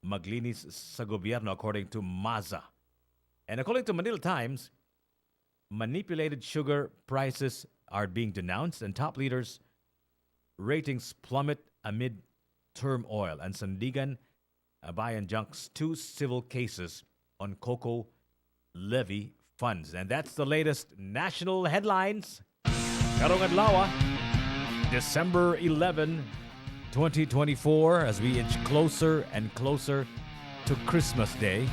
maglinis sa gobyerno according to MAZA. And according to Manila Times, manipulated sugar prices are being denounced and top leaders' ratings plummet amid turmoil. And Sandigan Bayan junks two civil cases on cocoa levy funds. And that's the latest national headlines. Karong adlaw, December 11, 2024, as we inch closer and closer to Christmas Day.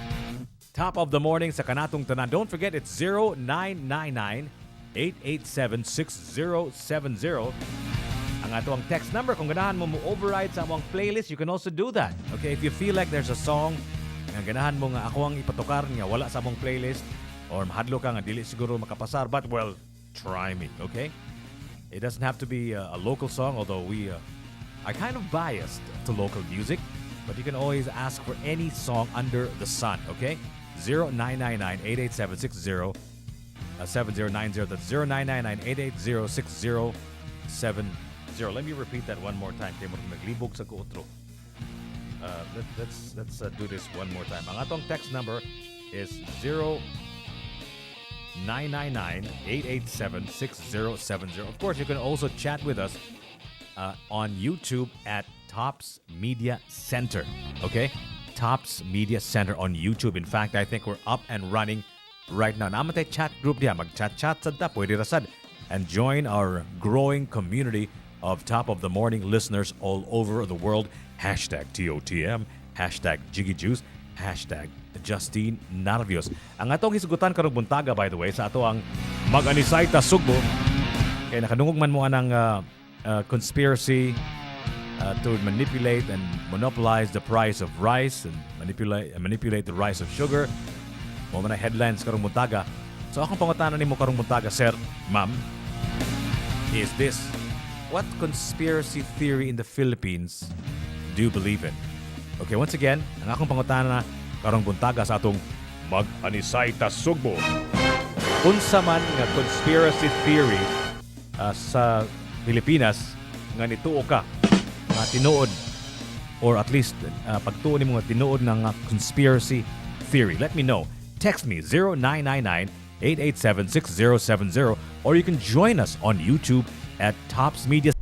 Top of the morning sa kanatong tanan. Don't forget, it's 0999-887-6070. Ang ato ang text number. Kung ganahan mo override sa among playlist, you can also do that. Okay, if you feel like there's a song nga ganahan mo nga ako ang ipatukar nga wala sa among playlist or mahadlo ka nga dili siguro makapasar, but well, try me, okay? It doesn't have to be a local song, although we are kind of biased to local music, but you can always ask for any song under the sun, okay? 0999-887-6070. That's 0999-880-6070. Let me repeat that one more time. Kaya mo naglibog sa kuotro. Let's do this one more time. Ang atong text number is 0999-887-6070. Of course, you can also chat with us on YouTube at Tops Media Center. Okay? Tops Media Center on YouTube. In fact, I think we're up and running right now. Namatay chat group diya. Mag-chat-chat sad ta. Pwede rasad. And join our growing community of Top of the Morning listeners all over the world. Hashtag TOTM. Hashtag Jiggy Juice. Hashtag Justine Narvios. Ang atong hisugutan karong buntaga, by the way, sa ato ang Mag-anisay ta Sugbo. Kaya nakanungog man mo anang conspiracy to manipulate and monopolize the price of rice and manipulate the price of sugar. Mo man headlines karong buntaga. So akong pangutanan nimo karong buntaga, sir, ma'am, is this: what conspiracy theory in the Philippines do you believe in? Okay, once again, ang akong pangutanan karong buntaga sa atong Mag-anisay ta Sugbo. Unsa man nga conspiracy theory sa Pilipinas nga nituo ka nga tinuod, or at least pagtuon nimo nga tinuod ng conspiracy theory. Let me know. Text me 0999-887-6070, or you can join us on YouTube at Tops Media.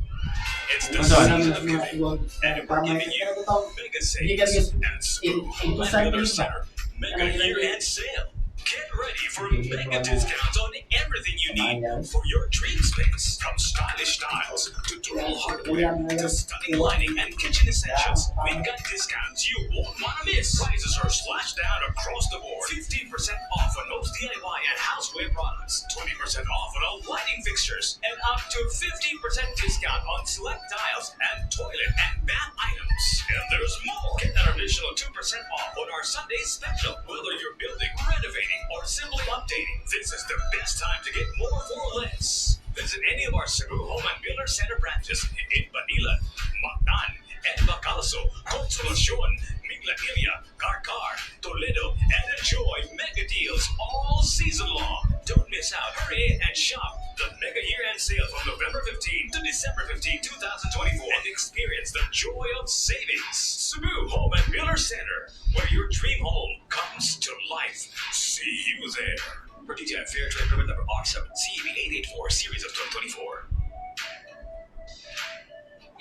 It's the season of giving, and we're giving you mega savings at Smooth Home and Builder Center. Mega year-end sale. Get ready for mega discounts on everything you need for your dream space. From stylish tiles to durable hardware to stunning lighting and kitchen essentials, we've got discounts you won't want to miss. Prices are slashed down across the board. 15% off on most DIY and houseware products. 20% off on all lighting fixtures. And up to 50% discount on select tiles and toilet and bath items. And there's more. Get an additional 2% off on our Sunday special. Whether you're building, renovating, or simply updating, this is the best time to get more for less. Visit any of our Cebu Home and Builder Center branches in Manila, Mactan, and Bacalaso, Consolacion, Minglanilla, Carcar, Toledo, and enjoy mega deals all season long. Don't miss out. Hurry in and shop the mega year-end sale from November 15 to December 15, 2024, and experience the joy of savings. Cebu Home and Builder Center, where your dream home comes to life. See you there. For DTI Fair Trade Permit number R7 CEB 884 Series of 2024.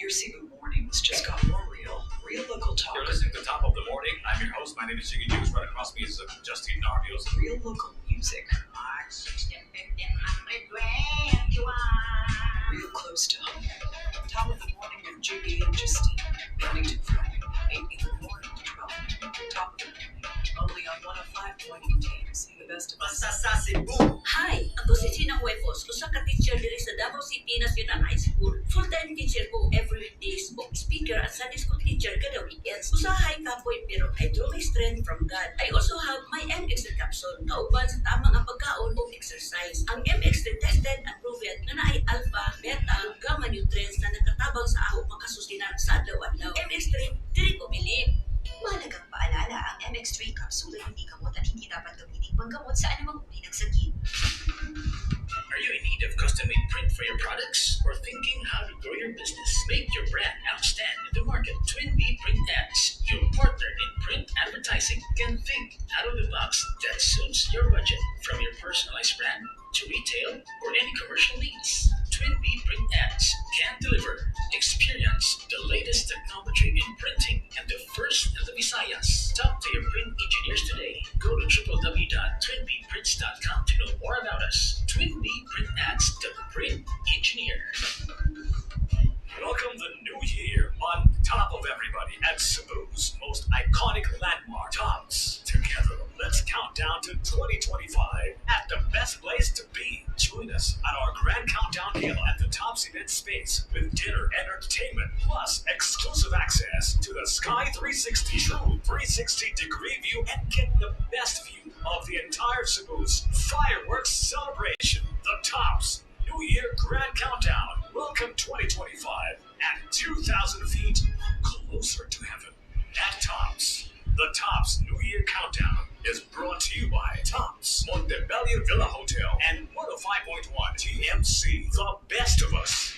Your Cebu mornings just got more real. Real local talk. You're listening to Top of the Morning. I'm your host. My name is Jiggy Juice. Right across me is Justine Narvios. Real local music. March 16, 1521. Real close to home. Top of the morning with Jiggy and Justine. Monday to Friday, 8 in the morning to 12. Top of the morning. Only on 105.1 TMC, the best of us. Sa Cebu. Hi, ako si Gina Huevos, usa ka teacher diri sa Davao City National High School. Full-time teacher ko every weekdays, book speaker at Sunday school teacher kada weekends. Usahay kapoy pero I draw my strength from God. I also have my MX capsule, kauban sa tamang ang pagkaon o exercise. Ang MX tested and proven na naay alpha, beta, gamma nutrients na nakatabang sa aho makasusinan sa adlaw-adlaw. MX3, diri ko bilib. Mahalagang paalala, ang MX3 capsule ay hindi gamot at hindi dapat gamitin panggamot sa anumang uri ng sakit. Are you in need of custom-made print for your products? Or thinking how to grow your business? Make your brand outstand in the market. Twin B Print X, your partner in print print advertising can think out of the box that suits your budget, from your personalized brand to retail or any commercial needs. Twin B Print Ads can deliver. Experience the latest technology in printing and the first in the Visayas. Talk to your print engineers today. Go to www.twinbprints.com to know more about us. Twin B Print Ads, the print engineer. Welcome the new year on top of everybody at Cebu's most iconic landmark, Tops. Together, let's count down to 2025 at the best place to be. Join us at our grand countdown gala at the Tops event space with dinner and entertainment, plus exclusive access to the Sky 360 True 360-degree view and get the best view of the entire Cebu's fireworks celebration. The Tops New Year Grand Countdown. Welcome 2025 at 2,000 feet closer to heaven. At Tops. The Tops New Year Countdown is brought to you by Tops, Montebello Villa Hotel, and 105.1 TMC. The best of us.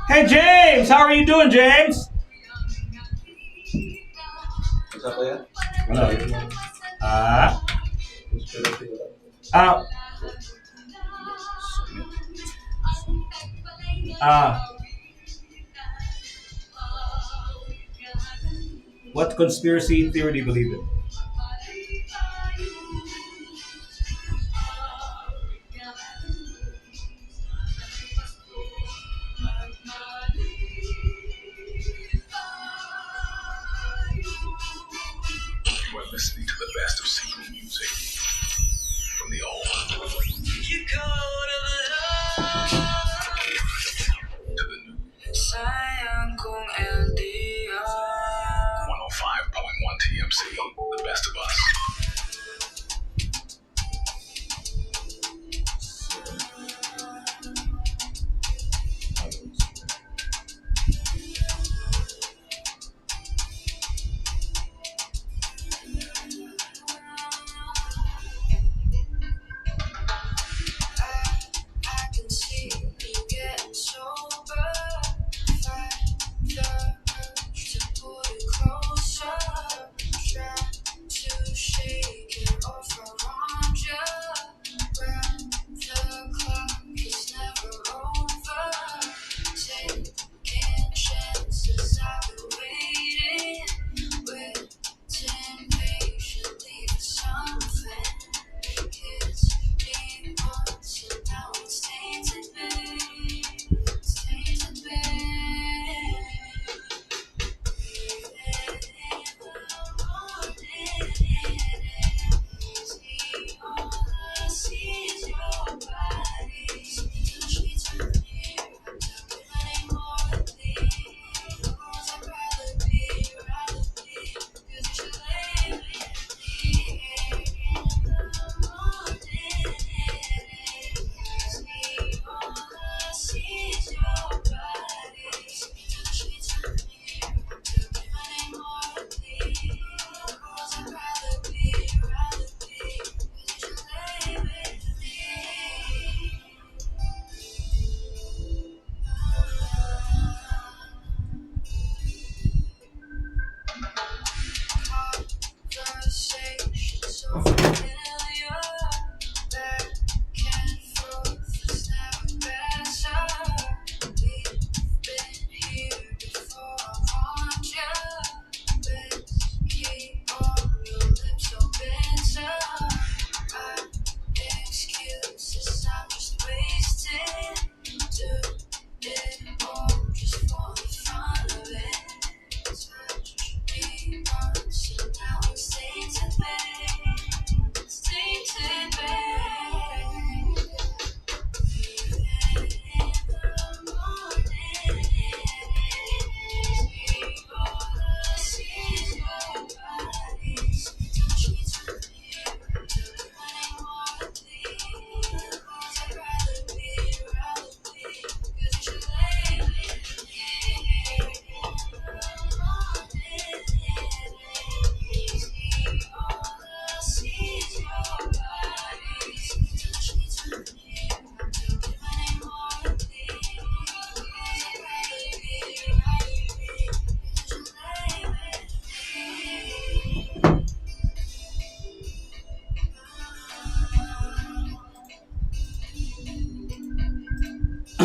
Hey James, how are you doing, James? What conspiracy theory do you believe in? You are listening to the best of CB music from the old to the new. Sayang kung LDR 105.1 TMC,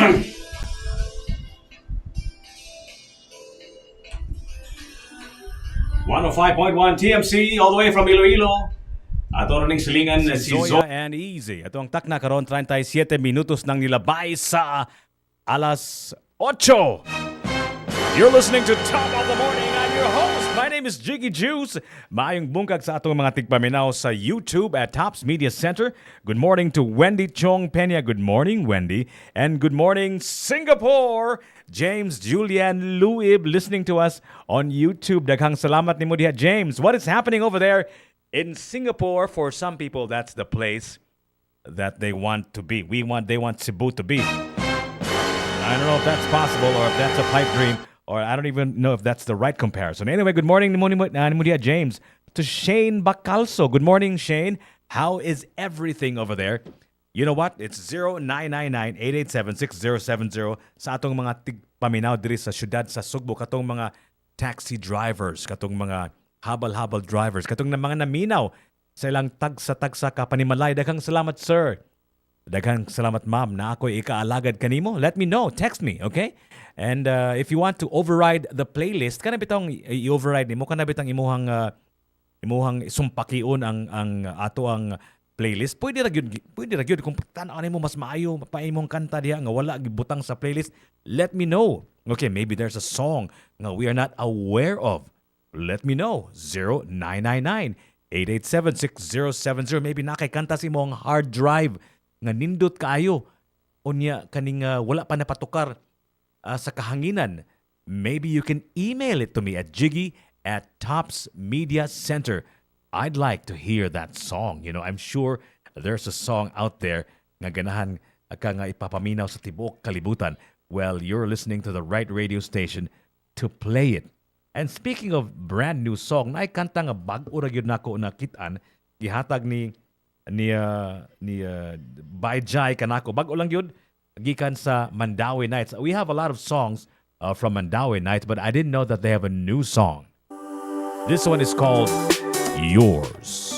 105.1 TMC all the way from Iloilo. Ato na ning silingan si Zoya and Easy. Ito ang takna karon 37 minutos nang nilabay sa alas 8. You're listening to Top of the Morning. I'm your host. My name is Jiggy Juice. Maayong bungkag sa atong mga tigpaminaw sa YouTube at Tops Media Center. Good morning to Wendy Chong Peña. Good morning, Wendy. And good morning, Singapore. James Julian Luib listening to us on YouTube. Daghang salamat nimo diha, James. What is happening over there in Singapore? For some people, that's the place that they want to be. They want Cebu to be. I don't know if that's possible or if that's a pipe dream. Or I don't even know if that's the right comparison. Anyway, good morning, James. To Shane Bacalso. Good morning, Shane. How is everything over there? You know what? It's 0999-887-6070 sa atong mga tigpaminaw diri sa syudad sa Sugbo, katong mga taxi drivers, katong mga habal-habal drivers, katong mga naminaw sa ilang tagsa-tagsa ka panimalay. Daghang salamat, sir. Daghang salamat, ma'am, na ako'y ikaalagad kanimo. Let me know. Text me, okay? And if you want to override the playlist, kana bitang i-override nimo, kana bitang imuhang sumpakiun ang ato ang playlist. Pwede ra gyud kung tan-aw nimo mas maayo pa imong kanta diha nga wala gibutang sa playlist. Let me know. Okay, maybe there's a song nga we are not aware of. Let me know. 0999-887-6070. Maybe nakay-kanta si mong hard drive nga nindot kaayo. Unya kaning wala pa napatukar sa kahanginan. Maybe you can email it to me at Jiggy@Tops Media Center. I'd like to hear that song. You know, I'm sure there's a song out there nga ganahan ka nga ipapaminaw sa tibuok kalibutan. Well, you're listening to the right radio station to play it. And speaking of brand new song, na kanta nga bag-o ra gyud nako nakitaan, gihatag ni Baijay kanako. Bag-o lang yun gikan sa Mandawi Nights. We have a lot of songs from Mandawi Nights, but I didn't know that they have a new song. This one is called Yours.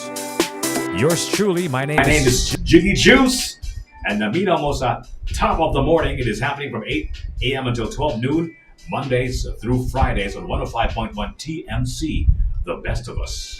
Yours truly. My name is Jiggy Juice. And naminaw mo sa Top of the Morning. It is happening from 8 a.m. until 12 noon, Mondays through Fridays on 105.1 TMC, the best of us.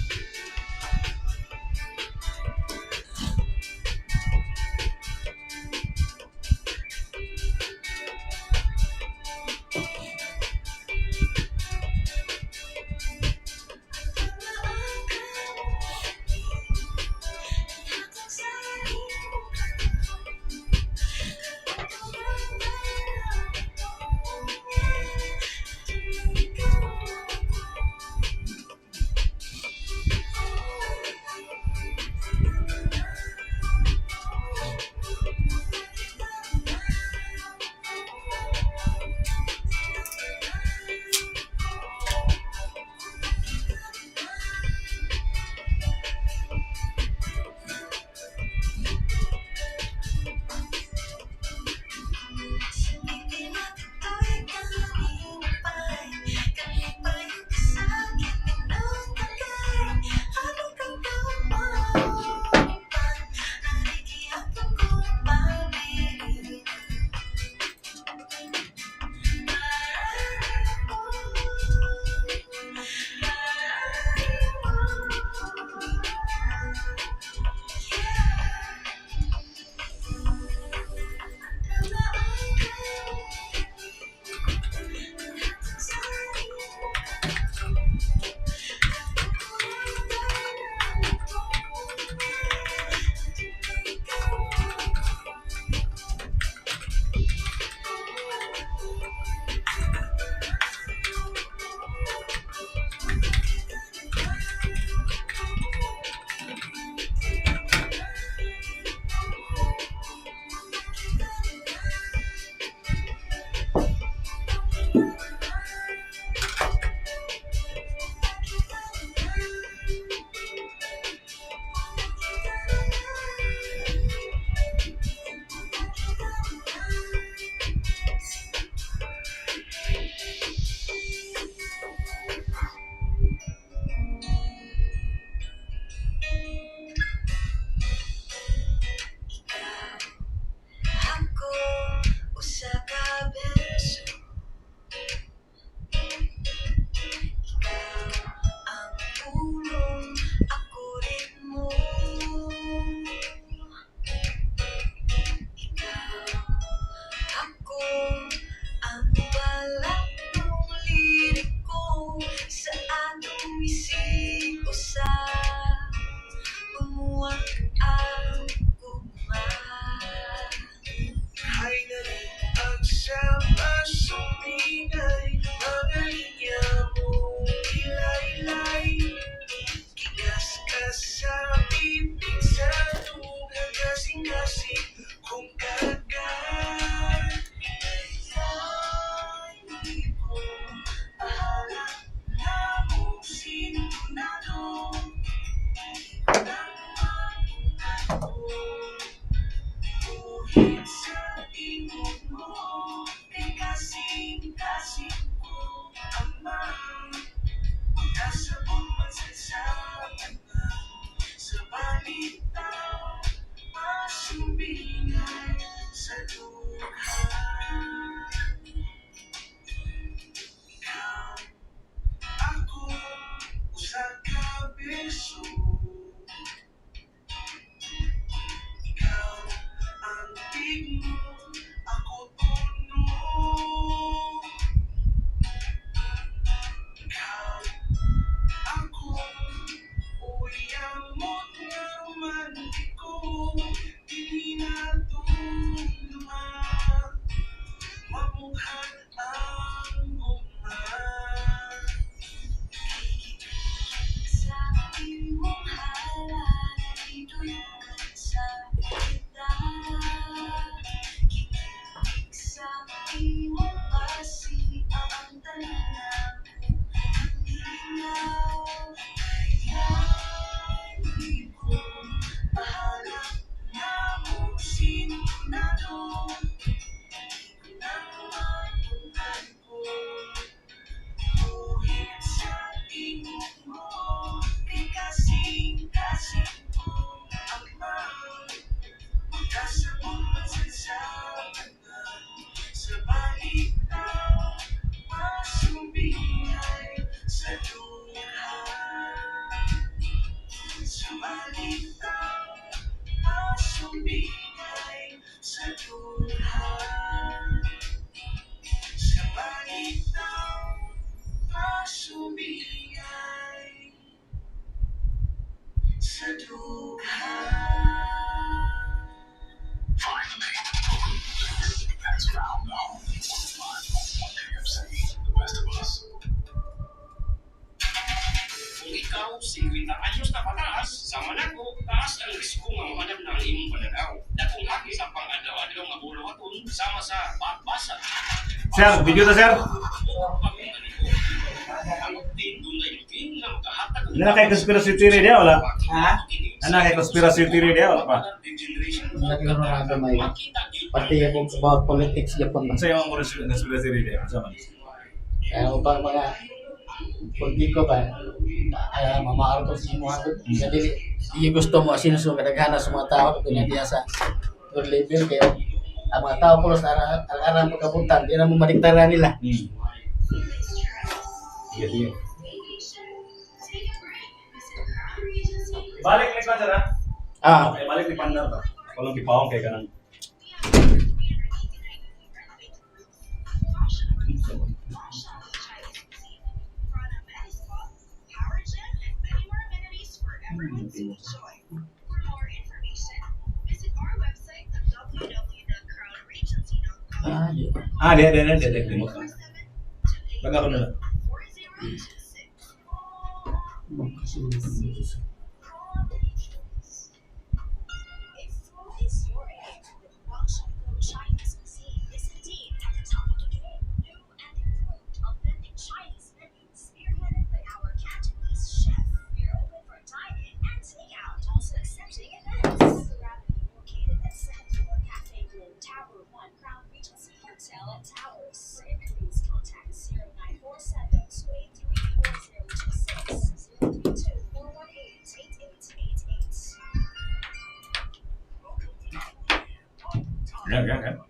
Buhit sa ilong mo, kay kasing-kasing ko, amang magkasabong magsasama na sa balitaw, masumbingay sa dukha. Ikaw, ako, usa ka beso. Ikaw, ang tigmo, ako tono. Ikaw, ako, uyamot nga romantiko, di na tulungan, mamukhat ang guma. Sa imong halala, idulungan sa kita. Kikinig sa imong pasi, ang tanan ko ang linaw. Kaya di ko mahanap na kung sino na doon. Di ko nang mapuntan ko. Buhit sa ilong mo, kay kasing-kasing ko, amang magkasabong magsasama na sa balitaw, masumbingay sa dukha. Sa balitaw, masumbingay sa dukha. Sa balitaw, masumbingay sa dukha. Kung ikaw, 50 anyos na pataas, sa manako, taas ang risiko nga mahanap na ang imong pananaw. Dakong haki sa pang-adlaw-adlaw nga buluhaton sama sa pagbasa. Sir, video na sir. Ano kay conspiracy theory dia wala? Ha? Ano kay conspiracy theory dia wala pa? Nagkaroon na gamay. Pati yung about politics Japan ba? Sa yung conspiracy theory dia sama. Kaya upang mga politiko ba, mamaaro ko sa mga jadi yung gusto mo sinusong kadaghanan sa mga tao kung hindi sa good level kayo ang mga tao pulos arang pagkabutan di na mo madiktaran nila. Iya. Balik ni Pandar. Okay, balik ni Pandar ba? Kalau dipawang kay kanang. Dia. Baga ko na. Gan.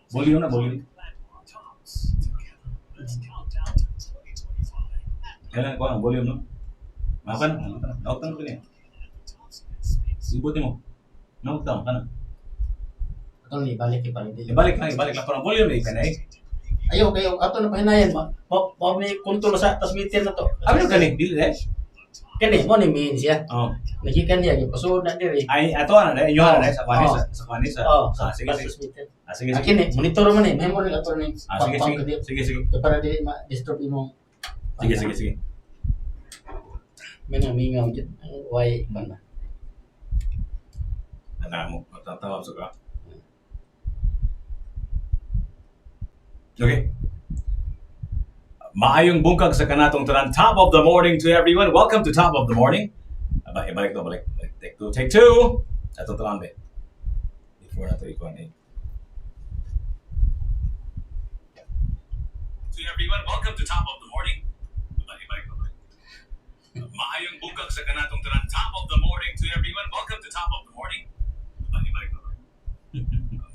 Volume na, volume. Kailan ko ang volume no? Makan. Nautan ko niya. Sibutin mo. Nautan ka na. Atong ibalik pa rin. Ibalik lang parang volume na ikanay. Ayaw kayo ato na pahinayan mo. Mo ni kontrol sa transmitter na to. Ano ka ni? Dili eh. Kani mo ni means ya. Oh. Nagikan niya gipasud na diri. Ay ato ana inyo ana sa kwanis. Sige. Transmitter. Sige. Akin ni monitor man ni memory ato ni. Sige. Para dili ma disturb imo. Sige. Mingaw jud ang why man. Ana mo tatawag sa ka. Okay. Maayong bungkag sa kanatong tanan. Top of the morning to everyone. Welcome to Top of the Morning. Balik. Take two. Ito tanan be. before nato ikuan eh. To everyone, welcome to Top of the Morning. Maayong bukag sa kanatong tanan. Top of the morning to everyone. Welcome to Top of the Morning.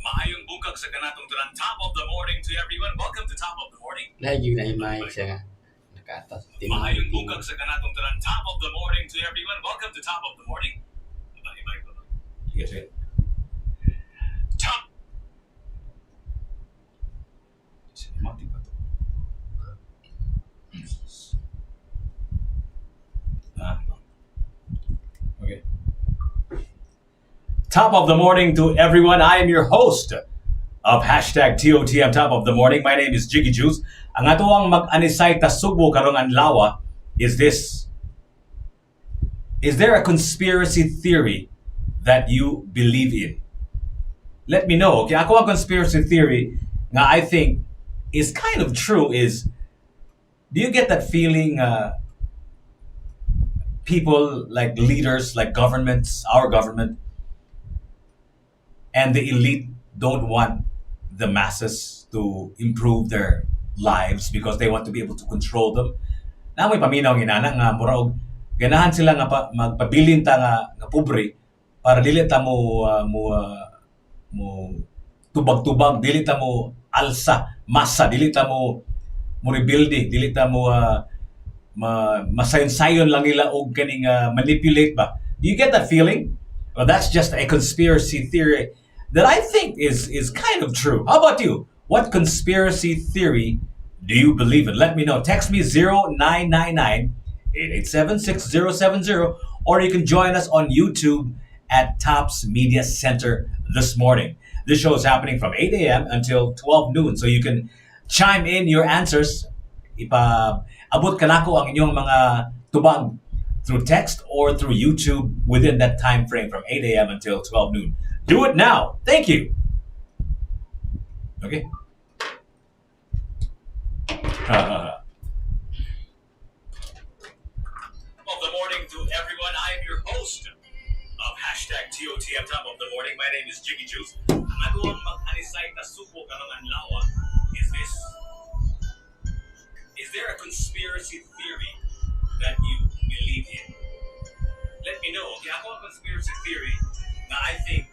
Maayong bukag sa kanatong tanan. Top of the morning to everyone. Welcome to Top of the Morning. Lagi na himay siya nga. Nakatas. Maayong bukag sa kanatong tanan. Top of the morning to everyone. Welcome to Top of the Morning. Yes, eh. Top. Mati ba to? Okay. Top of the morning to everyone. I am your host of hashtag TOTM Top of the Morning. My name is Jiggy Juice. Ang atuang mag-anisay tasugbo karong anlawa is this. Is there a conspiracy theory that you believe in? Let me know. Okay, ako ang conspiracy theory nga I think is kind of true is, do you get that feeling people like leaders, like governments, our government, and the elite don't want the masses to improve their lives because they want to be able to control them? Namoy paminaw ginana nga murag ganahan sila nga magpabilin ta nga pobre para dili ta mo tubag-tubag, dili ta mo alsa masa, dili ta mo rebuild, dili ta mo masayon-sayon lang nila og kaning manipulate ba. Do you get that feeling? Well, that's just a conspiracy theory that I think is kind of true. How about you? What conspiracy theory do you believe in? Let me know. Text me 0999-887-6070, or you can join us on YouTube at Tops Media Center this morning. This show is happening from 8 a.m. until 12 noon, so you can chime in your answers. Abot kanako ang inyong mga tubag through text or through YouTube within that time frame from 8 a.m. until 12 noon. Do it now. Thank you. Okay. Of the morning to everyone. I am your host of hashtag TOTM Top of the Morning. My name is Jiggy Juice. Ang atuang mag-anisay tasugbo karong anlawa is this. Is there a conspiracy theory that you believe in? Let me know. Okay, ako ang conspiracy theory na I think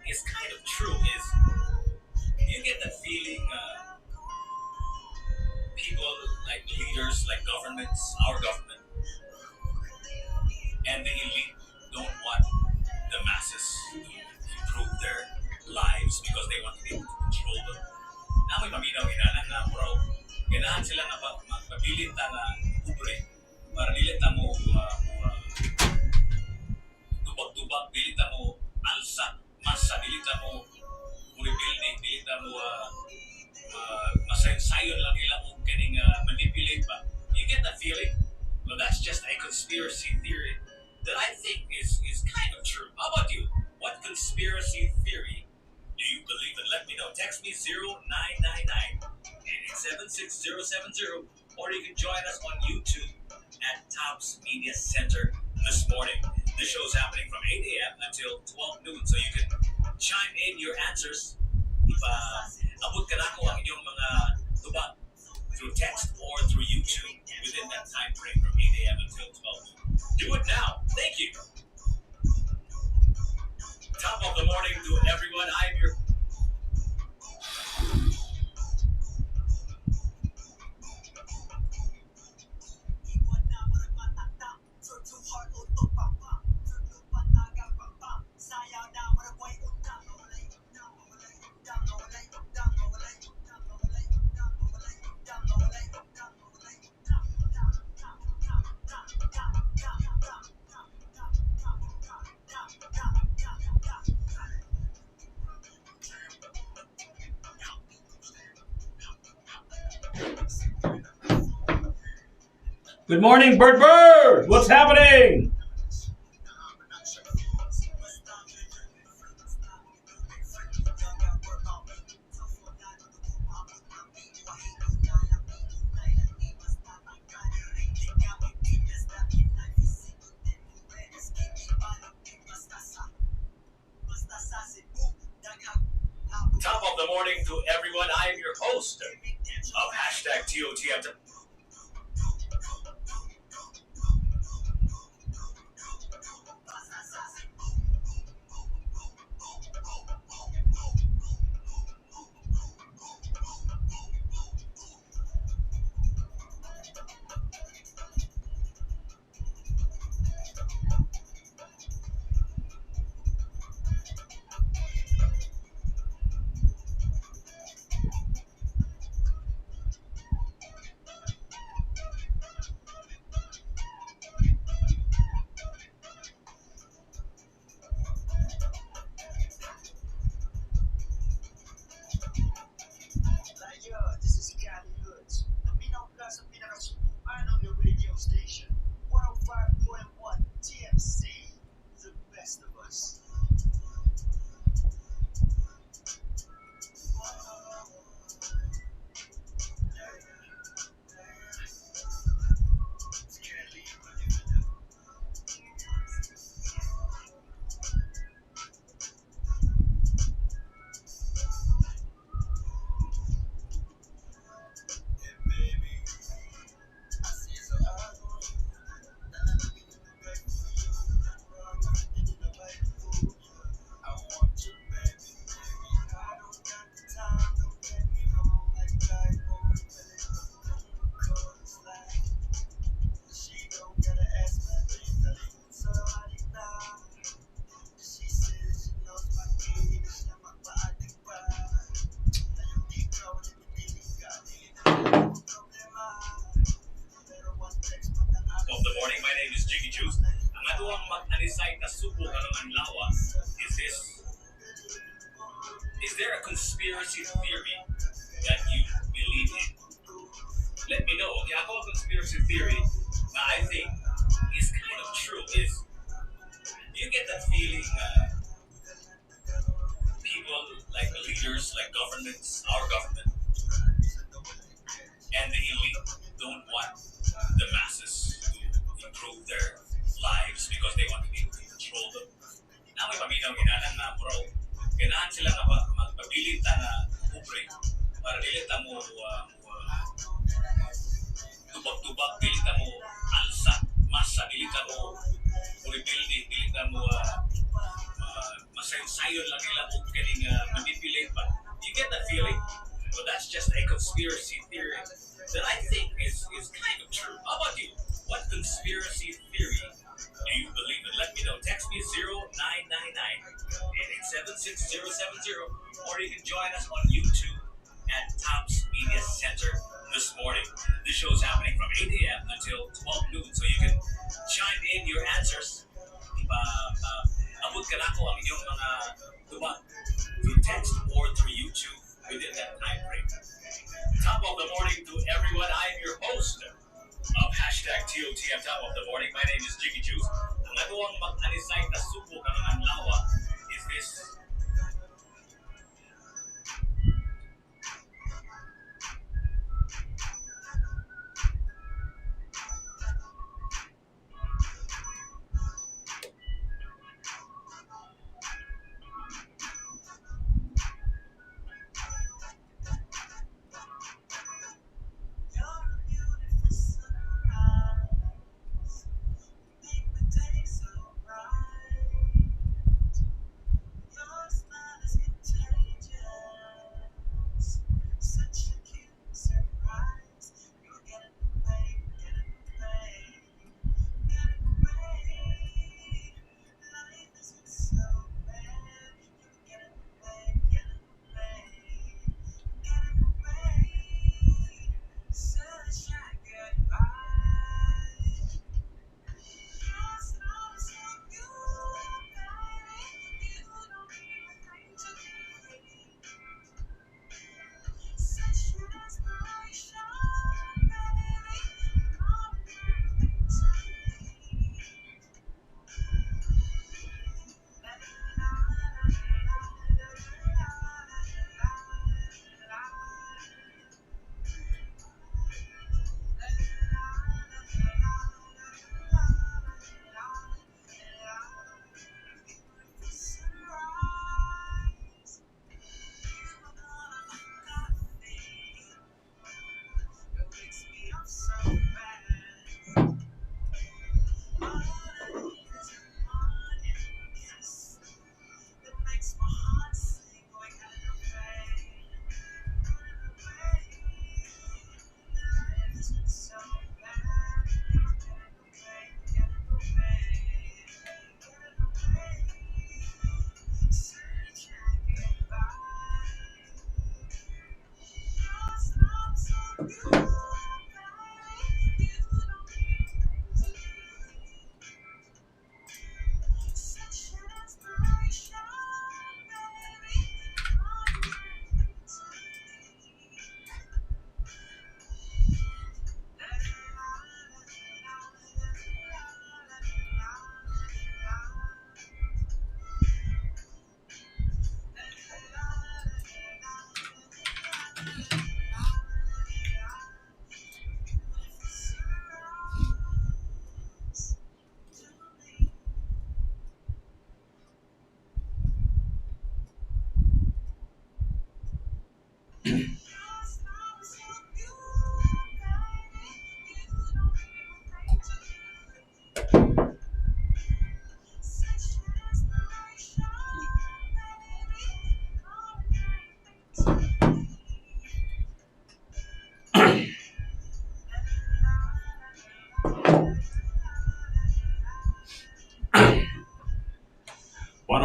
is kind of true is, you get that feeling people like leaders, like governments, our government, and the elite don't want the masses to improve their lives because they want to be able to control them. Namoy paminaw ginana nga bro. Ganahan sila nga magpabilin ta nga pobre para dili ta mo tubag-tubag, dili ta mo alsa masa, dili ta mo rebuilding, dili ta mo masayon-sayon lang nila og kaning manipulate ba. You get that feeling? Well, that's just a conspiracy theory that I think is kind of true. How about you? What conspiracy theory do you believe in? Let me know. Text me 0999-887-6070, or you can join us on YouTube at Tops Media Center this morning. This show is happening from 8 a.m. until 12 noon, so you can chime in your answers. Abot ka na ko ang inyong mga tubag through text or through YouTube within that time frame from 8 a.m. until 12 noon. Do it now. Thank you. Top of the morning to everyone. I am your Good morning, Bird Bird! What's happening? morning to everyone. I am your host of hashtag TOTM. This is Cali Hoods. Naminaw ka sa pinakasubukan ng your radio station. 105.1 TMC. The best of us. Of the morning, my name is Jiggy Juice. Ang atuang mag-anisay na subo kanang anlawa is this. Is there a conspiracy theory that you believe in? Let me know. Okay, ako ang conspiracy theory na I think is kind of true is you get that feeling people like the leaders, like governments, our government, and the elite don't want the masses to improve their lives because they want to be able to control them. Na may paminaw ginanan na bro, ganahan sila na magpabilit na kubre para dili ta mo tubag-tubag, dili ta mo alsa, masa, dili ta mo rebuilding, dili ta mo masayon-sayon lang nila o kaning manipulate ba. You get that feeling? Well, that's just a conspiracy theory that I think is kind of true. How about you? What conspiracy theory do you believe in? Let me know. Text me 0999-887-6070, or you can join us on YouTube at Tops Media Center this morning. The show's happening from 8 a.m. until 12 noon, so you can chime in your answers. Abot ka na ko ang inyong mga tubag through text or through YouTube within that time frame. Top of the morning to everyone. I am your host of hashtag TOTM Top of the Morning. My name is Jiggy Juice. Ang atuang mag-anisay na subo kanang anlawa is this.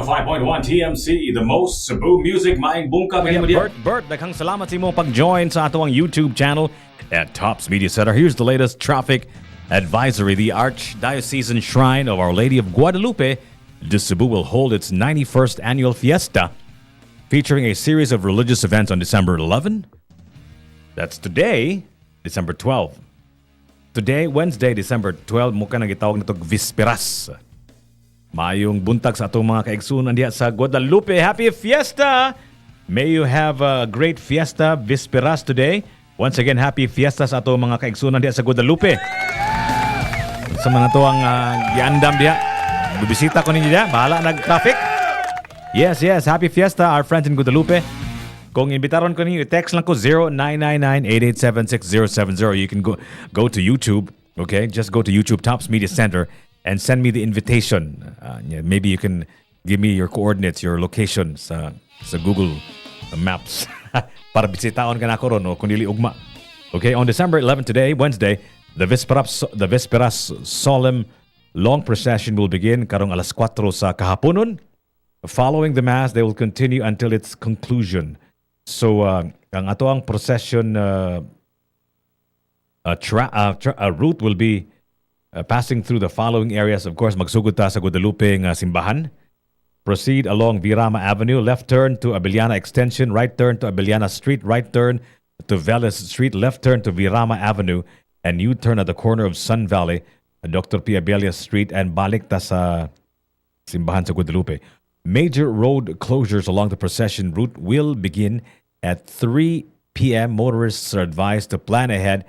105.1 TMC, the most Cebu music maing bungka mo diya. Bert, daghang salamat sa imong pag-join sa atong YouTube channel at Tops Media Center. Here's the latest traffic advisory. The Archdiocesan Shrine of Our Lady of Guadalupe de Cebu will hold its 91st annual fiesta, featuring a series of religious events on December 11. That's today, December 12. Today, Wednesday, December 12, mukha na gitawag na ito Visperas. Mayong buntag sa atong mga kaigsunan diya sa Guadalupe. Happy Fiesta! May you have a great fiesta, Visperas today. Once again, happy fiesta sa atong mga kaigsunan diya sa Guadalupe. Sa mga to ang giandam diya. Bibisita ko ninyo diya. Bahala nag-traffic. Yes, happy fiesta, our friends in Guadalupe. Kung imbitaron ko ninyo, text lang ko 0999-8876-070. You can go to YouTube, okay? Just go to YouTube Tops Media Center and send me the invitation. Maybe you can give me your coordinates, your location sa Google Maps para bisitaon ka na ako ron o kung dili ugma. Okay, on December 11 today, Wednesday, the Vesperas Solemn Long Procession will begin karong alas 4 sa kahaponon. Following the Mass, they will continue until its conclusion. So, ang ato ang procession route will be passing through the following areas. Of course, magsugod ta sa Guadalupe nga simbahan. Proceed along Virama Avenue, left turn to Abellana Extension, right turn to Abellana Street, right turn to Velas Street, left turn to Virama Avenue, and U-turn at the corner of Sun Valley, Dr. P. Abella Street, and balik ta sa simbahan sa Guadalupe. Major road closures along the procession route will begin at 3 p.m. Motorists are advised to plan ahead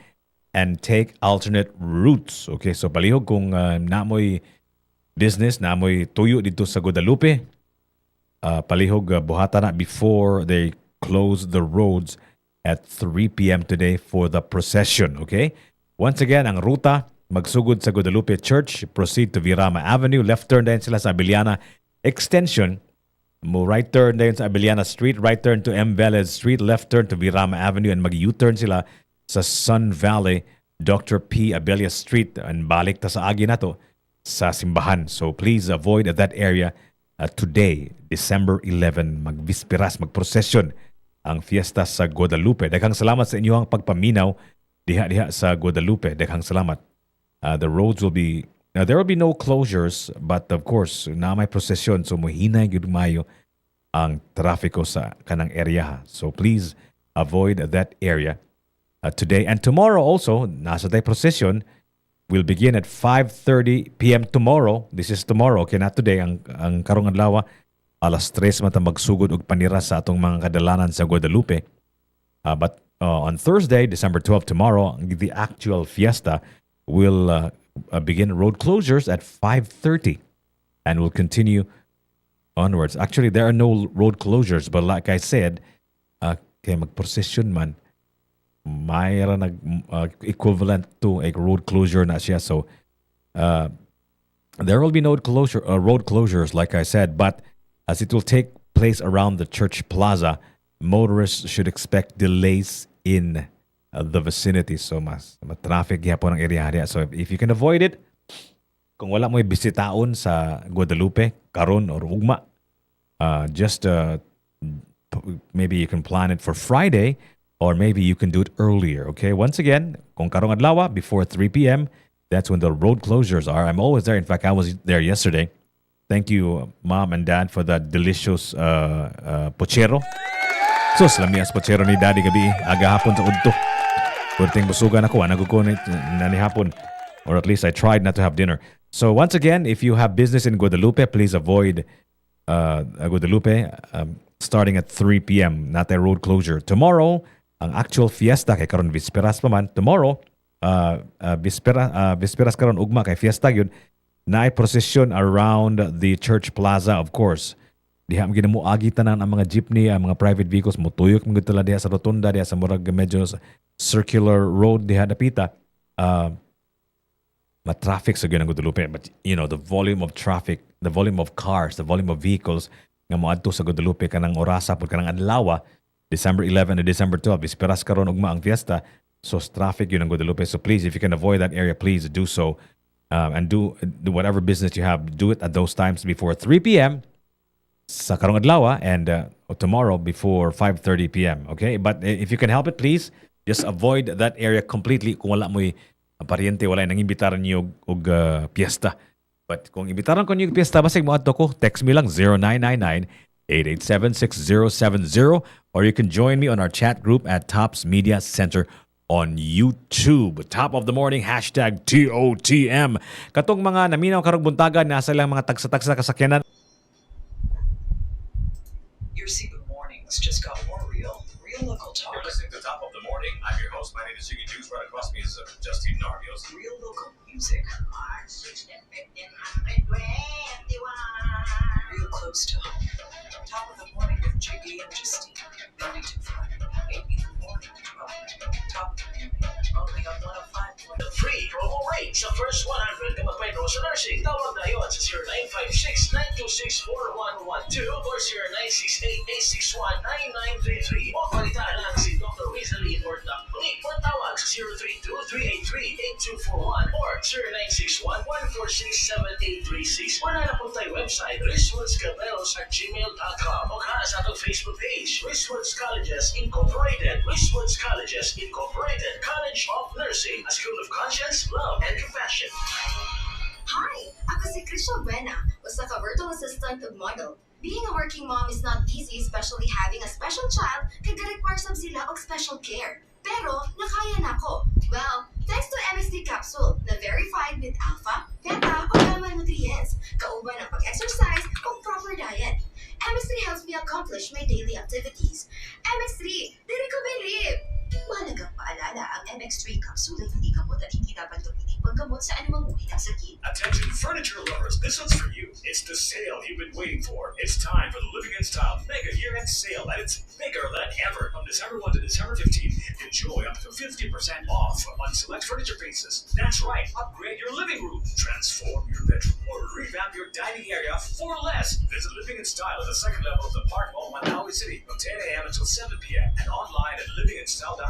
and take alternate routes. Okay, so palihog kung namoy business, namoy tuyo dito sa Guadalupe, palihog buhata na before they close the roads at 3 p.m. today for the procession. Okay? Once again, ang ruta, magsugod sa Guadalupe Church, proceed to Virama Avenue, left turn din sila sa Abellana Extension, mo right turn din sa Abellana Street, right turn to M. Velez Street, left turn to Virama Avenue, and mag-U-turn sila sa Sun Valley, Dr. P. Abella Street, and balik ta sa agi na to sa simbahan. So please avoid that area today, December 11, magvisperas, magprosesyon ang fiesta sa Guadalupe. Daghang salamat sa inyong pagpaminaw diha sa Guadalupe. Daghang salamat. The roads will be there will be no closures, but of course, na may prosesyon, so muhinay gyud mayo ang trafiko sa kanang area. So please avoid that area today and tomorrow also. Nasa tay procession will begin at 5:30 p.m. tomorrow. This is tomorrow, okay, not today. Ang karong adlaw alas 3 mata magsugod og panira sa atong mga kadalanan sa Guadalupe. But on Thursday, December 12, tomorrow, the actual fiesta will begin road closures at 5:30 and will continue onwards. Actually, there are no road closures, but like I said, kaya magprosesyon man, mayroon equivalent to a road closure na siya. So, there will be no road closures, like I said, but as it will take place around the church plaza, motorists should expect delays in the vicinity. So, mas traffic yapon ang area niya. So, if you can avoid it, kung wala mo bisitaon sa Guadalupe, karon or ugma, just maybe you can plan it for Friday, or maybe you can do it earlier. Okay, once again, kung karong adlaw before 3 p.m., that's when the road closures are. I'm always there. In fact, I was there yesterday. Thank you, Mom and Dad, for that delicious pochero. Sus, lamias pochero ni Daddy gabi, aga hapon sa udto. Kurting busugan ako, nagukunit na ni hapon. Or at least I tried not to have dinner. So once again, if you have business in Guadalupe, please avoid Guadalupe starting at 3 p.m. Not a road closure. Tomorrow, ang actual fiesta kay karon Visperas pa man. Tomorrow, Visperas karon ugma kay fiesta yun. Na procession around the church plaza, of course. Diha ang ginamuagi tanan ang mga jeepney, ang mga private vehicles mo tuyok mga tala diha sa rotunda, diha sa murag medyo circular road diha dapita. Ma-traffic sa ganang Guadalupe, but you know, the volume of traffic, the volume of cars, the volume of vehicles nga moadto sa Guadalupe kanang orasa pud kanang adlaw, December 11 to December 12, Visperas karon ugma ang fiesta. So traffic yun ang Guadalupe. So please, if you can avoid that area, please do so. And do whatever business you have, do it at those times before 3 p.m. sa karong adlaw and tomorrow before 5:30 p.m. Okay? But if you can help it, please just avoid that area completely kung wala mo'y pariente, wala nang imbitaran niyo og piyesta. But kung imbitaran ko niyo og piyesta, basig mo adto ko, text me lang 0999-887-6070 or you can join me on our chat group at Tops Media Center on YouTube. Top of the morning, hashtag TOTM. Katong mga naminaw karong buntagan, nasa lang mga tagsa-tagsa kasakyanan. Your Cebu mornings just got more real. Real local talk. You're listening to Top of the Morning. I'm your host. My name is Ziggy Juice. Right across me is Justine Narbios. Real local music. Real close to home. Top of the morning with Jiggy and Justine. Monday to Friday, 8 in the morning to 12. Top of the morning. Only on 105. Free promo rate sa first 100 ka magpayro sa nursing. Tawag na yun sa 0956-926-4112 or 0968-861-9933 o palitan lang si Dr. Rizalin or Doc Monique o tawag sa 032-383-8241 or 0961-146-7836. Wala na po tayo website richwoodscabelos@gmail.com o ka sa atong Facebook page Richwoods Colleges Incorporated. Richwoods Colleges Incorporated, College of Nursing, a school of conscience, love, and compassion. Hi, ako si Crystal Buena, usa ka virtual assistant ug model. Being a working mom is not easy, especially having a special child kag require sab sila og special care. Pero nakaya nako. Well, thanks to MSD capsule na verified with alpha, beta, ug gamma nutrients, kauban ang pag-exercise ug proper diet. MX3 helps me accomplish my daily activities. MX3, dili ko believe! Mahalagang paalala, ang MX3 capsule ay hindi gamot at hindi dapat gamitin panggamot sa anumang uri ng sakit. Attention furniture lovers, this one's for you. It's the sale you've been waiting for. It's time for the Living in Style Mega Year-End Sale, and it's bigger than ever. From December 1 to December 15, enjoy up to 50% off on select furniture pieces. That's right, upgrade your living room, transform your bedroom, or revamp your dining area for less. Visit Living in Style at the second level of the Park Mall, Mandaue City, from 10 a.m. until 7 p.m. and online at livingandstyle.store.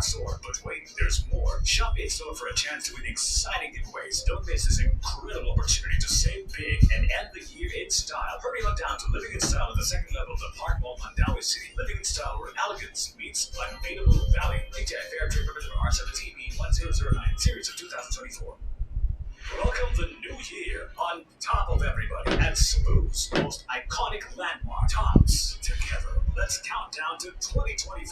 But wait, there's more. Shop in-store for a chance to win exciting giveaways. Don't miss this incredible opportunity to save big and end the year in style. Hurry on down to Living in Style at the second level of the Park Mall, Mandaue City. Living in Style, where elegance meets unbeatable value. PTI Fair Trade Permit R17B 1009, Series of 2024. Welcome the new year on top of everybody at Cebu's most iconic landmark, Tops. Together, let's count down to 2025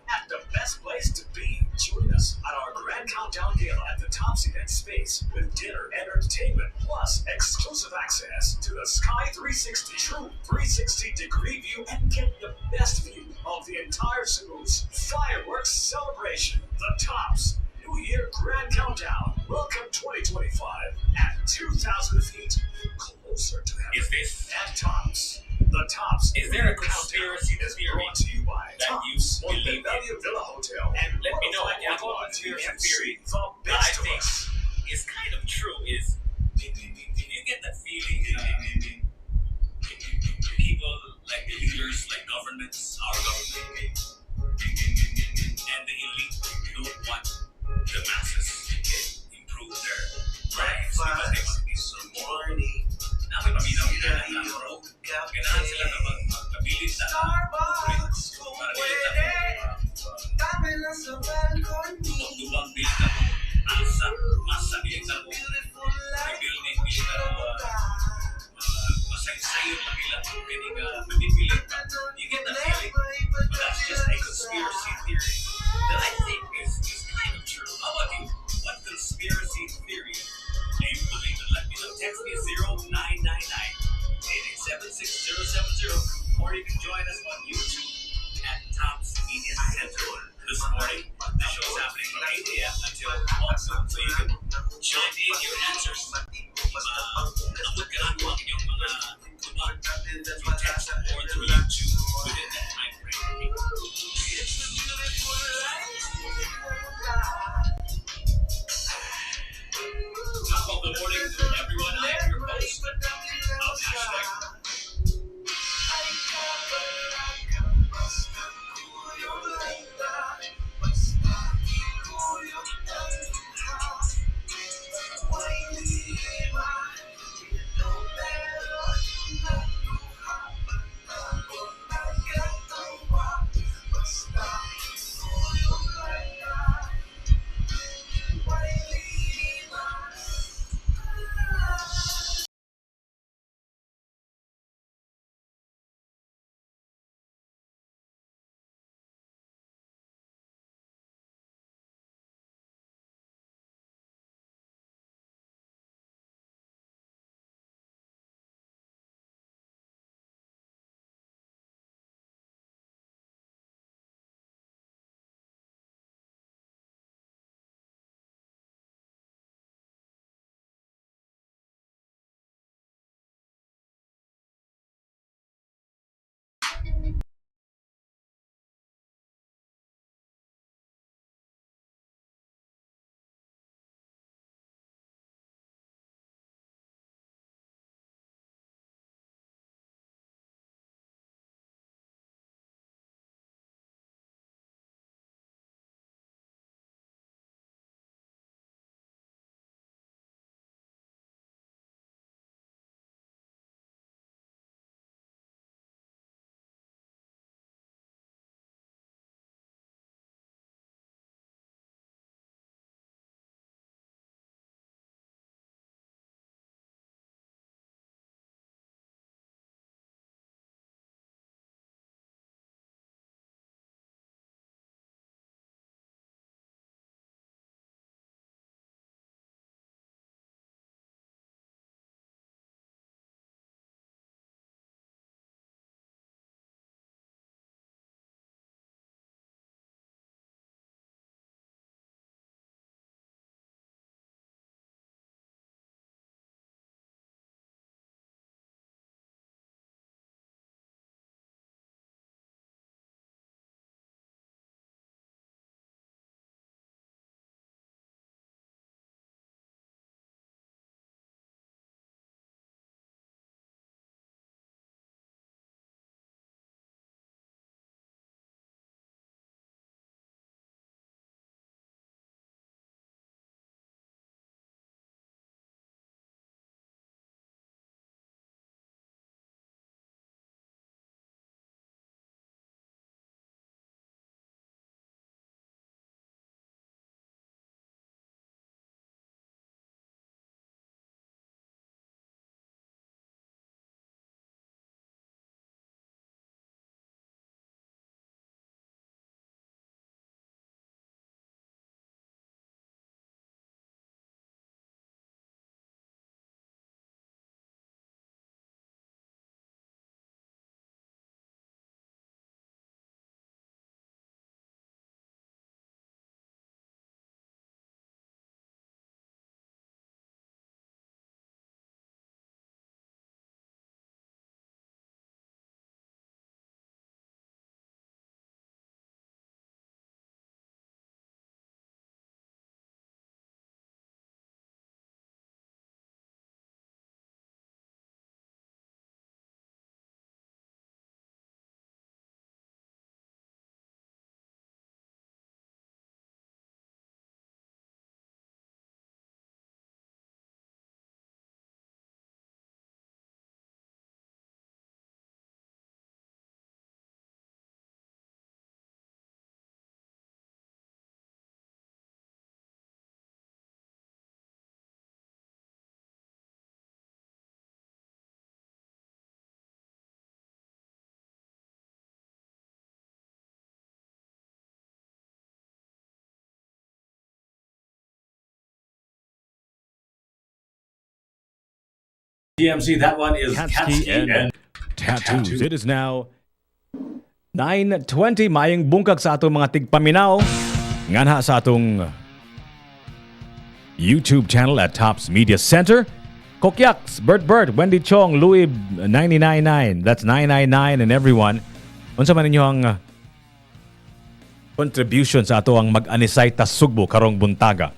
at the best place to be. Join us at our Grand Countdown Gala at the Tops event space with dinner and entertainment, plus exclusive access to the Sky 360 True 360-degree view and get the best view of the entire Cebu's fireworks celebration. The Tops New Year Grand Countdown. Welcome 2025 at 2,000 feet closer to heaven. Is this at Tops? The Tops. Is there a Countdown conspiracy is theory brought to you by that Tops, you Montevideo believe in? Villa Hotel. And let me know, I have a 105.1 conspiracy TMC, theory The that I best of think us. is kind of true is, do you get that feeling people like the leaders, like governments, our government, and the elite don't want the masses to improve their lives because they want to be so horny. Namin paminaw na bro. Ganahan sila na magkabilis na Starbucks, kung para pwede. Tabi lang sa balcony. tubang bilis na mo. Asa, masa bilis na mo. Beautiful life, Building bilis na mo. Masaysayon lang nila. Kaya nga manipilit ka. You get that feeling? But that's just a conspiracy theory that I think is kind of true. How about you? What conspiracy theory do you believe in? Let me know. Text me 0999-887-6070 or you can join us on YouTube at Tops Media Center. This morning, the show is happening from 8 a.m. until 12 noon, so you can chime in your answers. Abot ka lang kung yung mga tubang. TMC, that one is Katsky Katsky and Tattoos. It is now 9:20. Mayang bungkag sa atong mga tigpaminaw. Nganha sa atong YouTube channel at Tops Media Center. Kokyaks, Bert, Wendy Chong, Louis 999. That's 999 and everyone. Unsa man ninyo ang contribution sa ato ang mag-anisay tas sugbo karong buntaga?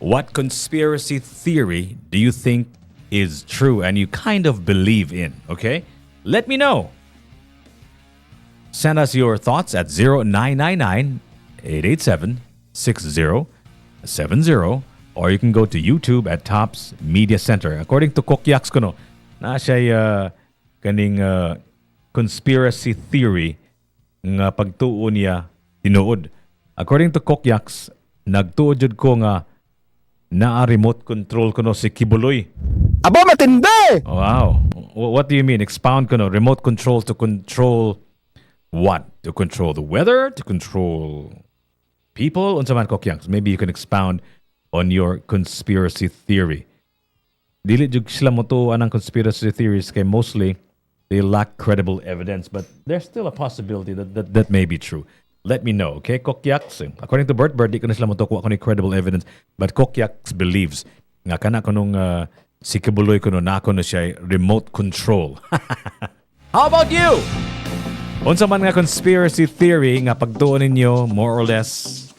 What conspiracy theory do you think is true and you kind of believe in? Okay? Let me know. Send us your thoughts at 0999-887-6070 or you can go to YouTube at Tops Media Center. According to Kokyaks kuno, na siya kaning conspiracy theory nga pagtuo niya tinuod. According to Kokyaks, nagtuod jud ko nga naa remote control kuno si Kibuloy. Aba, matindi! Wow. What do you mean? Expound kuno. Remote control to control what? To control the weather? To control people? Unsa man Kokyaks? Maybe you can expound on your conspiracy theory. Dili jud sila mo to anang conspiracy theories kay mostly they lack credible evidence, but there's still a possibility that may be true. Let me know, okay? Kokyaks, according to Bert, di ko na sila mo to kuha ko ni credible evidence, but Kokyaks believes nga kana ko nung si Kibuloy ko no nako na siya remote control. How about you? Unsa man nga conspiracy theory nga pagtuon ninyo more or less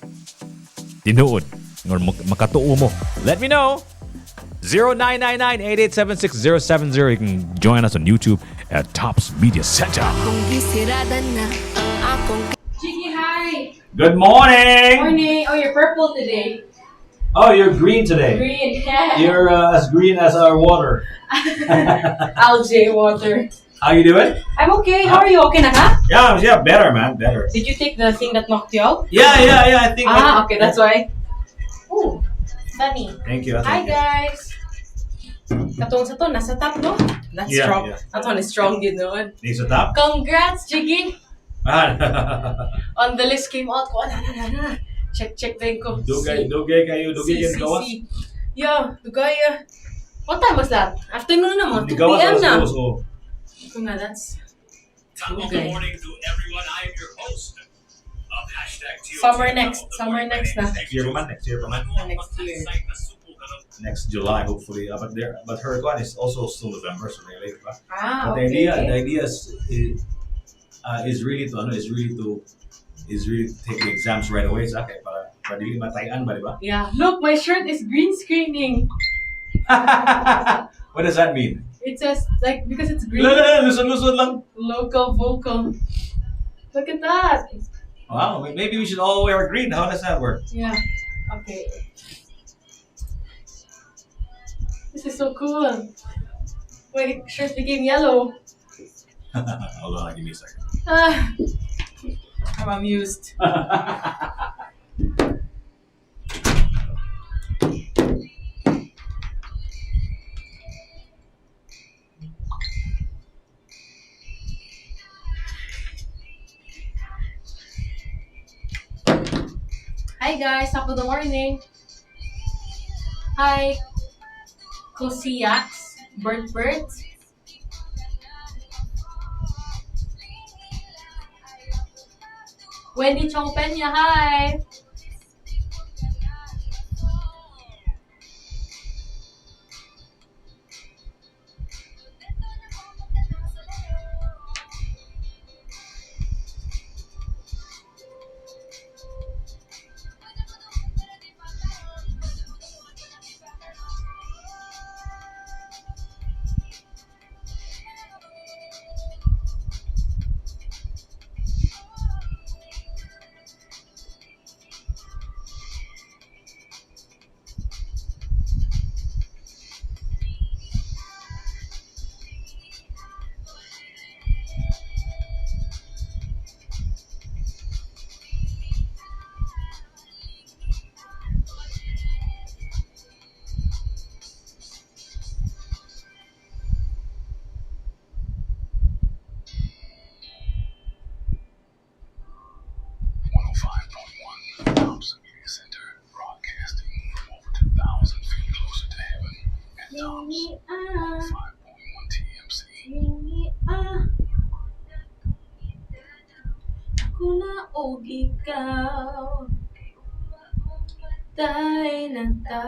tinuod or makatuo mo? Let me know. 0999-887-6070. You can join us on YouTube at Tops Media Center. Chiki, hi! good morning. Morning! Oh, you're purple today. Oh, you're green today. Green, yeah. You're as green as our water. Algae water. How you doing? I'm okay. How are you? Okay na ka? Yeah, better, man, better. Did you take the thing that knocked you out? Yeah, I think. Okay, that's why. Ooh, Sunny. Thank you. Hi, guys. Katong sa to, nasa top, no? That's Yeah, strong. yeah. That one is strong, you know. Need sa top? Congrats, Jiggy! Ah. On the list came out ko. Na. Check din ko. Dugay kayo, dugay yan gawas. Yeah, dugay. What time was that? Afternoon naman. 2 Gawas p.m. na. alas 2, oh. Kung nga, that's... Top of the morning to everyone. I am your host of #TOT. Summer next na. Next year pa man. Next year. Next July, hopefully. But her one is also still November, so may late pa. But Okay. the idea is really to take the exams right away sa akin para dili matayan ba, di ba? Yeah. Look, my shirt is green screening. What does that mean? It says, like, because it's green. Lusod lang. Local vocal. Look at that. Wow, maybe we should all wear green. How does that work? Yeah. Okay. This is so cool. Wait, shirt became yellow. Hold on, give me a second. I'm amused. Hi guys, top of the morning. Hi, Kosiaks, Bert. Wendy Chong Peña, hi. Tops Media Center, broadcasting from over 2,000 feet closer to heaven and Tops 5 og ikaw. Tay lang ta.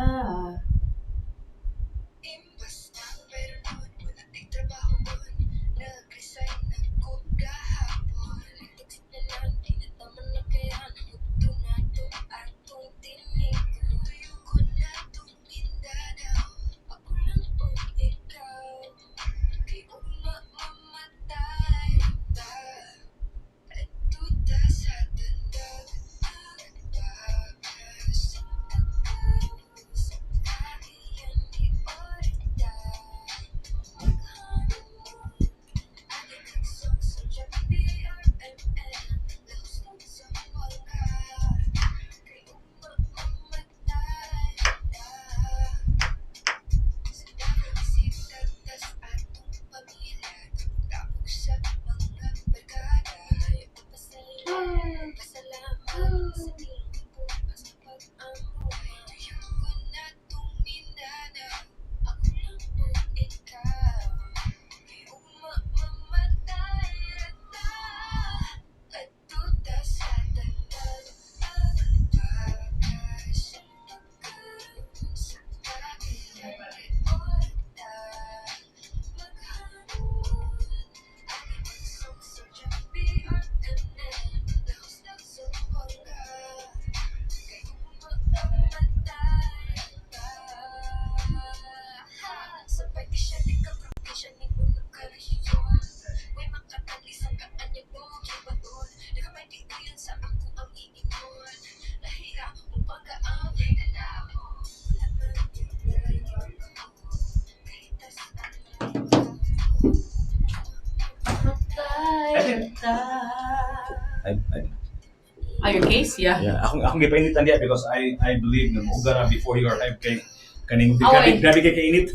Your case? Yeah. Yeah, akong gipainitan diya because I believe na maugara before you arrive kay kaning Oh, wait. grabe kay kainit.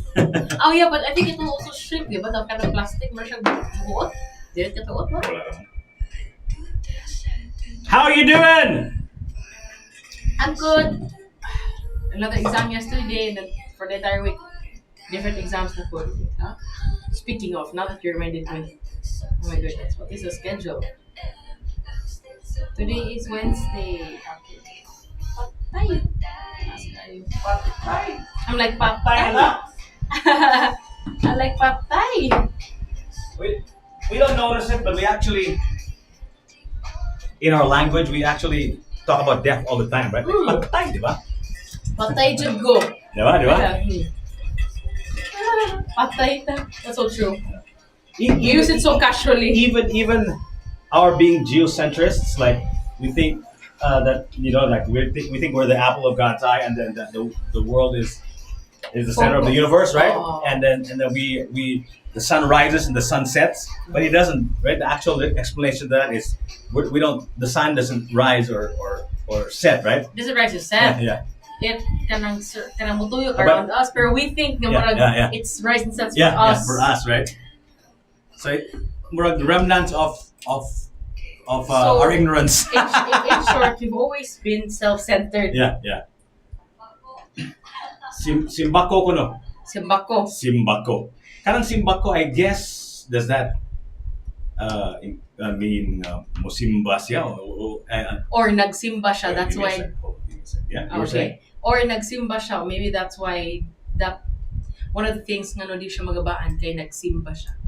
Oh yeah, but I think it will also shrink, di ba? That kind of plastic, mo siya buot. Dili ka tuot mo? How are you doing? I'm good. Another exam yesterday and then for the entire week. Different exams na po. Huh? Speaking of, now that you reminded me. Oh my goodness, what is the schedule? Today is Wednesday. Okay. Patay. Patay. I'm like patay. I'm like patay. We don't notice it, but we actually, in our language, we actually talk about death all the time, right? Patay, di ba? Patay jud go. Di ba? Di ba? Patay ta. That's so true. You use it so casually. Even our being geocentrists, like we think that like we think we're the apple of God's eye, and then that the world is the center of the universe, right? Oh. And then we the sun rises and the sun sets, but it doesn't, right? The actual explanation of that is we don't, the sun doesn't rise or set, right? Doesn't rise or set. Yeah. It kanang mutuyok around us, pero we think na it's rise and sets for us. Yeah, for us, right? So the remnants of our ignorance. in short, we've always been self-centered. Yeah. Simbako ko no. Simbako. Karang simbako, I guess, does that mean musimba siya? Or nagsimba siya, that's why. Yeah, you were saying? Or nagsimba siya, maybe that's why one of the things nga no di siya magabaan kay nagsimba siya.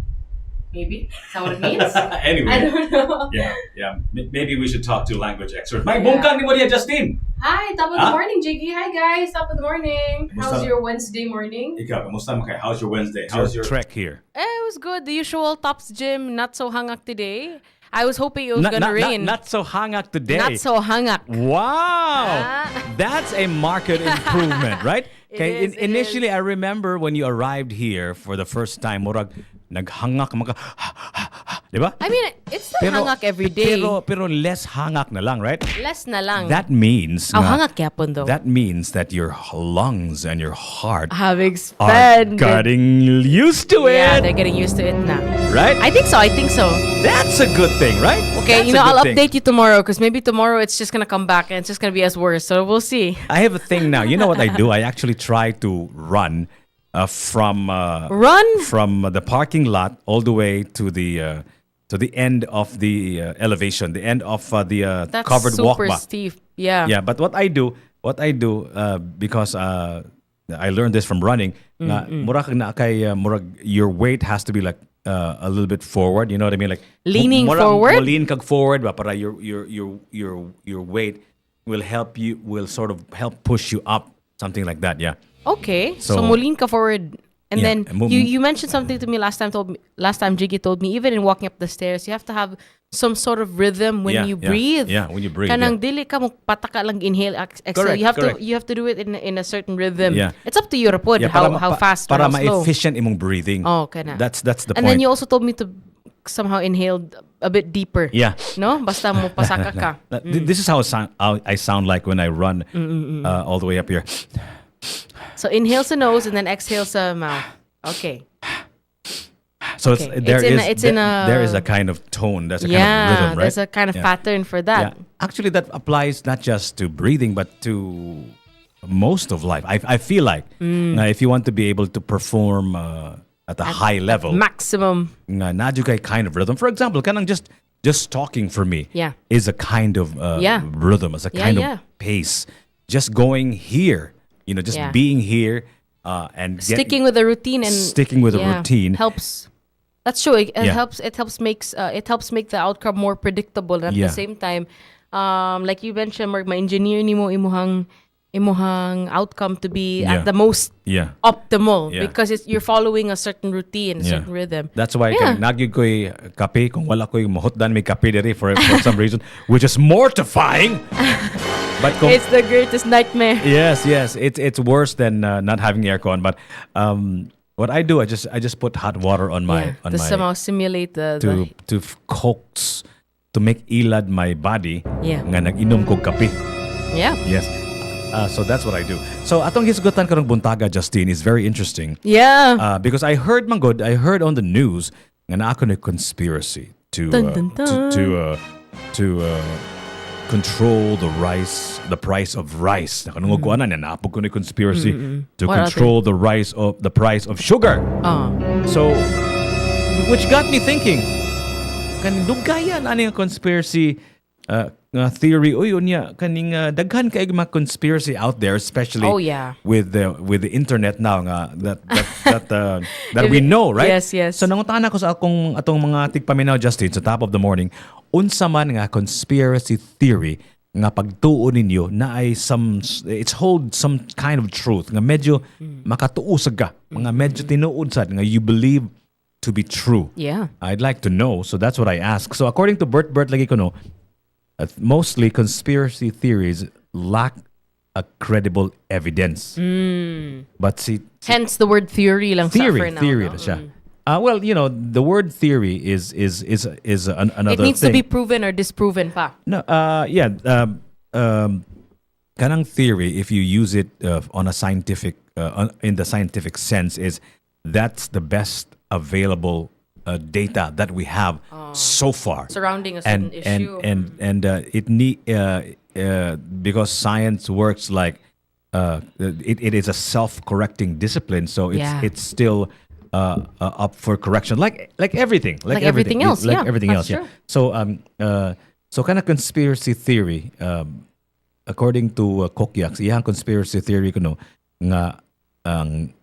Maybe? Is that what it means? Anyway. I don't know. Yeah. Maybe we should talk to language experts. May bungkang ni mo diya, Justine! Hi, top of the morning, Jiggy. Hi, guys. Top of the morning. How's your Wednesday morning? Ikaw, kamusta mo kay? How's your Wednesday? How's your trek here? It was good. The usual Tops Gym, not so hangak today. I was hoping it was gonna rain. Not so hangak today. Not so hangak. Wow! That's a market improvement, right? Okay. Initially, I remember when you arrived here for the first time, murag naghangak maka, di ba? I mean, it's still hangak every day. Pero less hangak na lang, right? Less na lang. That means hangak yapon though. That means that your lungs and your heart have expanded. Are getting used to it. Yeah, they're getting used to it now. Right? I think so. That's a good thing, right? Okay, I'll update you tomorrow because maybe tomorrow it's just gonna come back and it's just gonna be as worse. So we'll see. I have a thing now. You know what I do? I actually try to run from the parking lot all the way to the So the end of the elevation, the end of the That's covered walk super ba. steep. Yeah. Yeah, but what I do because I learned this from running, nga murag na kay murag your weight has to be like a little bit forward, you know what I mean? Like Leaning murag forward? mo lean kag forward ba para your weight will sort of help push you up, something like that, yeah. Okay. So, So- mulin ka forward. And Yeah, then and mo- you mentioned something to me last time Jiggy told me, even in walking up the stairs, you have to have some sort of rhythm when Yeah, you yeah, breathe. yeah, when you breathe, Kanang yeah. dili ka mo pataka lang inhale, exhale. Correct, You have to do it in a certain rhythm. Yeah. It's up to you rapod Yeah, how fast or para how slow. ma-efficient imong breathing. Oh, kana. That's the And point. then you also told me to somehow inhale a bit deeper. Yeah. No? Basta mo pasaka ka. This is how I sound like when I run all the way up here. So inhale sa nose and then exhale sa mouth. Okay. So Okay. it's there is a kind of tone. There's a kind of rhythm, right? There's a kind of Yeah. pattern for that. Yeah. Actually, that applies not just to breathing, but to most of life. I feel like if you want to be able to perform at a high level, Maximum. nadyo kay kind of rhythm. For example, kanang just talking for me Yeah. is a kind of Yeah. rhythm, is a Yeah, kind yeah. of pace. Just going here, just Yeah. being here and Sticking with the routine and sticking with the routine. helps. That's true. It Yeah. helps. It helps make the outcome more predictable. And at Yeah. the same time, like you mentioned, Mark, ma-engineer ni mo imuhang outcome to be Yeah. at the most Yeah. optimal Yeah. because you're following a certain routine, a Yeah. certain rhythm. That's why Yeah. nagyud ko'y kape kung wala ko'y mahutdan may kape diri for some reason, which is mortifying. But kung, It's the greatest nightmare. yes, it's worse than not having aircon. But what I do, I just put hot water on my To somehow simulate the to coax to make ilad my body. Yeah. Nga nag-inom ko kape. yeah. Yes. So that's what I do. So atong hisgutan karong buntaga, Justine, is very interesting. Yeah. Because I heard on the news nga naa ko na conspiracy to Dun, dun, dun. to control the price of rice. Nakanunguan na naapog ko na conspiracy to What control the price of sugar. So which got me thinking, kanindugayan ani nga conspiracy theory unya kaning daghan kay mga conspiracy out there, especially Oh, yeah. with the internet now nga that we know, right? Yes, yes. So nangutan ako sa atong mga tigpaminaw, Justin, sa top of the morning, unsa man nga conspiracy theory nga pagtuo ninyo na ay it's hold some kind of truth nga medyo makatuusag ka, mga medyo tinuod sad nga you believe to be true. Yeah. I'd like to know, so that's what I ask. So according to Bert lagi ko no, mostly conspiracy theories lack a credible evidence. But Hence the word theory lang sa for now. theory no? na siya. Well, the word theory is another It needs thing. to be proven or disproven pa. No, kanang theory, if you use it on a scientific, in the scientific sense, is that's the best available data that we have so far Surrounding a certain issue. and it need because science works like it is a self-correcting discipline, so it's still up for correction, like everything, Like everything else, like yeah, everything that's else, true. So so kind of conspiracy theory, according to Kokyak, iyang conspiracy theory kuno nga ang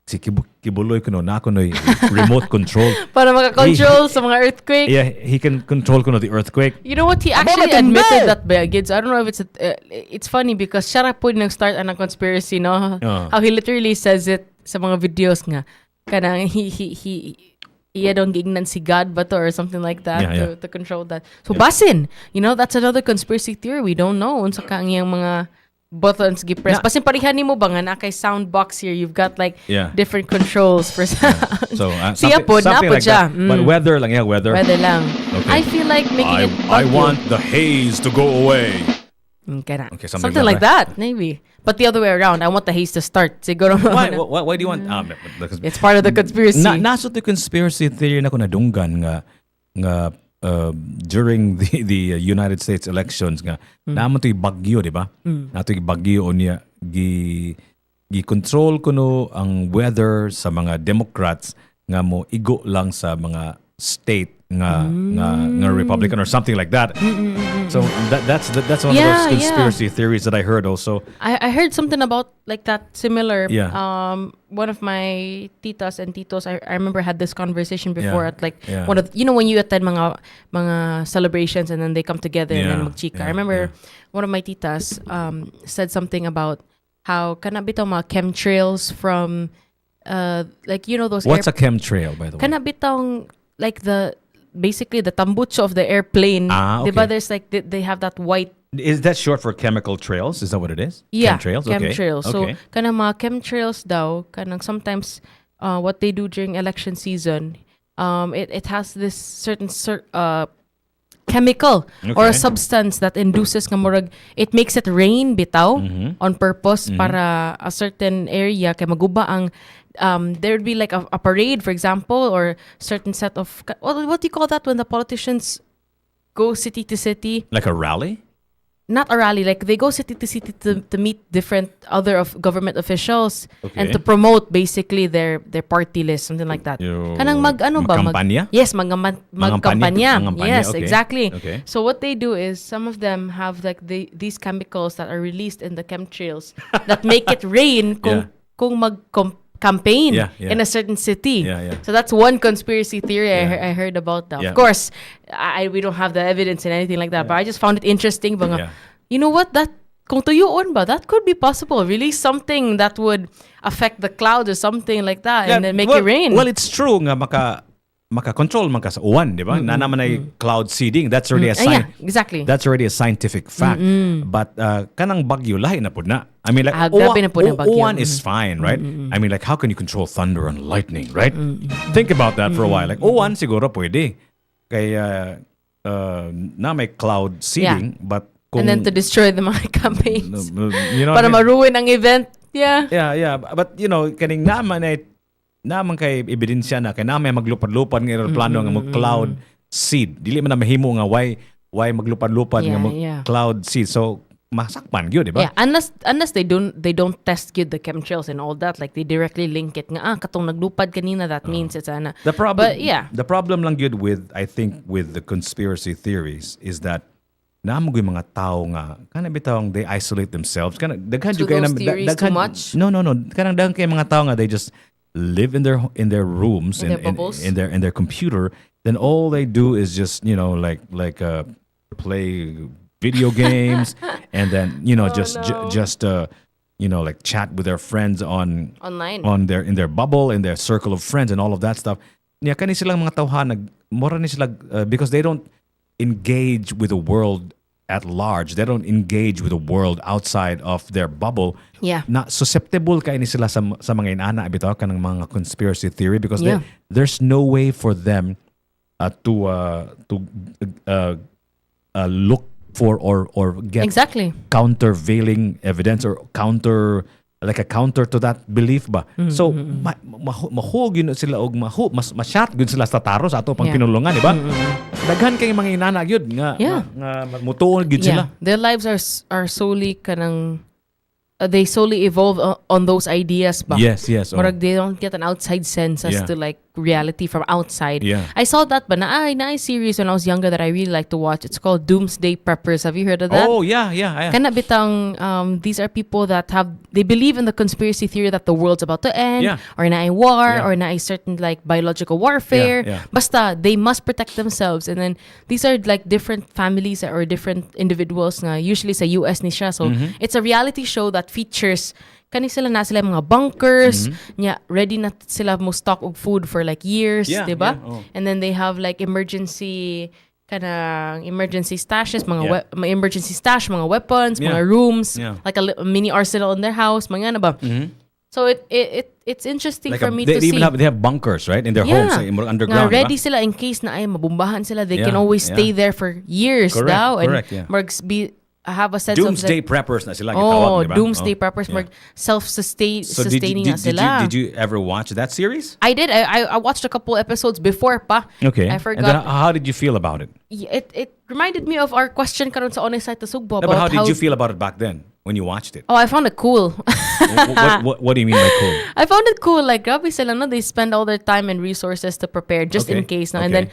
si Kibuloy kuno na kuno remote control Para makakontrol sa mga earthquake. yeah, he can control kuno the earthquake. You know what? He actually admitted that ba, Gids. I don't know if it's funny because siya ra po nag-start ang conspiracy, no? How he literally says it sa mga videos nga. Kanang iya dong gignan si God ba to or something like that to control that. So basin, that's another conspiracy theory. We don't know unsa ka ang iyang mga buttons gi-press. Basin parihan nimo ba nga na kay sound box here, you've got like different controls for sound. So Siya po, something napod like siya. that. But weather lang, weather. Weather lang. Okay. I feel like making it I bagyo. want the haze to go away. Okay, something something like like that, maybe. But the other way around, I want the haze to start. Siguro. Why do you want? It's part of the conspiracy. Naso the conspiracy theory na ko nadunggan nga during the United States elections nga naman to bagyo, di ba? Nato bagyo niya gi control kuno ang weather sa mga Democrats nga mo igo lang sa mga state nga Republican or something like that. So that's one of those conspiracy theories that I heard also. I heard something about like that similar. Yeah. One of my titas and titos, I remember had this conversation before Yeah. at like Yeah. one of when you attend mga celebrations and then they come together and then magchika. I remember one of my titas said something about how kana bitaw mga chemtrails from like those What's a chemtrail, by the way? kana bitong like basically the tambucho of the airplane. Okay. Diba there's like they have that white. Is that short for chemical trails? Is that what it is? Yeah, Chemtrails. chemtrails. So Okay. kanang mga chemtrails daw kanang sometimes what they do during election season, it has this certain chemical or a Okay. substance that induces nga murag it makes it rain bitaw on purpose para a certain area kay maguba ang there would be like a parade, for example, or certain set of what do you call that when the politicians go city to city? Like a rally? Not a rally, like they go city to city to meet different other of government officials and Okay. to promote basically their party list, something like that. Kanang Magkampanya? Yes, magkampanya. Mangampanya, Yes, okay. exactly. Okay. So what they do is some of them have like these chemicals that are released in the chemtrails that make it rain kung campaign in a certain city. So that's one conspiracy theory I heard about that. Yeah. Of course, we don't have the evidence and anything like that, but I just found it interesting. Banga, you know what? That kung tuyoon ba, that could be possible. Release something that would affect the clouds or something like that and then make it rain. Well, it's true nga maka-control man ka sa uwan, di ba? Na naman ay cloud seeding. That's already a exactly. That's already a scientific fact. But kanang bagyo lahi na pud na. I mean, like grabe na po ng bagyo. uwan is fine, right? I mean, like how can you control thunder and lightning, right? Think about that for a while. Like uwan siguro pwede. Kaya na may cloud seeding, but and then to destroy the mga campaigns. You know para what I mean? maruin ang event. Yeah. Yeah. But kaning naman kay ebidensya na kay may maglupad-lupad ng aeroplano nga mo cloud seed. Dili man na mahimo nga why maglupad-lupad nga mo cloud seed. So masakpan gyud, di ba? Yeah, unless they don't test gyud the chemtrails and all that, like they directly link it nga katong naglupad kanina, that means it's ana. The problem lang gyud with I think with the conspiracy theories is that namoy mga tao nga kana bitawng they isolate themselves kana daghan So those theories too much? No kanang daghan kay mga tao nga they just live in their rooms in their bubbles? in their computer, then all they do is just play video games and then just like chat with their friends online in their bubble, in their circle of friends and all of that stuff. Niya kani silang mga tawhan mora ni sila because they don't engage with the world at large. They don't engage with the world outside of their bubble. Yeah. Na susceptible kay ni sila sa mga inana bitaw kanang mga conspiracy theory because there's no way for them to look for or get countervailing evidence or counter to that belief ba. So mahug yun sila og ma-shot gyud sila sa taro sa ato pang pinulungan, di ba? Daghan kay mga inana gyud nga mutuon gyud sila. Their lives are solely kanang they solely evolve on those ideas ba. Yes. Murag they don't get an outside sense as to like reality from outside. I saw that ba na series when I was younger that I really like to watch. It's called Doomsday Preppers. Have you heard of that? Oh yeah. Kana bitang these are people that they believe in the conspiracy theory that the world's about to end or na war or na certain like biological warfare. Basta they must protect themselves, and then these are like different families or different individuals na usually sa US ni siya. So it's a reality show that features kani sila mga bunkers nya ready na sila mo stock og food for like years, diba? And then they have like emergency stashes, mga emergency stash, mga weapons, mga rooms, like a mini arsenal in their house, mga ba. So it's interesting like for me to see. They have bunkers, right, in their homes, underground. Na ready sila in case na ay mabumbahan sila. They can always stay there for years daw and have a sense Doomsday of preppers na sila gitawag, diba? Doomsday preppers, self-sustaining na sila. Did you ever watch that series? I did. I watched a couple episodes before pa. Okay. I forgot. And then how did you feel about it? It reminded me of our question karon sa Honest Site Sugbo But how did you feel about it back then? when you watched it? Oh, I found it cool. What do you mean by cool? I found it cool. Like, grabe sila, no? They spend all their time and resources to prepare just in case. No? And then,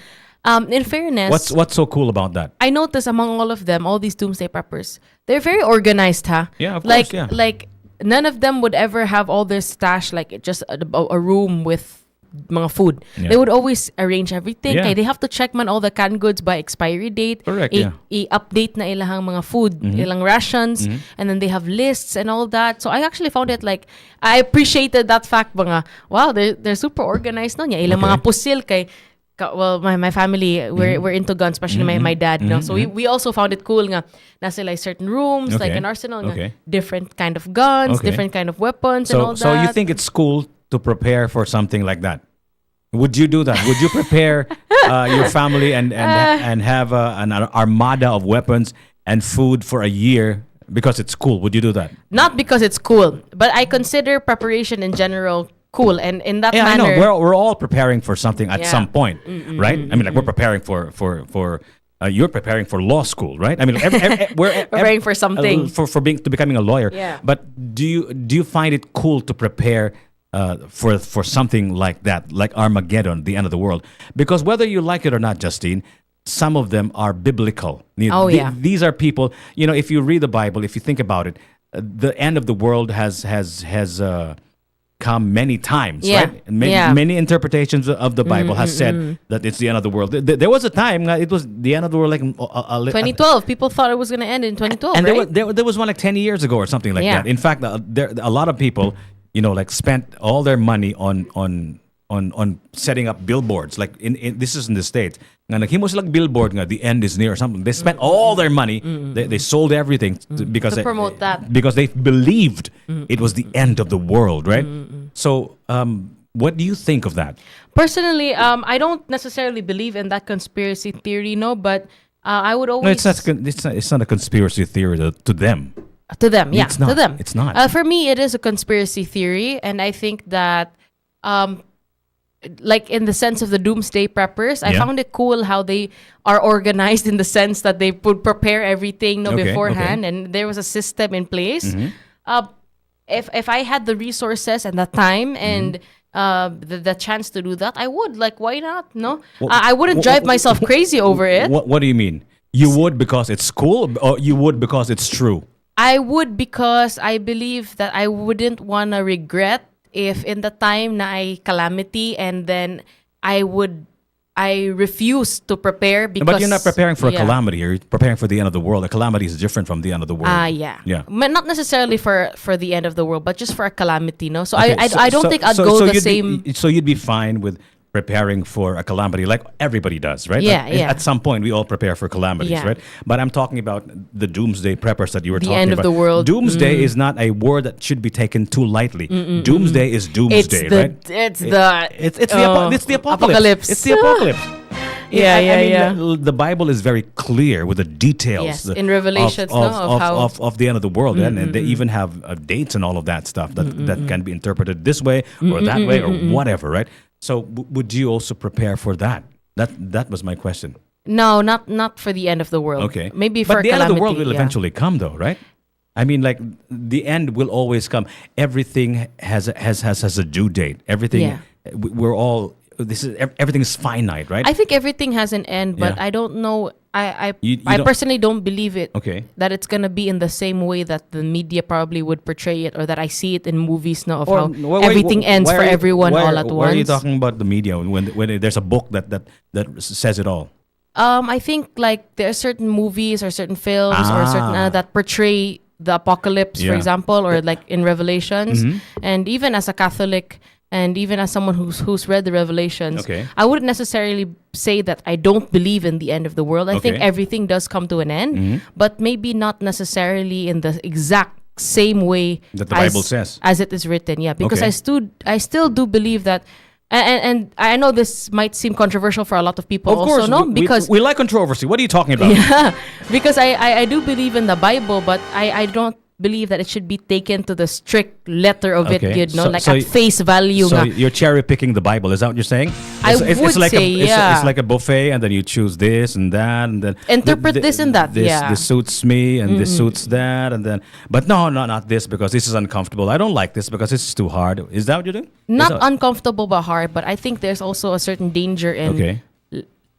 in fairness... What's so cool about that? I noticed among all of them, all these doomsday preppers, they're very organized, huh? Yeah, of like, course, yeah. Like, none of them would ever have all their stash, like, just a room with mga food. Yeah. They would always arrange everything. Yeah. Kaya they have to check man all the canned goods by expiry date. Correct, yeah. I-update na ilahang mga food, ilang rations, and then they have lists and all that. So I actually found it like, I appreciated that fact mga, wow, they're super organized no niya. Ilang mga pusil kay, well, my family, we're into guns, especially my dad. No? So we also found it cool nga, nasa like certain rooms, like an arsenal, nga, different kind of guns, different kind of weapons and all that. So you think it's cool to prepare for something like that? Would you do that? Would you prepare your family and have an armada of weapons and food for a year because it's cool? Would you do that? Not because it's cool, but I consider preparation in general cool, and in that manner, I know we're all preparing for something at some point, right? I mean, like we're preparing for you're preparing for law school, right? I mean, we're preparing for something for becoming a lawyer. Yeah. But do you find it cool to prepare for something like that, like Armageddon, the end of the world? Because whether you like it or not, Justine, some of them are biblical. These are people. You know, if you read the Bible, if you think about it, the end of the world has come many times, right? Many interpretations of the Bible has said that it's the end of the world. There was a time it was the end of the world, like 2012. People thought it was going to end in 2012, and right? there was one like 10 years ago or something like that. In fact, a lot of people, you know, like spent all their money on setting up billboards. Like in this is in the States. Nga naghimo sila billboard nga the end is near or something. They spent all their money. They sold everything because to promote that. Because they believed it was the end of the world, right? So, what do you think of that? Personally, I don't necessarily believe in that conspiracy theory, no. But I would always. No, it's not a conspiracy theory to them. To them, yeah. It's not. To them. It's not. For me, it is a conspiracy theory, and I think that. Like in the sense of the doomsday preppers, I found it cool how they are organized in the sense that they would prepare everything beforehand, and there was a system in place. If I had the resources and the time and the chance to do that, I would. Like, why not? No, I wouldn't drive myself crazy over it. What do you mean? You would because it's cool, or you would because it's true? I would because I believe that I wouldn't want to regret if in the time na ay calamity, and then I refuse to prepare because... But you're not preparing for a calamity. You're preparing for the end of the world. A calamity is different from the end of the world. Yeah. But not necessarily for the end of the world, but just for a calamity, no? So okay, I don't think I'd go the same... So you'd be fine with preparing for a calamity like everybody does, right? At some point, we all prepare for calamities, right? But I'm talking about the doomsday preppers that you were talking about. The end of the world. Doomsday is not a word that should be taken too lightly. Doomsday is doomsday, right? It's the apocalypse. It's the apocalypse. Yeah. The Bible is very clear with the details in Revelations of the end of the world, and they even have dates and all of that stuff that can be interpreted this way or that way or whatever, right? So would you also prepare for that? That was my question. No, not for the end of the world. Okay, maybe for but the calamity, end of the world will eventually come, though, right? I mean, like the end will always come. Everything has a due date. Everything we're all. Everything is finite, right? I think everything has an end, but I don't know. I personally don't believe it. Okay. That it's gonna be in the same way that the media probably would portray it, or that I see it in movies now of how everything ends for everyone all at once. Why are you talking about the media when there's a book that says it all? I think like there are certain movies or certain films or certain that portray the apocalypse, for example, or like in Revelations, and even as a Catholic. And even as someone who's read the Revelations, I wouldn't necessarily say that I don't believe in the end of the world. I think everything does come to an end, but maybe not necessarily in the exact same way that the Bible says, as it is written. Yeah, because I still do believe that. And I know this might seem controversial for a lot of people. Of course, also, no, because we like controversy. What are you talking about? Yeah, because I do believe in the Bible, but I don't believe that it should be taken to the strict letter of it, Okay. good, no? So- Like so at face value So nga. you're cherry picking the Bible. Is that what you're saying? I would like say, yeah. It's like a buffet, and then you choose this and that, and then Interpret this and that, This, yeah. this suits me, and this suits that, and then. But no, not this because this is uncomfortable. I don't like this because this is too hard. Is that what you're doing? Not Is that- uncomfortable but hard, but I think there's also a certain danger in Okay.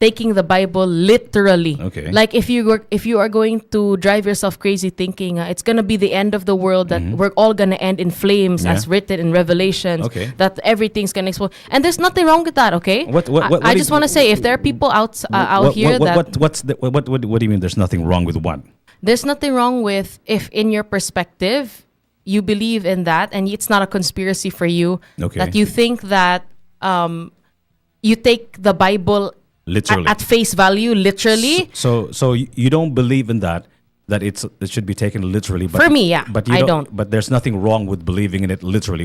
taking the Bible literally. Okay. Like if you are going to drive yourself crazy thinking it's gonna be the end of the world, that we're all gonna end in flames Yeah. as written in Revelations, Okay. that everything's gonna explode, and there's nothing wrong with that. Okay. What I do just you- want to say, if there are people out here that what do you mean? There's nothing wrong with what? there's nothing wrong with if in your perspective you believe in that and it's not a conspiracy for you, Okay. that you think that you take the Bible Literally. at face value, literally. So you don't believe in that it should be taken literally. But For me, yeah, But you I don't. don't. But there's nothing wrong with believing in it literally.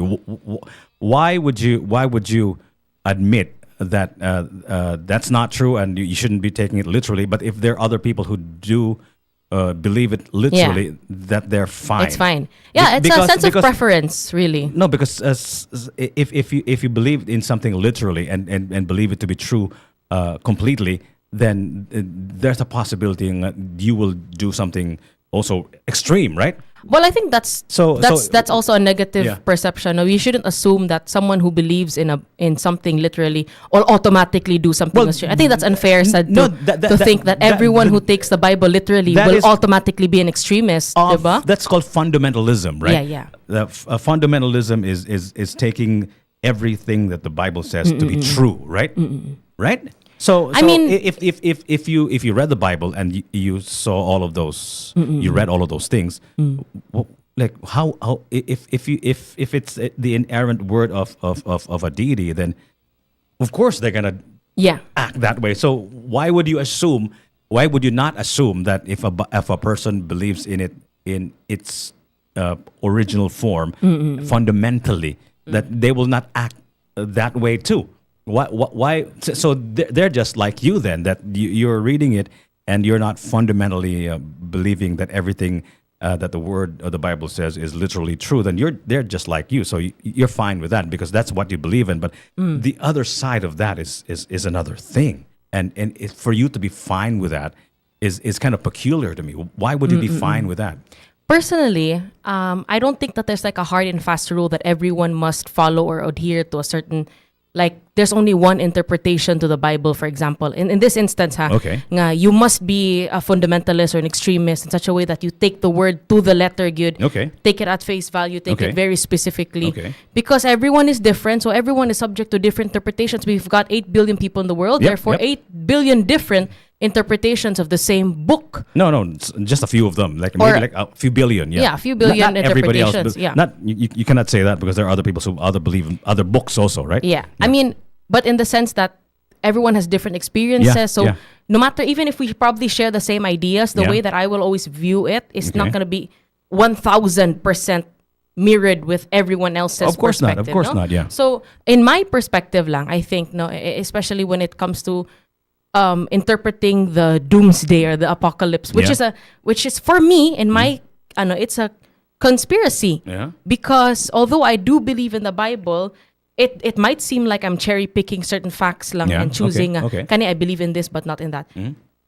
Why would you admit that that's not true and you shouldn't be taking it literally? But if there are other people who do believe it literally, that they're fine. It's fine. Yeah, it's a sense of preference, really. No, because if you believe in something literally and believe it to be true completely, then there's a possibility that you will do something also extreme, right? Well, I think that's also a negative Yeah. perception. No, you shouldn't assume that someone who believes in something literally will automatically do something extreme. I think that's unfair said no, to think that everyone who takes the Bible literally that will is- automatically be an extremist, diba? That's called fundamentalism, right? Yeah. Fundamentalism is taking everything that the Bible says to be true, right? Right? So I mean- if you read the Bible and you saw all of those, you read all of those things, like how if it's the inerrant word of a deity, then of course they're gonna act that way. So why would you assume? Why would you not assume that if a person believes in it in its original form, fundamentally, that they will not act that way too? Why? So they're just like you then, that you're reading it and you're not fundamentally believing that everything that the word of the Bible says is literally true. Then they're just like you. So you're fine with that because that's what you believe in. But the other side of that is another thing. And for you to be fine with that is kind of peculiar to me. Why would you be fine with that? Personally, I don't think that there's like a hard and fast rule that everyone must follow or adhere to a certain, like there's only one interpretation to the Bible, for example. In this instance, Okay. nga, you must be a fundamentalist or an extremist in such a way that you take the word to the letter, good. Okay. Take it at face value, take Okay. it very specifically. Okay. Because everyone is different, so everyone is subject to different interpretations. We've got 8 billion people in the world, Yep, therefore yep. 8 billion different interpretations of the same book. No, it's just a few of them, like Or- maybe like a few billion. Yeah, Yeah, a few billion not everybody else. interpretations, yeah. Not you cannot say that because there are other people who believe in other books also, right? Yeah. I mean, but in the sense that everyone has different experiences. Yeah, So yeah. no matter, even if we probably share the same ideas, the Yeah. way that I will always view it is not Okay. going to be 1000% mirrored with everyone else's Of course not, of perspective, course no? not, yeah. So in my perspective lang, I think, no, especially when it comes to interpreting the doomsday or the apocalypse, which Yeah. is for me, in my, it's a conspiracy. Yeah. Because although I do believe in the Bible, it might seem like I'm cherry picking certain facts lang Yeah, and choosing, okay. kani I believe in this but not in that.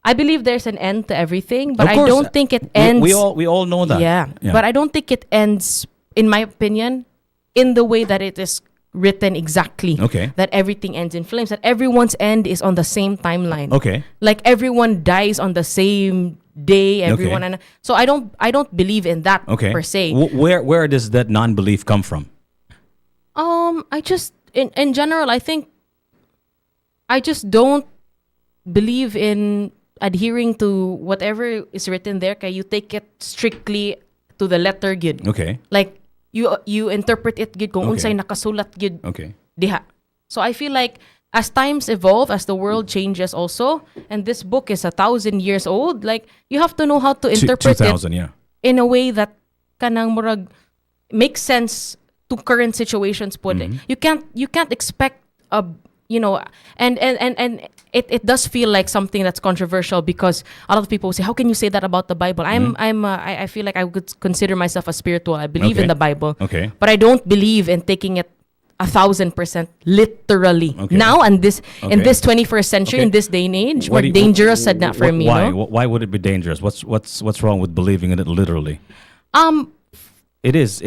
I believe there's an end to everything, but Of I course, don't think it ends. We all know that. Yeah, but I don't think it ends, in my opinion, in the way that it is written exactly. Okay. That everything ends in flames. That everyone's end is on the same timeline. Okay. Like everyone dies on the same day. Everyone, Okay. so I don't believe in that Okay. per se. Where does that non-belief come from? I just in general, I think I just don't believe in adhering to whatever is written there. Kaya you take it strictly to the letter gid. Okay. Like you interpret it gid kung Okay. unsay nakasulat gid Okay. diha. So I feel like as times evolve, as the world changes also, and this book is 1,000 years old, like you have to know how to interpret 2000, it yeah. in a way that kanang murag makes sense to current situations po. Mm-hmm. You can't expect you know, and it does feel like something that's controversial because a lot of people say, how can you say that about the Bible? I feel like I would consider myself a spiritual. I believe in the Bible, but I don't believe in taking it 1,000% literally. Now and this in this 21st century, in this day and age, more dangerous said that for me. Why? No? Why would it be dangerous? What's wrong with believing in it literally? It is.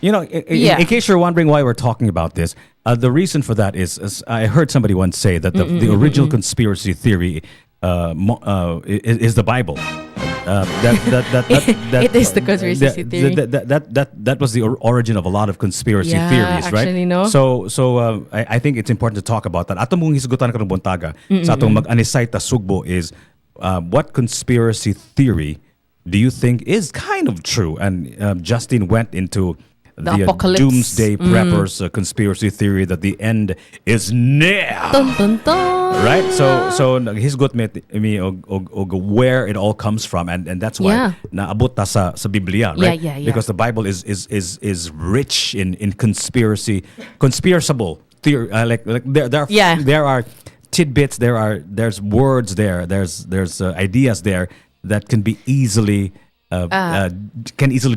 You know, in case you're wondering why we're talking about this, the reason for that is I heard somebody once say that the original conspiracy theory is the Bible. It is the conspiracy theory. That was the origin of a lot of conspiracy theories, right? Actually, no? So I think it's important to talk about that. Atong mong hisgutan ka ng buntaga sa atong mag-anisay ta sugbo is what conspiracy theory do you think is kind of true? And Justin went into the doomsday preppers conspiracy theory that the end is near. Dun, dun, dun. Right? So his got me og where it all comes from, and that's why naabot ta sa Biblia, right? Yeah. Because the Bible is rich in conspirable theory. There are tidbits, there's words there's ideas there that can be easily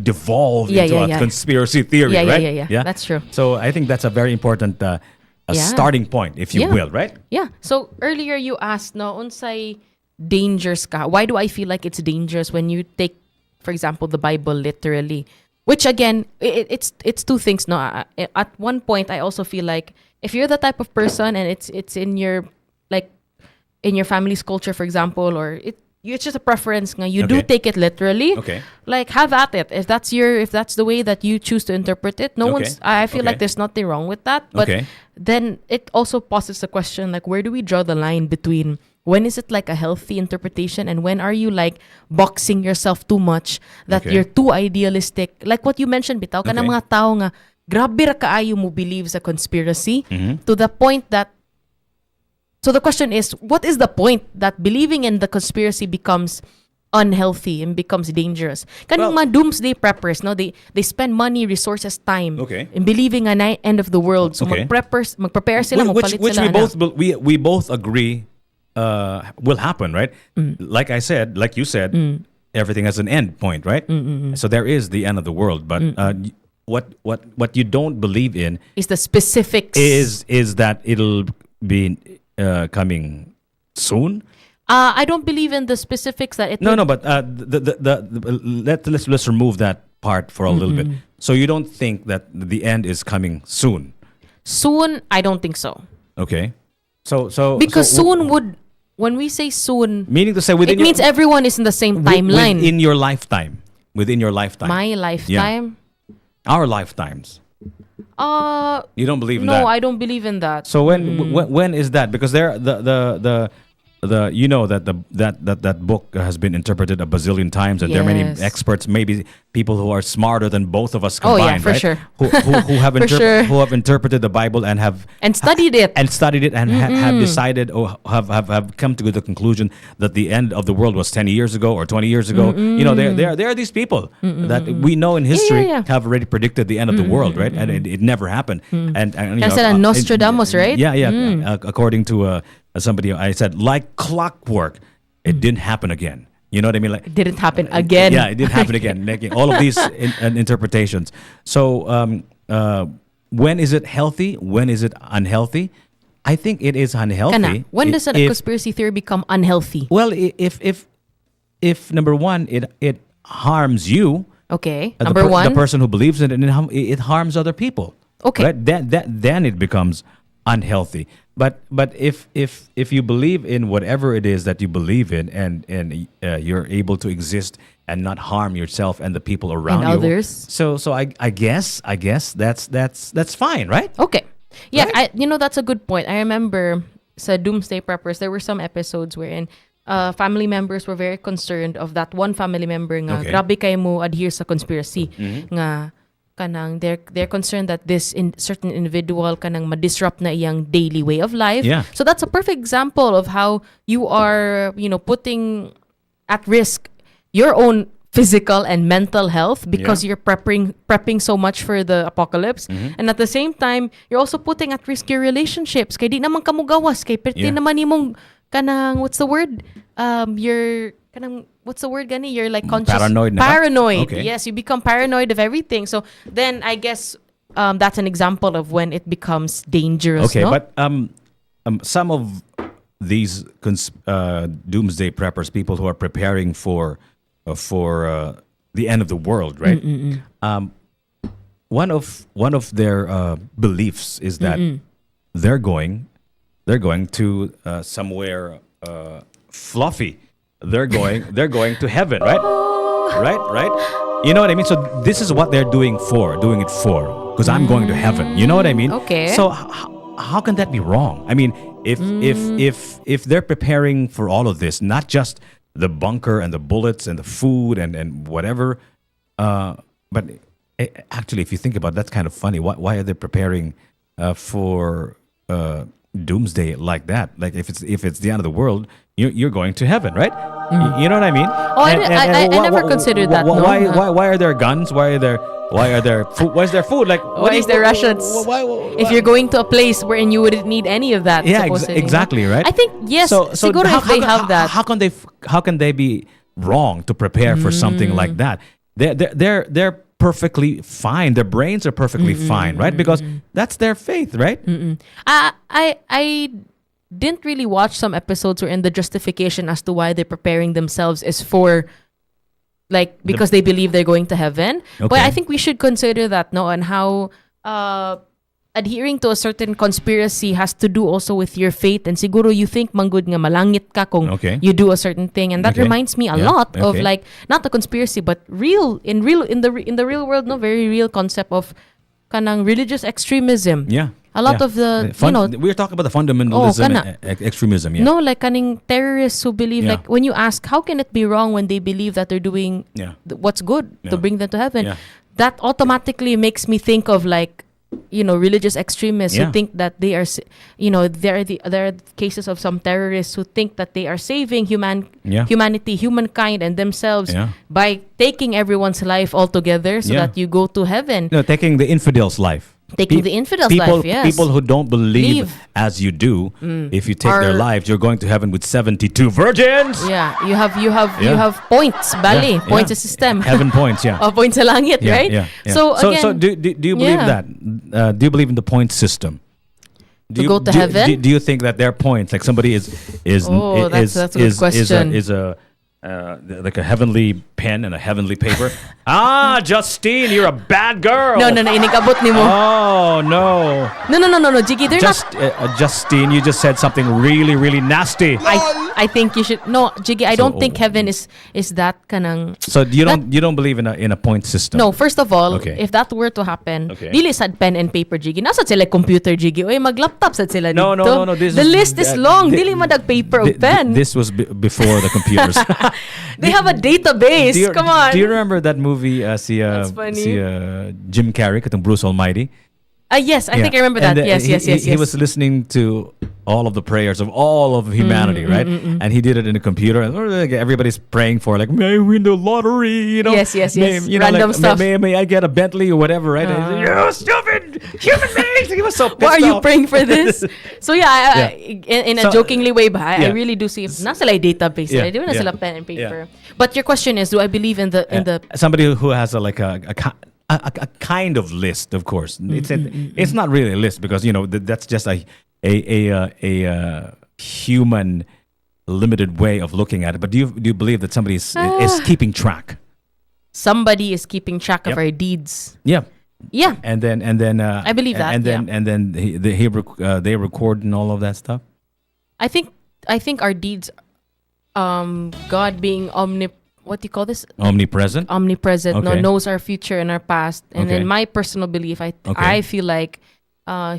devolve into a conspiracy theory, right? Yeah, that's true. So I think that's a very important starting point, if you will, right? Yeah. So earlier you asked, no, unsay dangers ka? Why do I feel like it's dangerous when you take, for example, the Bible literally? Which again, it's two things. No, at one point I also feel like if you're the type of person and it's in your in your family's culture, for example, or it's just a preference nga. You do take it literally. Like have at it. If that's the way that you choose to interpret it, I feel like there's nothing wrong with that. But then it also poses the question like, where do we draw the line between when is it like a healthy interpretation and when are you like boxing yourself too much that you're too idealistic? Like what you mentioned, bitaw ka ng mga tao nga grabe ra kaayo mo believe sa conspiracy to the point that. So the question is, what is the point that believing in the conspiracy becomes unhealthy and becomes dangerous? Kaning mga doomsday preppers, no, they spend money, resources, time in believing an end of the world. So magprepare sila, magpalit which sila. we both agree will happen, right? Like you said, everything has an end point, right? So there is the end of the world, but what you don't believe in is the specifics. Is that it'll be coming soon? I don't believe in the specifics that it. No, but let's remove that part for a little bit. So you don't think that the end is coming soon? Soon, I don't think so. Okay, so because soon would, when we say soon, meaning to say it means everyone is in the same timeline within your lifetime. My lifetime, our lifetimes. You don't believe in that? No, I don't believe in that. So when is that? Because there you know that book has been interpreted a bazillion times, and there are many experts, maybe people who are smarter than both of us combined, for right? Sure. Who have interpreted the Bible and studied it and have decided or have come to the conclusion that the end of the world was 10 years ago or 20 years ago. You know, there are these people that we know in history have already predicted the end of the world, right? And it never happened. And you know, Nostradamus, right? Yeah. According to somebody, I said, like clockwork, it didn't happen again. You know what I mean? Like it didn't happen again. Yeah, it didn't happen again. Like, all of these interpretations. So when is it healthy? When is it unhealthy? I think it is unhealthy. When does a conspiracy theory become unhealthy? Well, if number one, it harms you. Okay. The person who believes in it, and it harms other people. Okay. Right? Then it becomes unhealthy. But if you believe in whatever it is that you believe in, and you're able to exist and not harm yourself and the people around and you, others. So I guess that's fine, right? Okay. Yeah, right? That's a good point. I remember sa Doomsday Preppers, there were some episodes wherein family members were very concerned of that one family member nga grabe kay mo adhere sa conspiracy nga kanang they're concerned that this certain individual kanang ma-disrupt na iyang daily way of life. Yeah. So that's a perfect example of how you are, putting at risk your own physical and mental health because you're prepping so much for the apocalypse. And at the same time, you're also putting at risk your relationships. Kay di naman kamo gawas kay perti naman imong kanang what's the word? You're kanang what's the word gani? You're like conscious paranoid. Paranoid. Okay. Yes, you become paranoid of everything. So then I guess that's an example of when it becomes dangerous. Okay, no? but some of these doomsday preppers, people who are preparing for the end of the world, right? One of their beliefs is that they're going to somewhere fluffy. They're going to heaven, right? Right. You know what I mean? So this is what they're doing it for, because I'm going to heaven. You know what I mean? Okay. So how can that be wrong? I mean, if they're preparing for all of this, not just the bunker and the bullets and the food and whatever, but actually, if you think about it, that's kind of funny. Why are they preparing for doomsday like that? Like if it's the end of the world, you're going to heaven, right? You know what I mean? Oh, I never considered that. Why are there guns? Why is there food? Like why is there rations? If you're going to a place wherein you wouldn't need any of that. Yeah, supposedly, exactly, right? I think yes. So siguro if they have that. How can they be wrong to prepare for something like that? They're perfectly fine. Their brains are perfectly fine, right? Because that's their faith, right? I didn't really watch some episodes wherein the justification as to why they're preparing themselves is for like because they believe they're going to heaven. Okay. But I think we should consider that, no, and how adhering to a certain conspiracy has to do also with your faith, and siguro you think manggod nga malangit ka kung you do a certain thing, and that reminds me a lot of like not the conspiracy but in the real world, no, very real concept of kanang religious extremism. A lot of the we're talking about the fundamentalism and extremism. No, like kaning terrorists who believe like when you ask how can it be wrong when they believe that they're doing what's good to bring them to heaven, that automatically makes me think of like religious extremists who think that they are there are cases of some terrorists who think that they are saving humanity, humankind and themselves by taking everyone's life altogether so that you go to heaven. No, taking the infidel's life. Taking the infidel's life, yes. People who don't believe as you do, if you take their lives, you're going to heaven with 72 virgins. Yeah, you have points, bali, points system. Heaven points, points sa langit, right? Yeah. So again, so do you believe that? Do you believe in the point system? To go to heaven? Do you think that their points, like somebody is that's a good question. Is like a heavenly pen and a heavenly paper? Justine, you're a bad girl. No, inikabot ni mo. Oh, no. No, Jiggy, they're not. Justine, you just said something really, really nasty. I think you should. No, Jiggy, I don't think heaven is that kanang. So you don't believe in a point system? No, first of all, if that were to happen, dili sad pen and paper, Jiggy. Nasa sila computer, Jiggy. Oy, mag-laptop sad sila dito. No. The list is long. Dili madag paper or pen. This was before the computers. They have a database. Come on. Do you remember that movie? That's funny. Jim Carrey, katong Bruce Almighty. Yes, I think I remember that. Yes. He was listening to all of the prayers of all of humanity, right? And he did it in a computer, and everybody's praying for, like, may I win the lottery, Yes. Random like, stuff. May I get a Bentley or whatever, right? You stupid human beings! He was so pissed Why are you off. praying for this? So in a jokingly way, I really do see nasa sila database. I do na sila pen and paper. But your question is, do I believe in the somebody who has a kind of list, of course. It's not really a list because that's just a human limited way of looking at it. But do you believe that somebody is keeping track? Somebody is keeping track of our deeds. Yeah. And then I believe that. And then they record and all of that stuff. I think our deeds, God being what do you call this? Omnipresent. Okay. Knows our future and our past. And in my personal belief, I feel like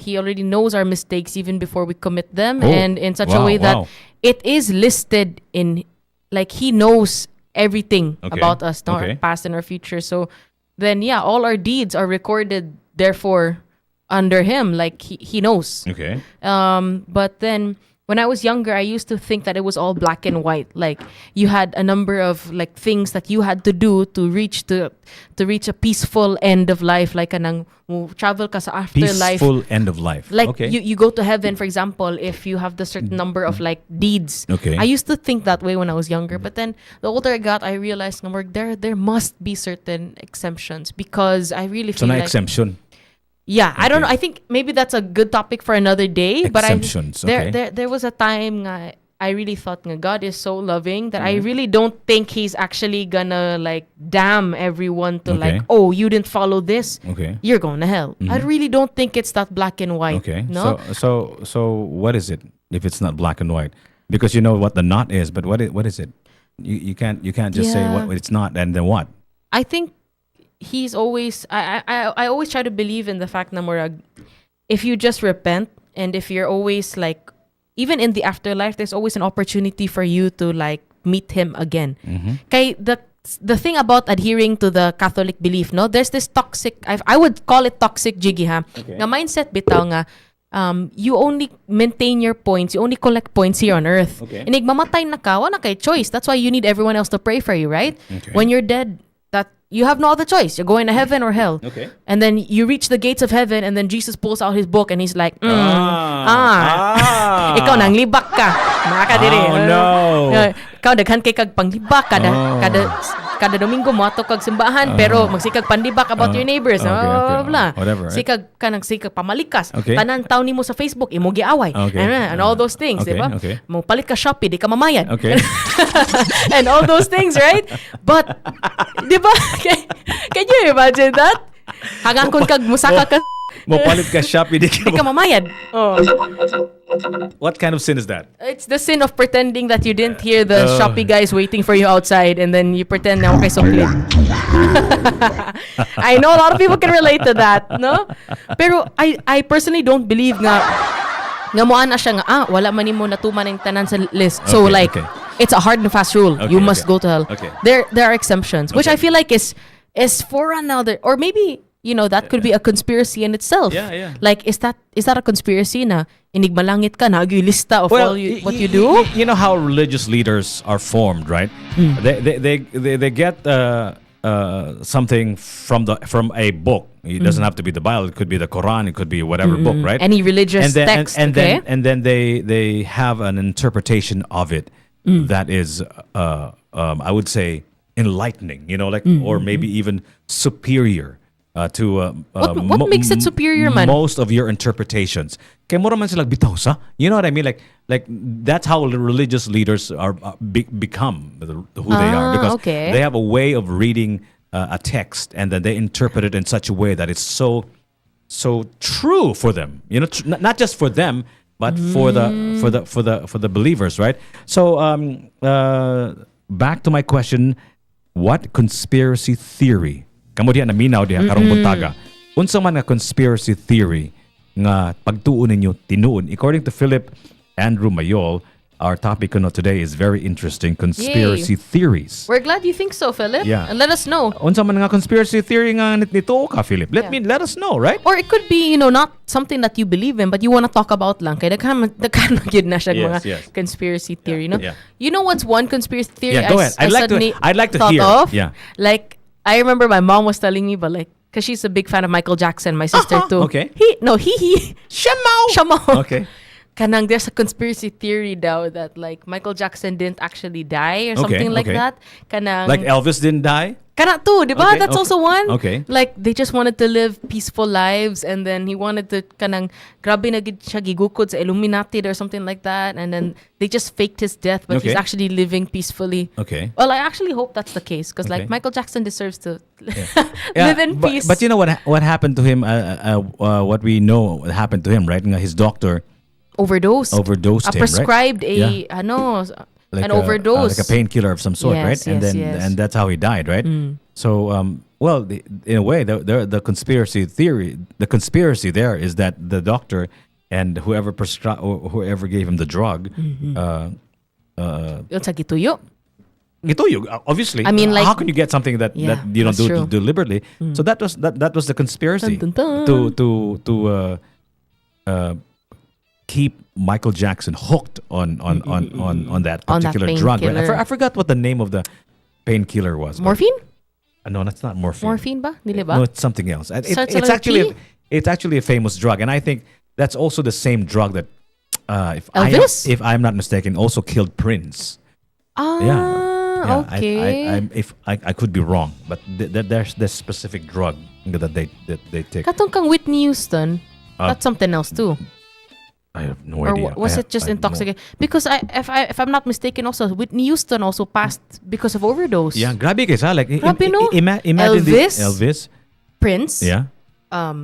he already knows our mistakes even before we commit them, and in such a way that it is listed in, like, he knows everything about us, our past and our future. So then, all our deeds are recorded, therefore, under him, like he knows. Okay. But then when I was younger, I used to think that it was all black and white. Like you had a number of like things that you had to do to reach a peaceful end of life. Like kanang mo travel ka sa afterlife. Peaceful end of life. Like okay. you go to heaven, for example, if you have the certain number of like deeds. Okay. I used to think that way when I was younger, but then the older I got, I realized there must be certain exemptions because I really so feel na like exemption. yeah, I don't know. I think maybe that's a good topic for another day. Exemptions, But okay. there was a time nga, I really thought nga God is so loving that I really don't think He's actually gonna like damn everyone to like, oh, you didn't follow this, you're going to hell. I really don't think it's that black and white. Okay. No. So what is it if it's not black and white? Because you know what the not is, but what is it? You can't just say what it's not and then what? I think He's always I always try to believe in the fact na murag, if you just repent and if you're always like, even in the afterlife, there's always an opportunity for you to like meet Him again. Kay the thing about adhering to the Catholic belief, no, there's this toxic, I would call it toxic, Jiggy, ha? Nga mindset bitaw nga, you only maintain your points, you only collect points here on earth. Inig mamatay na ka, wala kay choice. That's why you need everyone else to pray for you, right? When you're dead, that you have no other choice. You're going to heaven or hell. And then you reach the gates of heaven and then Jesus pulls out His book and He's like, ikaw nang libak ka. Maka diri. Oh no. Ikaw daghan kay kag panglibak kada Domingo mo ato kag simbahan pero magsikag pandibak about your neighbors. Blah, blah, blah. Whatever. Right? Sikag pamalikas. Tanan taw nimo sa Facebook imo giaway. And all those things, di ba? Mo palit ka Shopee, di ka mamayad. And all those things, right? But di ba? Can you imagine that? Hanggang kun kag musaka ka mo palit ka Shopee, di ka mamayad. Oh. What kind of sin is that? It's the sin of pretending that you didn't hear the Shopee guys waiting for you outside and then you pretend na okay sukli. I know a lot of people can relate to that, no? Pero I personally don't believe nga mo ana siya nga wala man nimo natuman ang tanan sa list. So it's a hard and fast rule. You must go to hell. There are exemptions, which I feel like is for another, or maybe that could be a conspiracy in itself. Like, is that a conspiracy na inigmalangit ka na lista of all what you do? You know how religious leaders are formed, right? They get something from a book. It doesn't have to be the Bible. It could be the Quran. It could be whatever book, right? Any religious text. And then they have an interpretation of it that is, I would say, enlightening. Or maybe even superior. To what makes it superior, man? Most of your interpretations. Kaya mo man sila bitaw sa. You know what I mean? Like that's how religious leaders are become who they are, because they have a way of reading a text and then they interpret it in such a way that it's so true for them. Not just for them, but for the believers, right? So back to my question: what conspiracy theory? Kamo diha naminaw diha karong buntaga. Unsa man nga conspiracy theory nga pagtuon ninyo tinuon? According to Philip Andrew Mayol, our topic today is very interesting: conspiracy theories. We're glad you think so, Philip. Yeah. And let us know. Unsa man nga conspiracy theory nga nito ka, Philip? Let us know, right? Or it could be, not something that you believe in, but you want to talk about lang. Kaya daghan gyud na siya mga conspiracy theory, no? Yeah. You know what's one conspiracy theory? Yeah, go ahead. I'd like to hear. Of? Yeah. Like, I remember my mom was telling me, but like, because she's a big fan of Michael Jackson, my sister too. Okay. He. Shamo. Okay. Kanang there's a conspiracy theory daw that like Michael Jackson didn't actually die or something like that. Kanang like Elvis didn't die? Kana too, di ba? That's also one. Okay. Like they just wanted to live peaceful lives and then he wanted to kanang grabe na gid siya gigukod sa Illuminati or something like that, and then they just faked his death but he's actually living peacefully. Okay. Well, I actually hope that's the case because like Michael Jackson deserves to live in peace. But you know what happened to him? What we know happened to him, right? His doctor overdosed him, prescribed right? An overdose, like a painkiller of some sort, right? And that's how he died, right? So in a way, the conspiracy theory, the conspiracy there is that the doctor and whoever whoever gave him the drug, gituyo, obviously. I mean, like, how can you get something that you don't do deliberately? So that was the conspiracy to keep Michael Jackson hooked on that On that particular drug. Right? painkiller. I forgot what the name of the painkiller was. but- Morphine? No, that's not morphine. Morphine ba? Dili ba? No, it's something else. Starts It's with a actually P? it's actually a famous drug, and I think that's also the same drug that Elvis? if I'm not mistaken, also killed Prince. Yeah, okay. I could be wrong, but there's this specific drug that they take. Katong kang Whitney Houston, Uh, that's something else too. I have no Or idea. was I it just have no- intoxication? Because if I'm not mistaken, also Whitney Houston also passed because of overdose. Yeah, grabe kaysa. Like, Grabe, no? imagine Elvis? Elvis, Prince. yeah,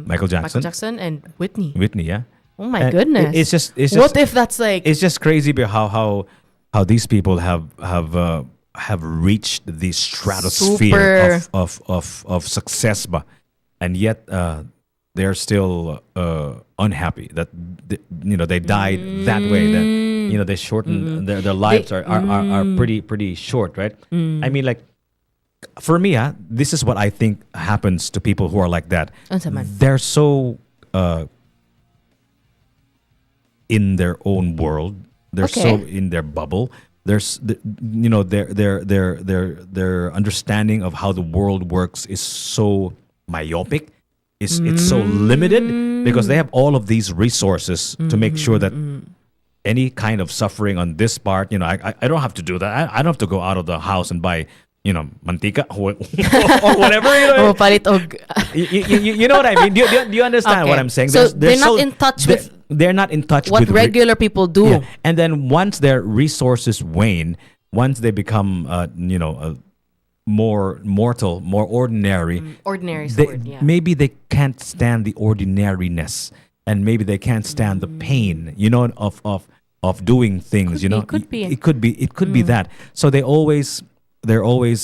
Michael Jackson. Jackson and Whitney. Whitney, yeah. Oh my And goodness. It's just what if that's like it's just crazy about how these people have reached the stratosphere of success, and yet they're still unhappy that they died that way. That they shortened their lives are pretty short, right? I mean, like, for me, this is what I think happens to people who are like that. Unsa man? They're so in their own world. They're so in their bubble. There's their understanding of how the world works is so myopic. It's so limited because they have all of these resources to make sure that any kind of suffering on this part, I don't have to do that. I don't have to go out of the house and buy mantika or whatever. Oh, palit og. You know what I mean? Do you understand what I'm saying? So they're not in touch with they're not in touch what with regular people do. Yeah. And then once their resources wane, once they become more mortal, more ordinary, Ordinary is they, the word, yeah. maybe they can't stand the ordinariness, and maybe they can't stand the pain, of doing things. Could be, could be. It could be that. So they're always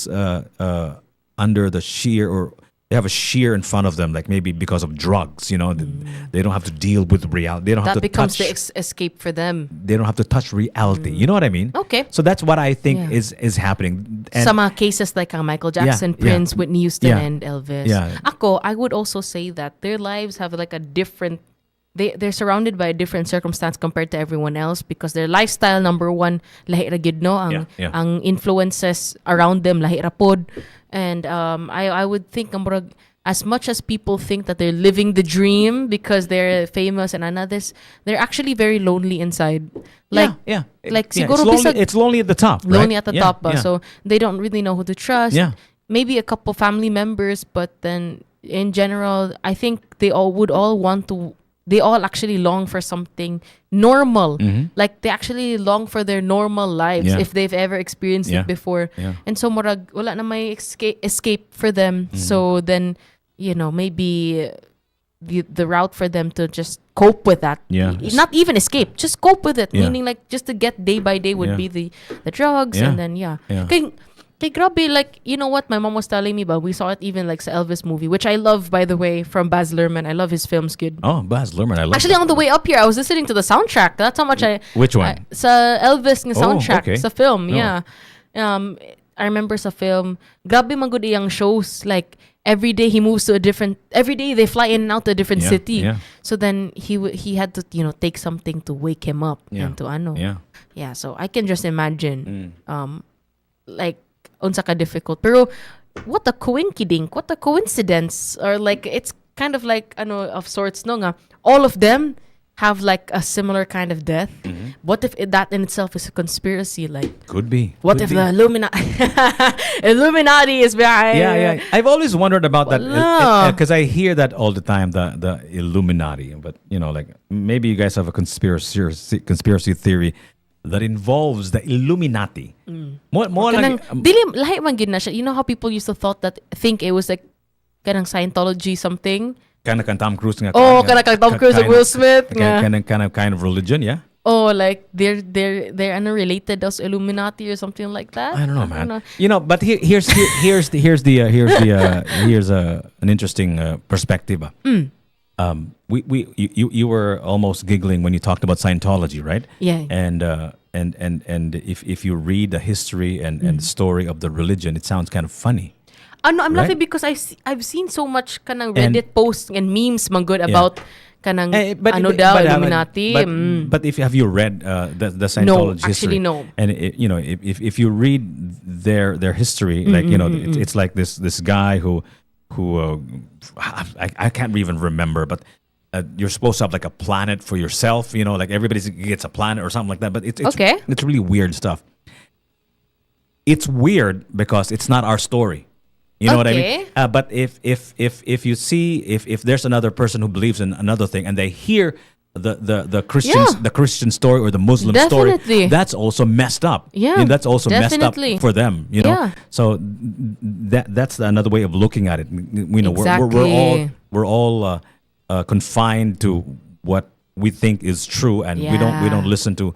under the sheer, or they have a sheer in front of them, like maybe because of drugs. They don't have to deal with reality. They don't have That to becomes touch. the escape for them. They don't have to touch reality. You know what I mean? Okay. So that's what I think Yeah. is happening. And Some cases like Michael Jackson, Yeah, Prince, yeah. Whitney Houston, Yeah. and Elvis. Yeah. I would also say that their lives have like a different. They're surrounded by a different circumstance compared to everyone else because their lifestyle, number one, lahi ra gid, no? Ang influences around them lahi ra pod. And I would think as much as people think that they're living the dream because they're famous and others, they're actually very lonely inside. Like siguro it's lonely at the top. lonely right? at the Yeah, top ba? yeah. So they don't really know who to trust. Yeah. Maybe a couple family members, but then in general, I think they all actually long for something normal. Like they actually long for their normal lives Yeah. if they've ever experienced Yeah. it before. Yeah. And so murag wala na may escape for them. So then, maybe the route for them to just cope with that. Yeah. Not even escape, just cope with it. Yeah. Meaning like just to get day by day would Yeah. be the drugs Yeah. and then Yeah. Kay grabe, like, you know what my mom was telling me about? We saw it even like sa Elvis movie, which I love, by the way, from Baz Luhrmann. I love his films, good. Oh, Baz Luhrmann, I love. Actually, on the way up here, I was listening to the soundtrack. That's how much Which one? sa Elvis nga Oh, soundtrack, okay. sa film, Oh. yeah. I remember sa film, grabe man gud iyang shows, like, every day he moves to every day they fly in and out to a different Yeah, city. yeah. So then he had to, take something to wake him up Yeah. and to ano. Yeah. Yeah, so I can just imagine, like, unsa ka difficult. Pero, what a coinkydink, what a coincidence. Or like, it's kind of like, of sorts, no nga, all of them have like a similar kind of death. What if that in itself is a conspiracy? Like, Could be. what if the Illuminati is behind? Yeah. I've always wondered about that Wala. because I hear that all the time, the Illuminati. But like maybe you guys have a conspiracy theory that involves the Illuminati. More Kanang, like dili lahi man gid na siya. You know how people used to think it was like kanang Scientology something. kind of Tom Cruise. Oh, kanang Tom Cruise and Will Smith nga. Kind of religion, yeah. Oh, like they're unrelated as Illuminati or something like that. I don't know, man. But here's an interesting perspective. You were almost giggling when you talked about Scientology, right? Yeah. And if you read the history and story of the religion, it sounds kind of funny. I'm Right? laughing because I've seen so much kanang Reddit posts and memes man good about kanang ano daw Illuminati. But if have you read the Scientology No, history? actually no. And if you read their history, like it's like this guy who I can't even remember, but you're supposed to have like a planet for yourself, like everybody gets a planet or something like that. But it's really weird stuff. It's weird because it's not our story. You know what I mean? But if you see if there's another person who believes in another thing and they hear the Christian story or the Muslim story, that's also messed up. Yeah, and that's also definitely. messed up for them. You know, Yeah. so that's another way of looking at it. Exactly. We're all confined to what we think is true, and we don't listen to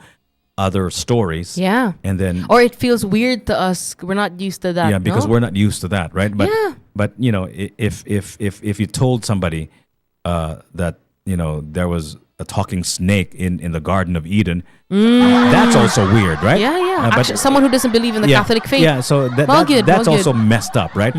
other stories. Yeah. And then or it feels weird to us. We're not used to that. yeah, because no? we're not used to that, right? But Yeah. but if you told somebody that there was a talking snake in the Garden of Eden, that's also weird, right? Yeah, yeah. But Actually, someone who doesn't believe in the Catholic faith. Yeah, so that's Mal also good. messed up, right?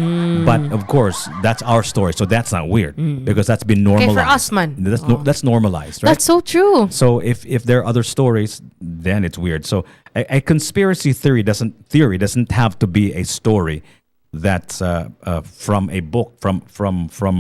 But of course, that's our story, so that's not weird because that's been Okay, normalized. for us, man. That's normalized, right? That's so true. So if there are other stories, then it's weird. So a conspiracy theory doesn't have to be a story that's from a book, from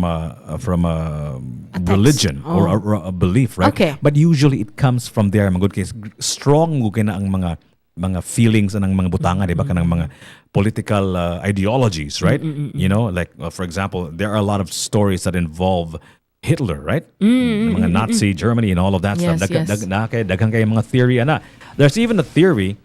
a religion or a belief, right? Okay. But usually it comes from there. Mga good case, strong mo kina ang mga feelings ng mga butanga, di ba? Kanang mga political ideologies, right? Like for example, there are a lot of stories that involve Hitler, right? Mga Nazi Germany and all of that Yes, stuff. yes. Daghang kay mga theory ana. There's even a theory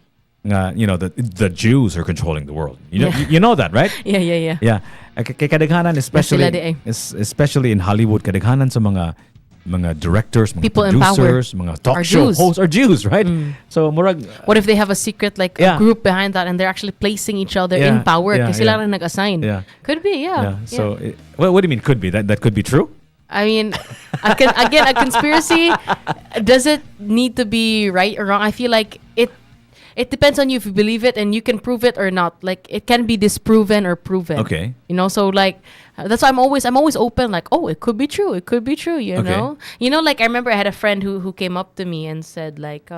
the Jews are controlling the world. You know that, right? Yeah. Yeah. Kay kadaghanan sila di eh. especially in Hollywood, kadaghanan sa mga directors, mga People in power producers, mga talk are show Jews. hosts are Jews, right? So murag What if they have a secret like a group behind that and they're actually placing each other in power kasi sila rin nag-assign? Yeah. Could be, yeah. So what do you mean could be? That could be true? I mean, again, a conspiracy, does it need to be right or wrong? I feel like it depends on you if you believe it and you can prove it or not. Like it can be disproven or proven. Okay. So like that's why I'm always open. Like, oh, it could be true. It could be true. You know. Like I remember I had a friend who came up to me and said like,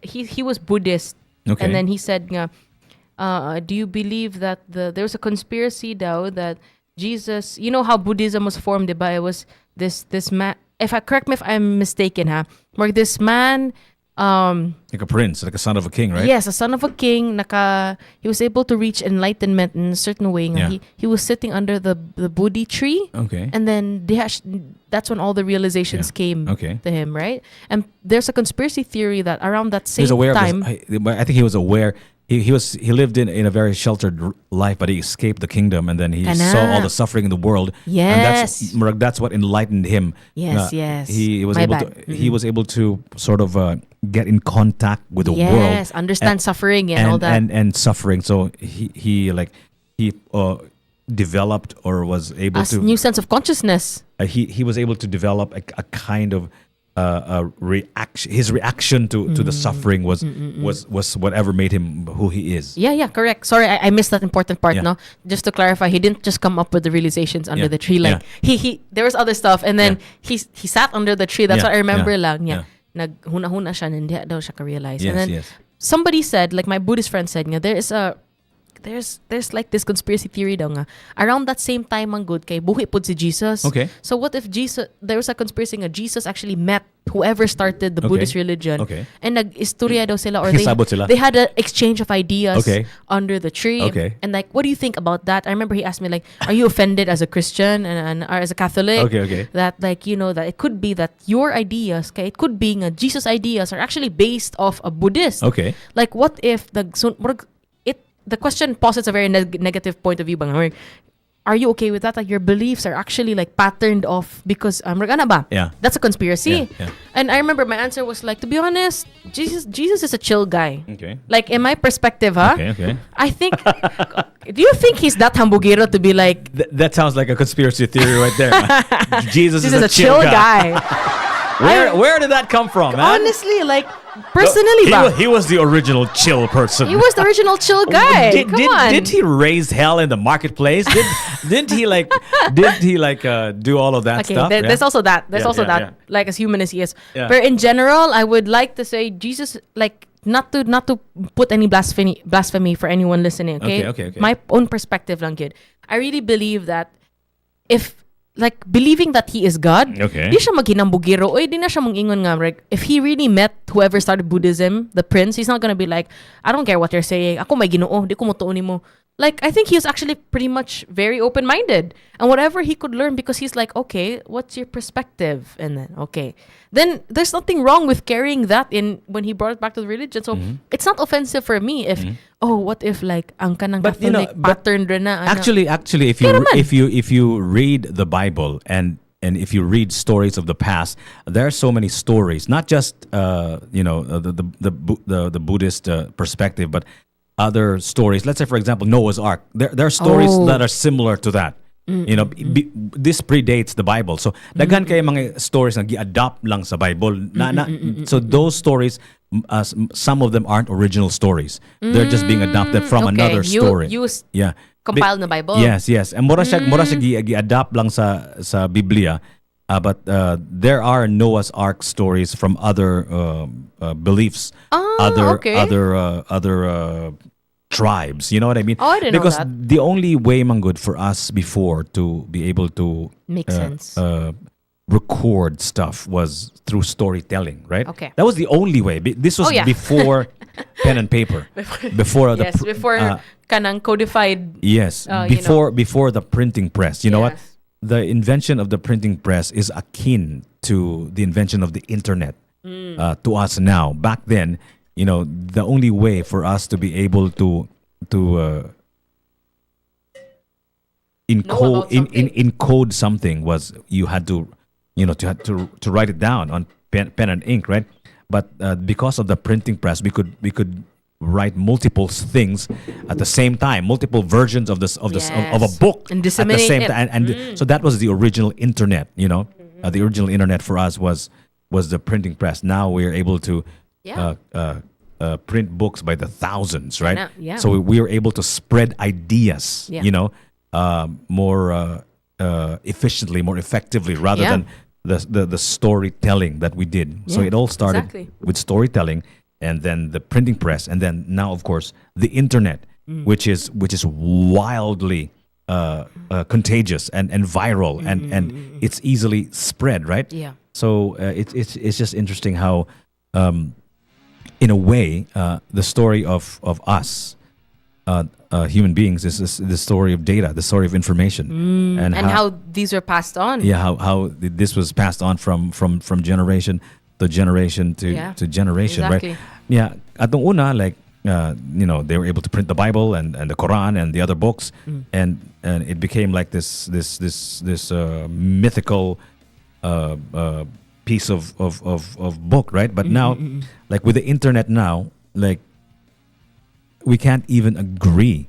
he was Buddhist. Okay. And then he said, do you believe that there's a conspiracy though that Jesus, you know how Buddhism was formed, diba? It was this man. Correct me if I'm mistaken, Where this man. Like a prince, like a son of a king, right? Yes, a son of a king. He was able to reach enlightenment in a certain way. Yeah. He was sitting under the Bodhi tree. Okay. And then that's when all the realizations came to him, right? And there's a conspiracy theory that around that same He was aware time. of this, I think he was aware. He lived in a very sheltered life, but he escaped the kingdom, and then he saw all the suffering in the world. Yes. And that's what enlightened him. Yes, yes. He was My able bad. to. He was able to sort of get in contact with the world. Yes, understand suffering and all that. And suffering. So he developed or was able to new sense of consciousness. He was able to develop a kind of reaction. His reaction to the suffering was whatever made him who he is. Yeah, correct. Sorry, I missed that important part. Yeah. No, just to clarify, he didn't just come up with the realizations under Yeah. the tree. Like he there was other stuff, and then he sat under the tree. That's Yeah, what I remember. yeah, Lang yeah. naghuna-huna siya, and hindi daw siya ka-realize. Yes, And then yes. somebody said, like my Buddhist friend said, there's like this conspiracy theory daw nga. Around that same time ang good kay buhi pod si Jesus. Okay. So what if there was a conspiracy nga Jesus actually met whoever started the Buddhist religion. Okay. And nag-istorya daw sila or Sabot sila. they had an exchange of ideas Okay. under the tree. Okay. And like, what do you think about that? I remember he asked me like, are you offended as a Christian and or as a Catholic? Okay. That like, that it could be that your ideas, okay, it could be nga Jesus ideas are actually based off a Buddhist. Okay. Like what if the question posits a very negative point of view bang. Are you okay with that? Like your beliefs are actually like patterned off because ba? Yeah. That's a conspiracy. Yeah. And I remember my answer was like, to be honest, Jesus is a chill guy. Okay. Like in my perspective, Okay. I think do you think he's that hambugero to be like That sounds like a conspiracy theory right there. Jesus is a chill guy. Where did that come from, man? Honestly, like Personally, he was the original chill person. He was the original chill guy. Come on. Did he raise hell in the marketplace? Didn't he do all of that Okay, stuff? there's also that. There's Yeah, also yeah, that. yeah. Like as human as he is. Yeah. But in general, I would like to say Jesus, like not to put any blasphemy for anyone listening. Okay. Okay. My own perspective lang yun. I really believe that if like believing that he is God, Okay. di siya maghinambugiro. Oy, di na siya mangingon nga. Like, if he really met whoever started Buddhism, the prince, he's not gonna be like, I don't care what you're saying. Ako may Ginoo, di ko motuon mo. Like, I think he was actually pretty much very open-minded. And whatever he could learn, because he's like, okay, what's your perspective? And then, okay. Then, there's nothing wrong with carrying that in when he brought it back to the religion. So, it's not offensive for me if, what if, like, ang kanang But, you know, Catholic pattern rin na, ano. Actually, if you read the Bible and if you read stories of the past, there are so many stories, not just the Buddhist perspective, but other stories. Let's say, for example, Noah's Ark. There are stories that are similar to that. You know, this predates the Bible. So, daghan kay mga stories na gi-adopt lang sa Bible. So, those stories, some of them aren't original stories. They're just being adopted from another story. Yeah. Compiled na Bible. Yes. And mura siya gi-adopt lang sa Biblia. But there are Noah's Ark stories from other beliefs, other tribes. You know what I mean? Oh, I didn't know because that. the only way, man, good for us before to be able to Makes sense. record stuff was through storytelling, right? Okay. That was the only way. This was Oh, yeah. before pen and paper. Before Yes, before kanang codified. Yes, before the printing press. You know what? The invention of the printing press is akin to the invention of the internet to us now. Back then, you know, the only way for us to be able to encode something was you had to write it down on pen and ink, right? But because of the printing press, we could write multiple things at the same time, multiple versions of a book and at the disseminate same it. time, and so that was the original internet. You know, the original internet for us was the printing press. Now we are able to print books by the thousands, right? Yeah. So we were able to spread ideas, Yeah. you know, more efficiently, more effectively, rather than the storytelling that we did. So it all started with storytelling, and then the printing press, and then now, of course, the internet, which is wildly contagious and viral, and it's easily spread, right? Yeah. So it's just interesting how, in a way, the story of us, human beings, is the story of data, the story of information, and how these were passed on. Yeah, how this was passed on from generation to generation to generation, exactly. right? Yeah, atong una, like they were able to print the Bible and the Quran and the other books, and it became like this mythical piece of book, right? But now, like with the internet now, like we can't even agree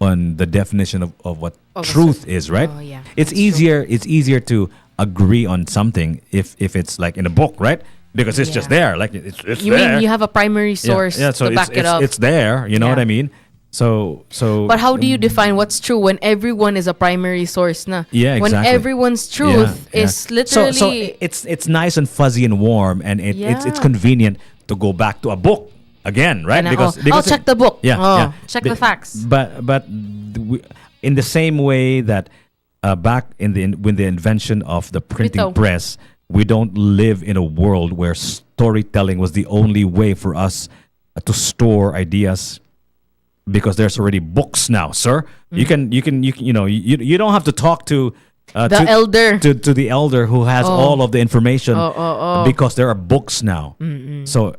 on the definition of what truth is, right? Oh, yeah. It's easier to agree on something if it's like in a book, right? Because it's just there, like it's You there. mean you have a primary source so to back it up? it's there. You know what I mean? So. But how do you define what's true when everyone is a primary source, na? Yeah, exactly. When everyone's truth is literally. So it's nice and fuzzy and warm, and it's convenient to go back to a book again, right? And, Because check the book. Yeah. Check the facts. But in the same way that back when the invention of the printing press, we don't live in a world where storytelling was the only way for us to store ideas, because there's already books now, sir. You don't have to talk to the elder to the elder who has all of the information, because there are books now. So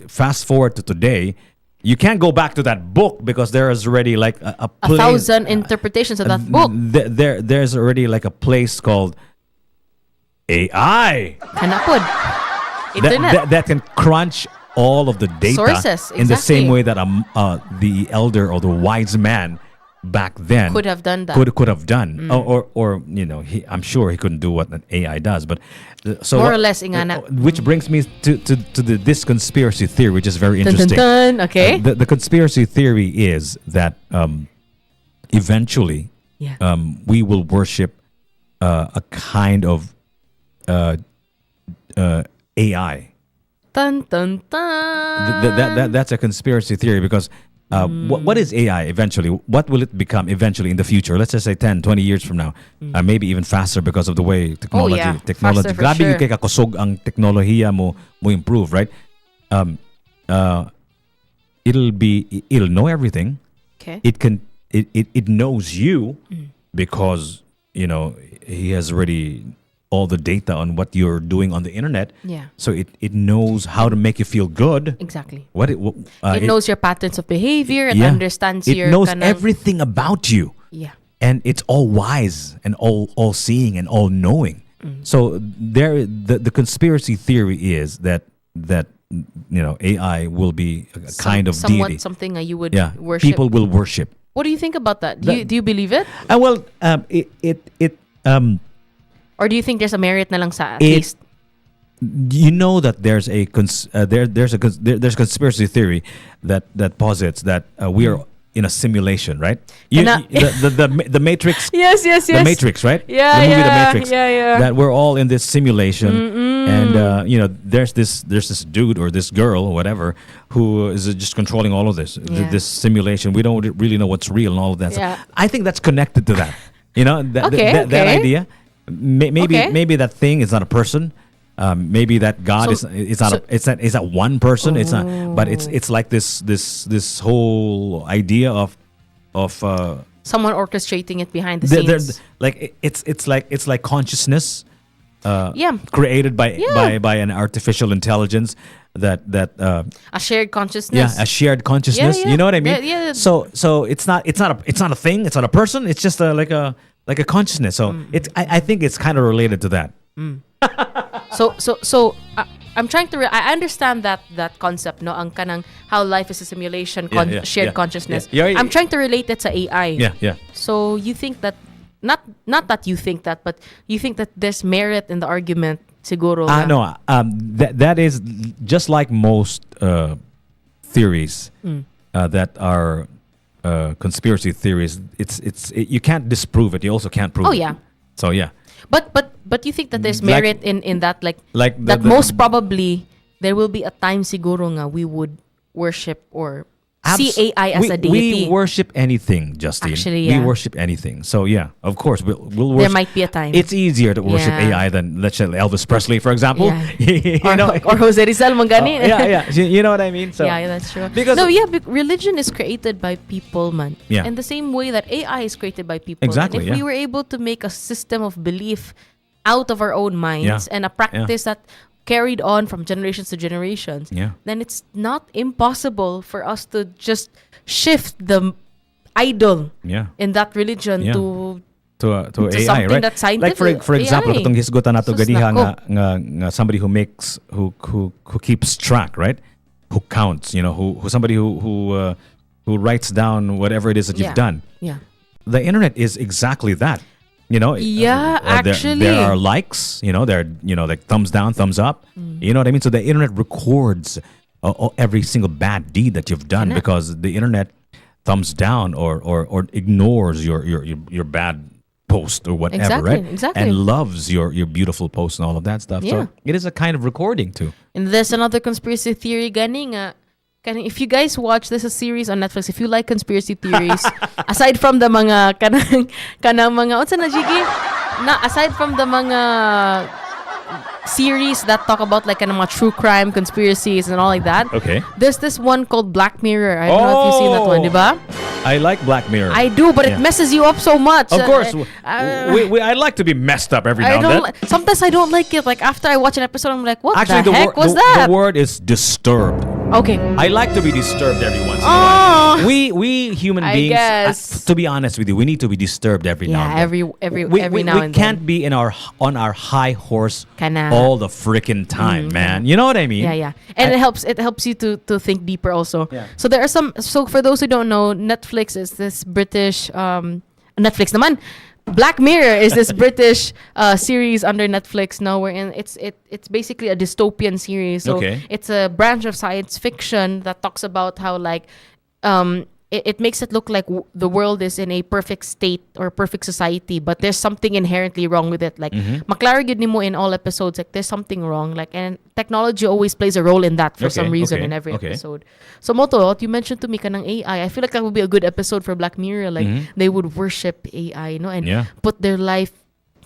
fast forward to today, you can't go back to that book because there is already like a 1,000 interpretations of that book. There's already like a place called AI Internet. that can crunch all of the data Sources, in the same exactly. way that the elder or the wise man back then Could have done that. Could have done, or I'm sure he couldn't do what an AI does, but so More or less, ingana. which brings me to this conspiracy theory, which is very Dun, dun, interesting. dun. Okay. The conspiracy theory is that eventually Yeah. we will worship a kind of AI. Dun, dun, dun. That's a conspiracy theory because what is AI eventually? What will it become eventually in the future? Let's just say 10, 20 years from now. Maybe even faster because of the way technology. yeah. Technology. Faster for Grabe sure. yung kay kakusog ang teknolohiya mo improve, right? It'll know everything. Okay. It knows you because he has already all the data on what you're doing on the internet. Yeah. So it knows how to make you feel good. Exactly. It knows your patterns of behavior and yeah. understands it your knows kind of- everything about you. Yeah. And it's all wise and all seeing and all knowing. So the conspiracy theory is that AI will be a kind of somewhat deity. something you would Yeah, worship. people will worship. What do you think about that? Do you believe it? Or do you think there's a merit na lang sa at least? You know that there's a there's conspiracy theory that posits that we are in a simulation, right? The Matrix. Yes. The Matrix, right? Yeah, the movie The yeah, Matrix. yeah. That we're all in this simulation, and there's this dude or this girl or whatever who is just controlling all of this Yeah. this simulation. We don't really know what's real and all of that. Yeah. So I think that's connected to that. That Okay. idea. Maybe Okay. maybe that thing is not a person. Maybe that God is not one person. It's not, but it's like this whole idea of Someone orchestrating it behind the they're- scenes. like it's like consciousness Yeah. created by Yeah. an artificial intelligence that A shared consciousness. a shared consciousness. Yeah. You know what I mean? Yeah. So it's not a thing. It's not a person. It's just like a consciousness. So I think it's kind of related to that. So I'm trying to. I understand that concept, no, ang kanang how life is a simulation, shared consciousness. Yeah. I'm trying to relate it to AI. Yeah. So you think that not that you think that, but you think that there's merit in the argument, siguro. No. That is just like most theories that are conspiracy theories. You can't disprove it. You also can't prove Oh, it. yeah. So yeah. But you think that there's Like- merit in that, like the- most probably there will be a time siguro nga we would worship or see AI as a deity. We worship anything, Justine. Actually, We yeah. worship anything. So yeah, of course we'll worship. There might be a time. It's easier to worship Yeah. AI than, let's say, Elvis Presley, for example. Yeah. or Jose Rizal mangani. Yeah. You know what I mean? So yeah, that's true. Because religion is created by people, man. Yeah. In the same way that AI is created by people. Exactly, And if we yeah. were able to make a system of belief out of our own minds Yeah. and a practice that carried on from generations to generations, Yeah. then it's not impossible for us to just shift the idol Yeah. in that religion Yeah. to to AI, something right? that's Like scientific. for example, AI. katong hisgutan nato Sus, gadiha nako. nga somebody who keeps track, right? Who counts, who somebody who writes down whatever it is that you've done. Yeah. The internet is exactly that. Yeah, actually. there are likes, there are, like thumbs down, thumbs up. You know what I mean? So the internet records every single bad deed that you've done because the internet thumbs down or ignores your bad post or whatever, Exactly, right? exactly. And loves your beautiful post and all of that stuff. Yeah. So it is a kind of recording too. And there's another conspiracy theory gani nga. If you guys watch, there's a series on Netflix. If you like conspiracy theories, aside from the mga kanang mga unsa na jigi na aside from the mga series that talk about like kanang mga true crime conspiracies and all like that. Okay. There's this one called Black Mirror. I don't know if you've seen that one, di ba? I like Black Mirror. I do, but Yeah. it messes you up so much. Of course, I like to be messed up every now I and don't. then. Sometimes I don't like it. Like after I watch an episode, I'm like, what Actually, the heck was the that? word is disturbed. Okay. I like to be disturbed every once in a Oh. while. We human I beings, guess. to be honest with you, we need to be disturbed every now and then. every now and we can't be on our high horse Kana. all the freaking time, man. You know what I mean? Yeah. And it helps you to think deeper also. Yeah. So there are so for those who don't know, Netflix is this British Netflix naman. Black Mirror is this British series under Netflix now, wherein it's basically a dystopian series. So Okay. it's a branch of science fiction that talks about how like it makes it look like the world is in a perfect state or perfect society, but there's something inherently wrong with it. Like maklaro gyud nimo in all episodes, like there's something wrong. Like, and technology always plays a role in that for some reason in every episode. So Moto, what you mentioned to me kanang AI, I feel like that would be a good episode for Black Mirror. Like they would worship AI, you know, and put their life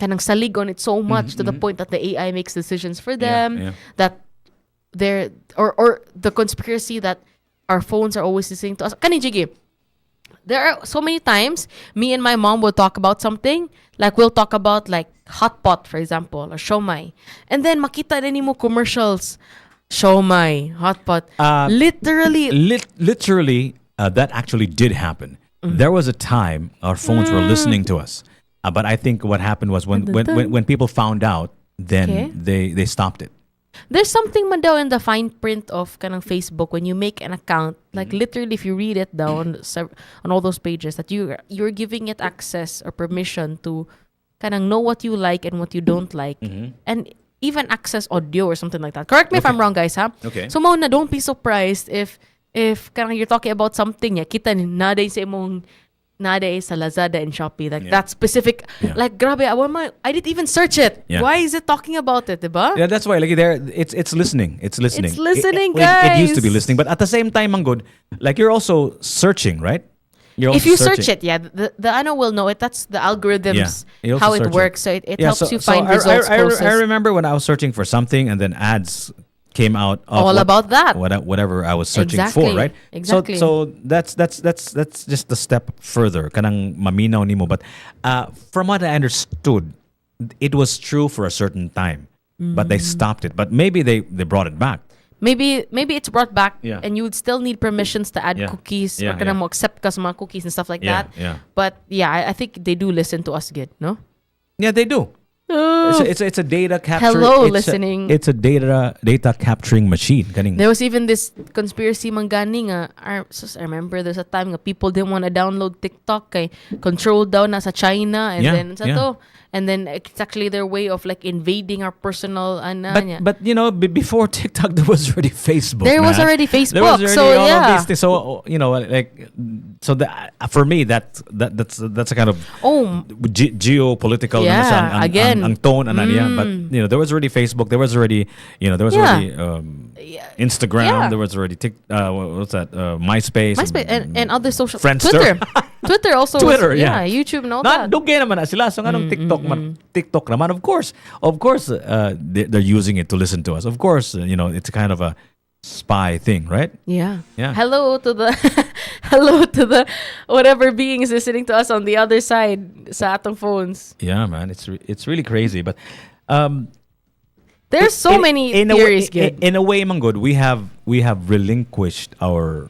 kanang salig on it so much to the point that the AI makes decisions for them. That they're or the conspiracy that our phones are always listening to us. Kani Jiggy, there are so many times me and my mom will talk about something. Like we'll talk about like hot pot, for example, or shomai. And then makita na mo commercials. Shomai, hot pot. Literally. Literally, that actually did happen. There was a time our phones were listening to us. But I think what happened was when people found out, then they stopped it. There's something man daw in the fine print of kanang Facebook when you make an account, like literally if you read it down on all those pages, that you're giving it access or permission to kanang know what you like and what you don't like, and even access audio or something like that. Correct me if I'm wrong, guys, ha? Okay. So mo na don't be surprised if kanang you're talking about something kita ni naday sa imong nowadays sa Lazada and Shopee, like that specific, like grabe, I didn't even search it. Why is it talking about it, diba? Yeah, that's why. Like it's listening. It's listening. It's listening, It used to be guys. listening, but at the same time, Manggod, like you're also searching, right? You're If also you searching. search it, the Ano will know it. That's the algorithms, You also how it search works. So it helps you so find results I closest. remember when I was searching for something, and then ads came out of All about that. whatever I was searching Exactly. for, right? Exactly. So that's just a step further. Kanang maminaw nimo, but from what I understood, it was true for a certain time, but they stopped it. But maybe they brought it back. Maybe it's brought back, Yeah. and you would still need permissions to add cookies, or kanang mo accept ka sa mga cookies and stuff like Yeah, that. yeah. But yeah, I think they do listen to us good, no? Yeah, they do. It's a data capture. Hello, it's listening. It's a data capturing machine. Kaning. There was even this conspiracy mangani nga. I remember there's a time nga people didn't want to download TikTok kay controlled daw na sa China, and then sa to. And then it's actually their way of like invading our personal But you know, before TikTok, there was already Facebook. There was man. already Facebook. There was already So, all yeah. of these things. So you know, like, so for me, that's a kind of geopolitical. Yeah, ano siya, ang again. ang tone ano niya. But you know, there was already Facebook. There was already already Instagram. Yeah. There was already what's that? MySpace. and other social Friendster. Twitter also. Twitter, yeah. YouTube and all Not that. dugay naman na sila. So anong TikTok naman, of course, they're using it to listen to us. Of course, you know, it's kind of a spy thing, right? Yeah. Yeah. Hello to the whatever beings listening to us on the other side sa atong phones. Yeah, man, it's really crazy. But there's so many theories. In a way, Manggod, we have relinquished our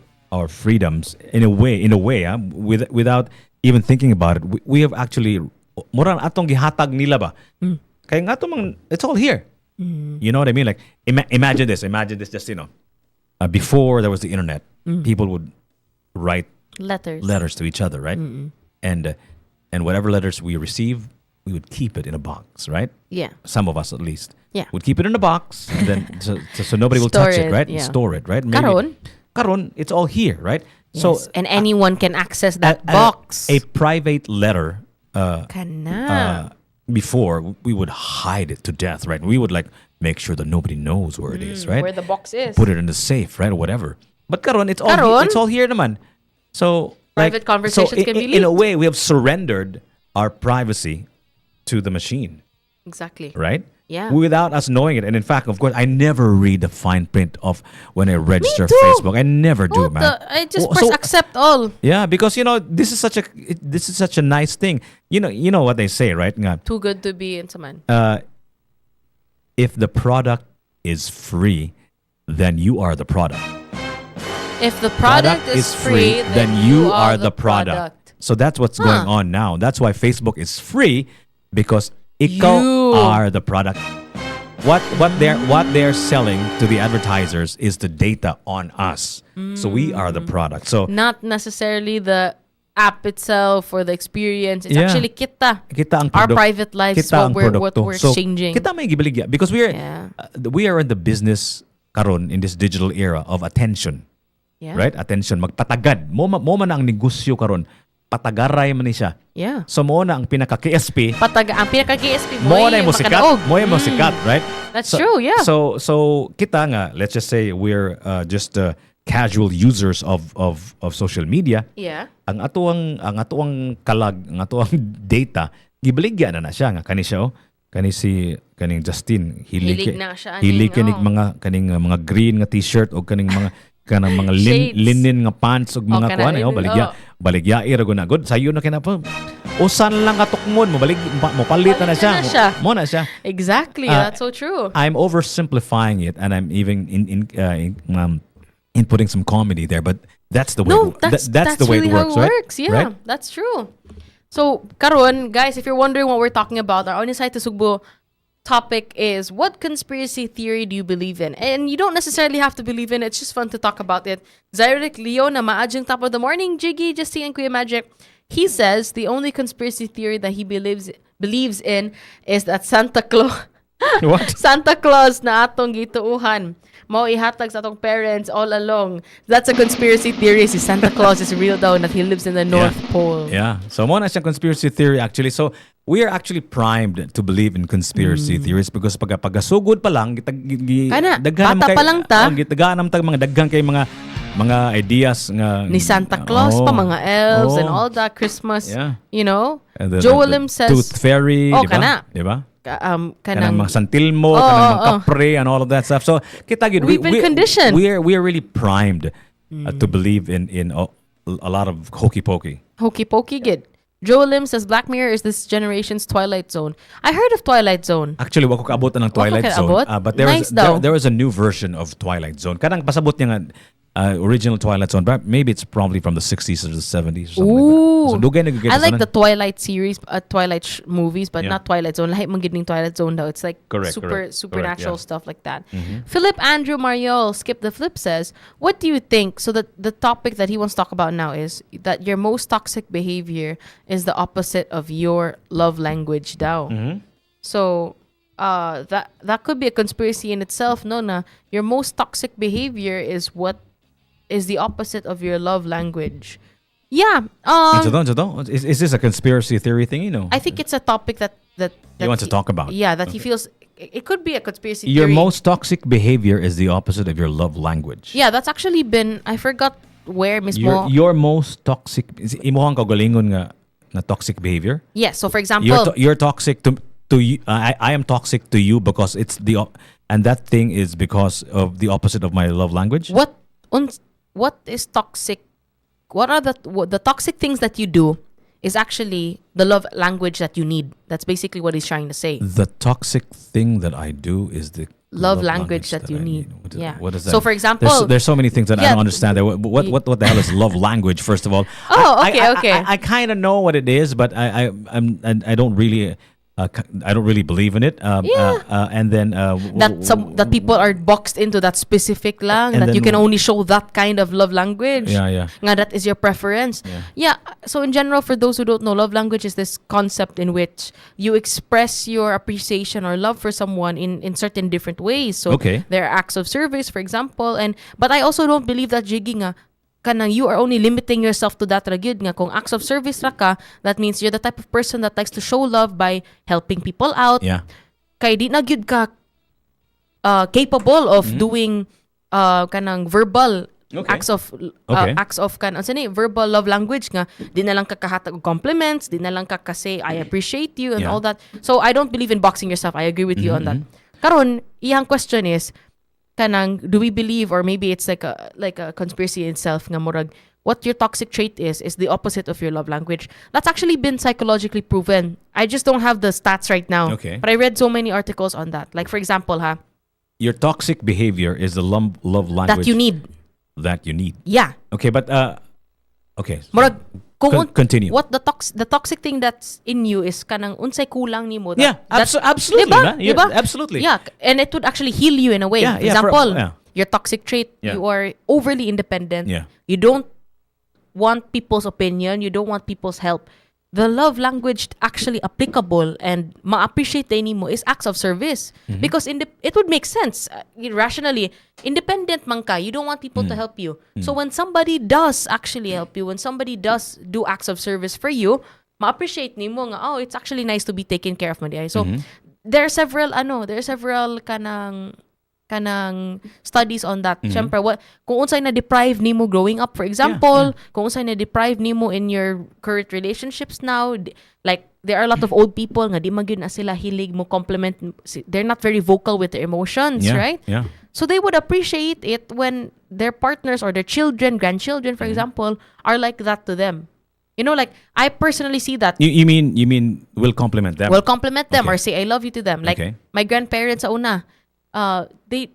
freedoms in a way, without even thinking about it. We have actually murang atong gihatag nila ba? Kaya nga to it's all here. You know what I mean? Like imagine this. Just before there was the internet, people would write letters to each other, right? And whatever letters we receive, we would keep it in a box, right? Yeah. Some of us at least. Yeah. Would keep it in a box, and then so nobody will Store touch it, it, right? yeah. Store it, right? Karon, it's all here, right? yes. So and anyone can access that box. A private letter. Kana. Before we would hide it to death, right? We would like make sure that nobody knows where it is, right? Where the box is. Put it in the safe, right, or whatever. But karon, it's all here, naman. So Private conversations can be in a leaked. way, we have surrendered our privacy to the machine, Exactly. right? Yeah. Without us knowing it. And in fact, of course, I never read the fine print of when I register too. Facebook. I never do, What man. I just Oh, press so- accept all. Yeah, because you know this is such a nice thing. You know what they say, right? Nga, Too good to be in someone. if the product is free, then you are the product. If the product is free, then you are the product. So that's what's going on now. That's why Facebook is free, because ikaw You. are the product. What they're selling to the advertisers is the data on us. So we are the product. So Not necessarily the app itself or the experience. It's Yeah. actually kita. ang Our product- private lives is kita ang what produkto. we're So, exchanging. kita may gibaligya because we are in the business karon in this digital era of attention. Yeah. Right? Attention, magpatagad. Mo man ang negosyo karon. Patagaray man ni siya. Yeah. So mo na ang pinaka-KSP. Ang pinaka-KSP Mo na yung sikat. Mo yung sikat, right? That's true, yeah. So kita nga, let's just say we're just casual users of social media. Yeah. Ang atuang kalag, ang atuang data, gibaligya na siya nga kani siya kaning Justin Hilig na siya, hilig aning, kaning mga green nga t-shirt o kaning mga kanang mga Shades. linen nga pants ug mga kana kuan linen, baligya ira guna good sayo na kinapa usan lang katukmon mo palit na siya mo na siya. Exactly, that's so true. I'm oversimplifying it, and I'm even inputting some comedy there, but that's the way. That's the way really it works, how it right? works. Yeah, Right? that's true. So, karon, guys, if you're wondering what we're talking about, our Onisay Sugbo topic is, what conspiracy theory do you believe in? And you don't necessarily have to believe in it. It's just fun to talk about it. Zyric Leo na maadjang top of the morning, Jiggy, Justine, and Kuya Magic. He says the only conspiracy theory that he believes in is that Santa Claus What? Santa Claus na atong gituuhan mao ihatag sa atong parents all along. That's a conspiracy theory. Si Santa Claus is real daw, that he lives in the North Pole. Yeah. So mo na siyang conspiracy theory actually. So we are actually primed to believe in conspiracy theories because pagasugod pa lang Kana, bata pa lang ta. Gitagaan tag mga daghan kay mga ideas nga Ni Santa Claus pa, mga elves and all that, Christmas. Yeah. You know? And the Joelim says, Tooth Fairy, Oh, di ba? kana. Di ba? kanang Kanang mga santilmo, kanang mga kapre, and all of that stuff. So kita gid, We've been conditioned. We are really primed to believe in a lot of hokey pokey. Hokey pokey gid. Joe Lim says Black Mirror is this generation's Twilight Zone. I heard of Twilight Zone. Actually, wako kaabot ng Twilight Wako Zone. kaabot? But there Nice was daw. there was a new version of Twilight Zone. Kanang pasabot niya nga original Twilight Zone, but maybe it's probably from the 60s or the 70s or something Ooh. like that. So dugay nagigit I like sa the Twilight series, Twilight movies, but Yeah. not Twilight Zone. Lahat man gid ning Twilight Zone daw. It's like Correct, super correct, supernatural correct, yeah. stuff like that. Mhm. Philip Andrew Mariol, Skip the Flip says, what do you think? So the topic that he wants to talk about now is that your most toxic behavior is the opposite of your love language daw. Mhm. So that could be a conspiracy in itself, no na your most toxic behavior is what is the opposite of your love language. Yeah. Is this a conspiracy theory thing? You know, I think it's a topic that you want to talk about. Yeah, that he feels it could be a conspiracy Your theory. most toxic behavior is the opposite of your love language. Yeah, that's actually been, I forgot where mismo. Your most toxic imuhang kaugalingon nga toxic behavior. Yes, so for example, You're toxic to you. I am toxic to you because it's and that thing is because of the opposite of my love language. what is toxic? What are the toxic things that you do is actually the love language that you need. That's basically what he's trying to say. The toxic thing that I do is the Love language that you I need. What Yeah. What is that? So for example, there's so many things that I Yeah. don't understand. What the hell is love language? First of all. Oh, okay. I kind of know what it is, but I don't really. I don't really believe in it. And then that people are boxed into that specific lang, And that you then can only show that kind of love language. Yeah. Nga that is your preference. Yeah. So in general, for those who don't know, love language is this concept in which you express your appreciation or love for someone in certain different ways. So Okay. there are acts of service, for example, but I also don't believe that Jiggy nga kanang you are only limiting yourself to that ra gyud nga kung acts of service ra ka, that means you're the type of person that likes to show love by helping people out. Yeah. Kay di na gyud ka capable of doing kanang verbal acts of verbal love language nga di na lang ka kahatag og compliments, di na lang ka say I appreciate you and Yeah. all that. So I don't believe in boxing yourself. I agree with you on that. Karon iyang question is kanang do we believe, or maybe it's like a conspiracy in itself nga murag what your toxic trait is the opposite of your love language. That's actually been psychologically proven. I just don't have the stats right now. Okay. But I read so many articles on that. Like for example, Your toxic behavior is the love language that you need. that you need. Yeah. Okay, but okay. Murag kung Continue. what the toxic thing that's in you is kanang unsay kulang nimo. Yeah, absolutely. Diba? Yeah, Diba? absolutely. Yeah, and it would actually heal you in a way. Yeah, For yeah, example, your toxic trait, Yeah. you are overly independent. Yeah. You don't want people's opinion, you don't want people's help. The love language actually applicable and ma-appreciate nimo is acts of service. Mm-hmm. Because it would make sense. Rationally, independent man ka, you don't want people to help you. So when somebody does actually help you, when somebody does do acts of service for you, ma-appreciate nimo nga, oh, it's actually nice to be taken care of, Mandiay. So there are several kanang studies on that. Syempre, kung unsay na deprive nimo growing up, for example, kung unsay na deprive nimo in your current relationships now, like there are a lot of old people nga di man gyud na sila hilig mo compliment, they're not very vocal with their emotions, right? Yeah. So they would appreciate it when their partners or their children, grandchildren, for example, are like that to them. You know, like I personally see that. You mean will compliment them? Will compliment them Okay. or say I love you to them. Like Okay. my grandparents sa una, they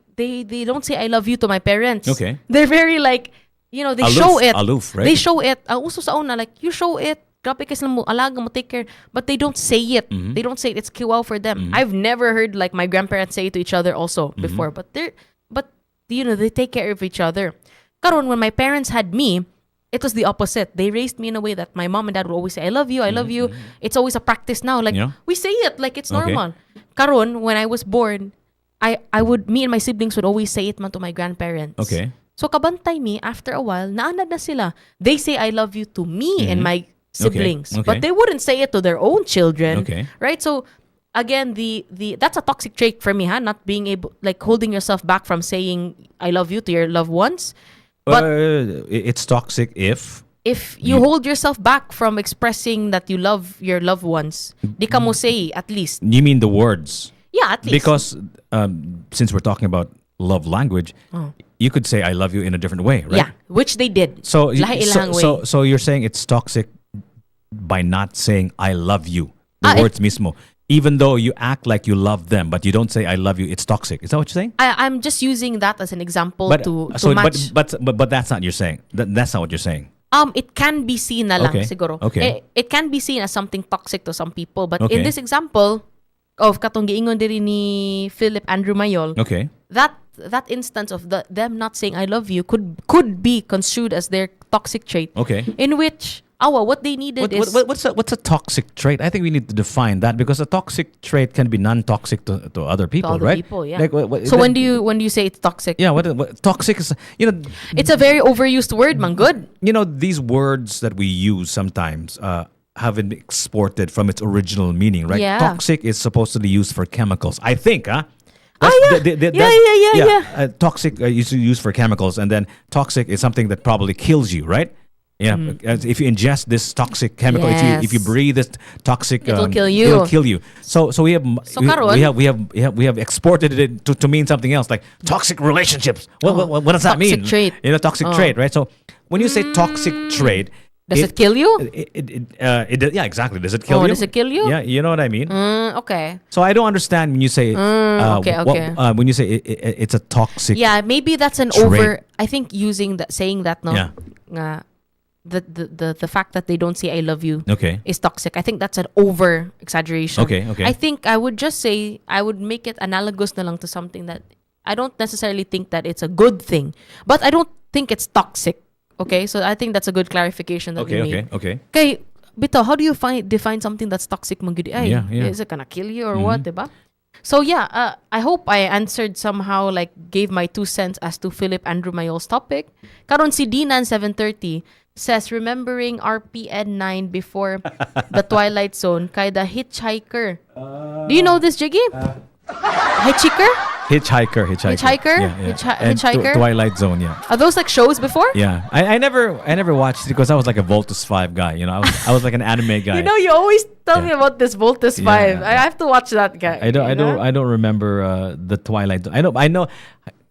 don't say I love you to my parents. Okay. They're very like, they Aloof, show it. aloof, right? They show it. Uso sa una, like you show it. Grabe kasi mo, alaga mo, take care. But they don't say it. They don't say it. It's kiwaw for them. I've never heard like my grandparents say it to each other also before. But they take care of each other. Karon, when my parents had me, it was the opposite. They raised me in a way that my mom and dad would always say, I love you, I love you. It's always a practice now. Like, Yeah. we say it like it's Okay. normal. Karon, when I was born, me and my siblings would always say it man to my grandparents. Okay. So, kabantay me, after a while, naanad na sila. They say I love you to me and my siblings. Okay. But they wouldn't say it to their own children. Okay. Right? So, again, that's a toxic trait for me, not being able, like, holding yourself back from saying I love you to your loved ones. But it's toxic if you hold yourself back from expressing that you love your loved ones, di ka mo say, at least. you mean the words. Yeah, at least. Because since we're talking about love language, you could say I love you in a different way, right? Yeah, which they did. So Lahi-ilahang way. so you're saying it's toxic by not saying I love you. The words mismo. Even though you act like you love them, but you don't say I love you, it's toxic. Is that what you're saying? I'm just using that as an example to match. But that's not you're saying. That's not what you're saying. It can be seen na lang Okay. siguro. Okay. It can be seen as something toxic to some people, but Okay. in this example of katong giingon diri ni Philip Andrew Mayol, Okay. that instance of them not saying I love you could be construed as their toxic trait. Okay. In which what they needed is What's a toxic trait? I think we need to define that because a toxic trait can be non-toxic to other people, to other right? people, yeah. Like, So when do you say it's toxic? Yeah, what toxic is? It's a very overused word, man. Good. These words that we use sometimes have been exported from its original meaning, right? Yeah. Toxic is supposedly used for chemicals. I think, huh? Yeah. Toxic is used for chemicals, and then toxic is something that probably kills you, right? Yeah, if you ingest this toxic chemical, if you breathe this toxic, It'll kill you. It'll kill you. So we have karon, we have exported it to mean something else, like toxic relationships. What does that mean? Toxic trait. Toxic trait, right? So when you say toxic trait, Does it kill you? Yeah, exactly. Does it kill you? Does it kill you? Yeah, you know what I mean. Okay. So I don't understand when you say okay. when you say it's a toxic. Yeah, maybe that's an trait. I think saying that no. Yeah. The fact that they don't say I love you Okay. is toxic. I think that's an over exaggeration. Okay. I think I would just say I would make it analogous na lang to something that I don't necessarily think that it's a good thing, but I don't think it's toxic. Okay, so I think that's a good clarification that we made. Okay. Okay, Bito, how do you define something that's toxic? Yeah. Is it gonna kill you or what, diba? So yeah, I hope I answered somehow, like gave my 2 cents as to Philip Andrew Mayol's topic. Karon si Dinan 730 says remembering RPN 9 before the Twilight Zone kay the Hitchhiker. Do you know this, Jiggy? Hitchhiker? Hitchhiker. Yeah. And Hitchhiker? Twilight Zone, yeah. Are those like shows before? Yeah, I never watched it because I was like a Voltus 5 guy. I was like an anime guy. You always tell me about this Voltus 5. Yeah. I have to watch that guy. I don't remember the Twilight Zone. I know.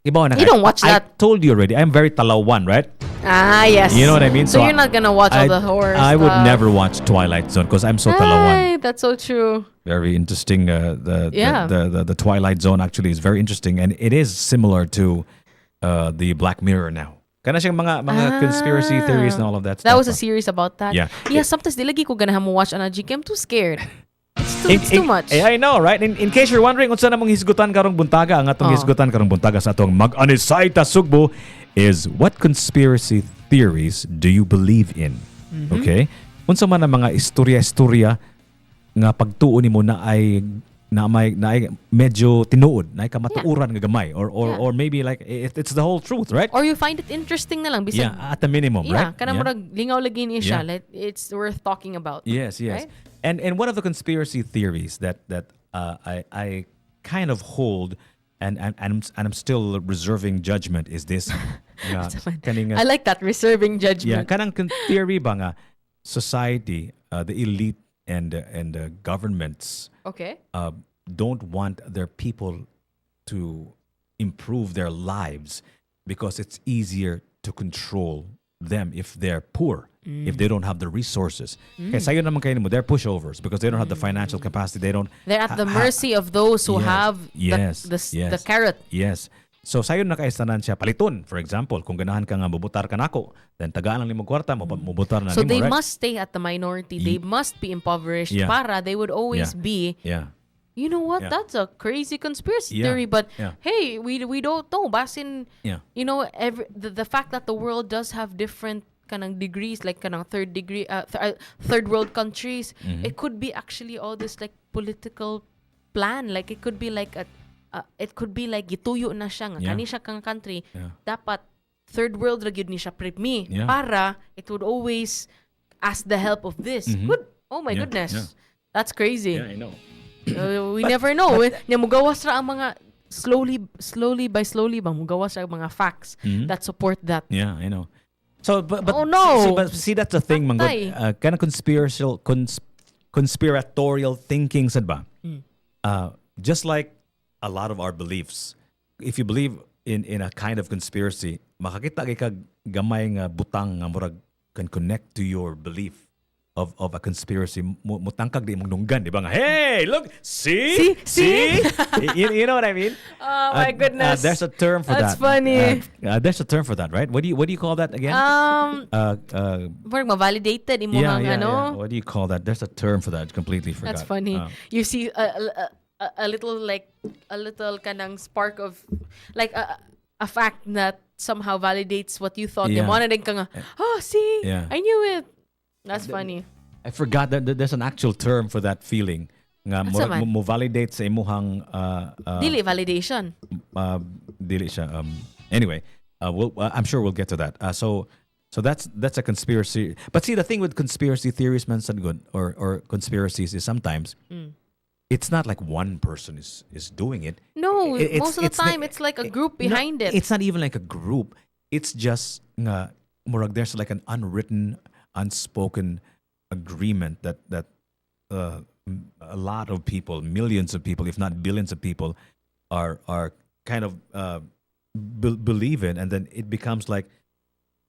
You don't watch that. I told you already. I'm very Talawan, right? Ah, yes. You know what I mean? So you're not gonna watch all the horror I would stuff. never watch Twilight Zone because I'm so Talawan. That's so true. Very interesting. The Twilight Zone actually is very interesting, and it is similar to the Black Mirror now. Kana siyang mga conspiracy theories and all of that stuff. That was a series about that. Yeah. Yeah, sometimes dilagi ko ganahan mo watch ana GK. I'm too scared. It's too much. I know, right? In case you're wondering unsa namong hisgutan karong buntaga, ang atong hisgutan karong buntaga sa atong mag-anisay ta sugbo is what conspiracy theories do you believe in? Okay? Unsa man ang mga istorya nga pagtuo nimo na ay medyo tinuod, na ay kamatuuran nga gamay or maybe like it's the whole truth, right? Or you find it interesting na lang bisag. Yeah, at the minimum, right? Yeah, kana murag lingaw lagi ni siya. Like, it's worth talking about. Yes. Right? And one of the conspiracy theories that I kind of hold and I'm still reserving judgment is this. I like that, reserving judgment. Yeah, kanang theory ba nga society, the elite and the governments don't want their people to improve their lives because it's easier to control them if they're poor, if they don't have the resources. Kaya sayo naman kayo mo, they're pushovers because they don't have the financial capacity. They're at the mercy of those who have the carrot. Yes. So sayo na kaistanan siya paliton. For example, kung ganahan ka nga mubutar ka nako, then tagaan lang nimo kwarta, mubutar na nimo. So they must stay at the minority. They must be impoverished para they would always be. Yeah. You know what? That's a crazy conspiracy theory. But hey, we don't know. Basin, you know, the fact that the world does have different kanang degrees, like kanang third world countries, it could be actually all this like political plan. Like it could be like gituyo na siya nga kani siya kang country dapat third world ra gyud ni siya primi para it would always ask the help of this. Good. Oh my goodness. That's crazy. Yeah, I know. We never know. Nya mugawas ra ang mga slowly by slowly ba mugawas ra ang mga facts that support that. Yeah, I know. So but oh no. but see that's the thing man. Kind of conspiratorial thinking sad ba? Just like a lot of our beliefs. If you believe in a kind of conspiracy, makakita kay kag gamay nga butang nga murag can connect to your belief of a conspiracy. Mutangkag di mong nunggan, di ba nga? Hey, look, see? you know what I mean? Oh my goodness. There's a term for That's that. Funny. There's a term for that, right? What do you call that again? Parang ma-validated imo ano? What do you call that? There's a term for that. I completely forgot. That's funny. You see a little kanang spark of like a fact that somehow validates what you thought. Yeah. See, I knew it. That's funny. I forgot that there's an actual term for that feeling. Nga mo validate sa imuhang dili validation. Dili siya. Anyway, I'm sure we'll get to that. So that's a conspiracy. But see, the thing with conspiracy theories, man, or conspiracies is sometimes it's not like one person is doing it. No, most of the time it's like a group behind it. It's not even like a group. It's just murag there's like an unwritten, unspoken agreement that a lot of people, millions of people, if not billions of people, are kind of believe in, and then it becomes like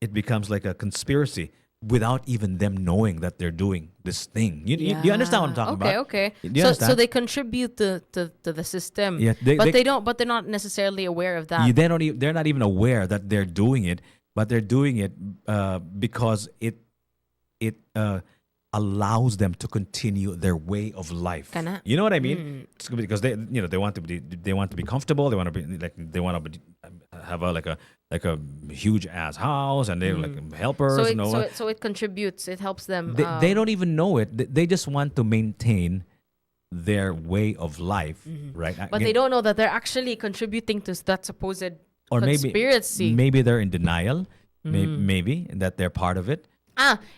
a conspiracy without even them knowing that they're doing this thing. You understand what I'm talking about? Okay. So they contribute to the system. Yeah, but they're not necessarily aware of that. They're not even aware that they're doing it, but they're doing it because it allows them to continue their way of life. Kana? You know what I mean? It's because they want to be comfortable. They want to have a huge ass house, and they like helpers. So it contributes. It helps them. They don't even know it. They just want to maintain their way of life, right? But they don't know that they're actually contributing to that supposed conspiracy. Maybe they're in denial. Maybe that they're part of it.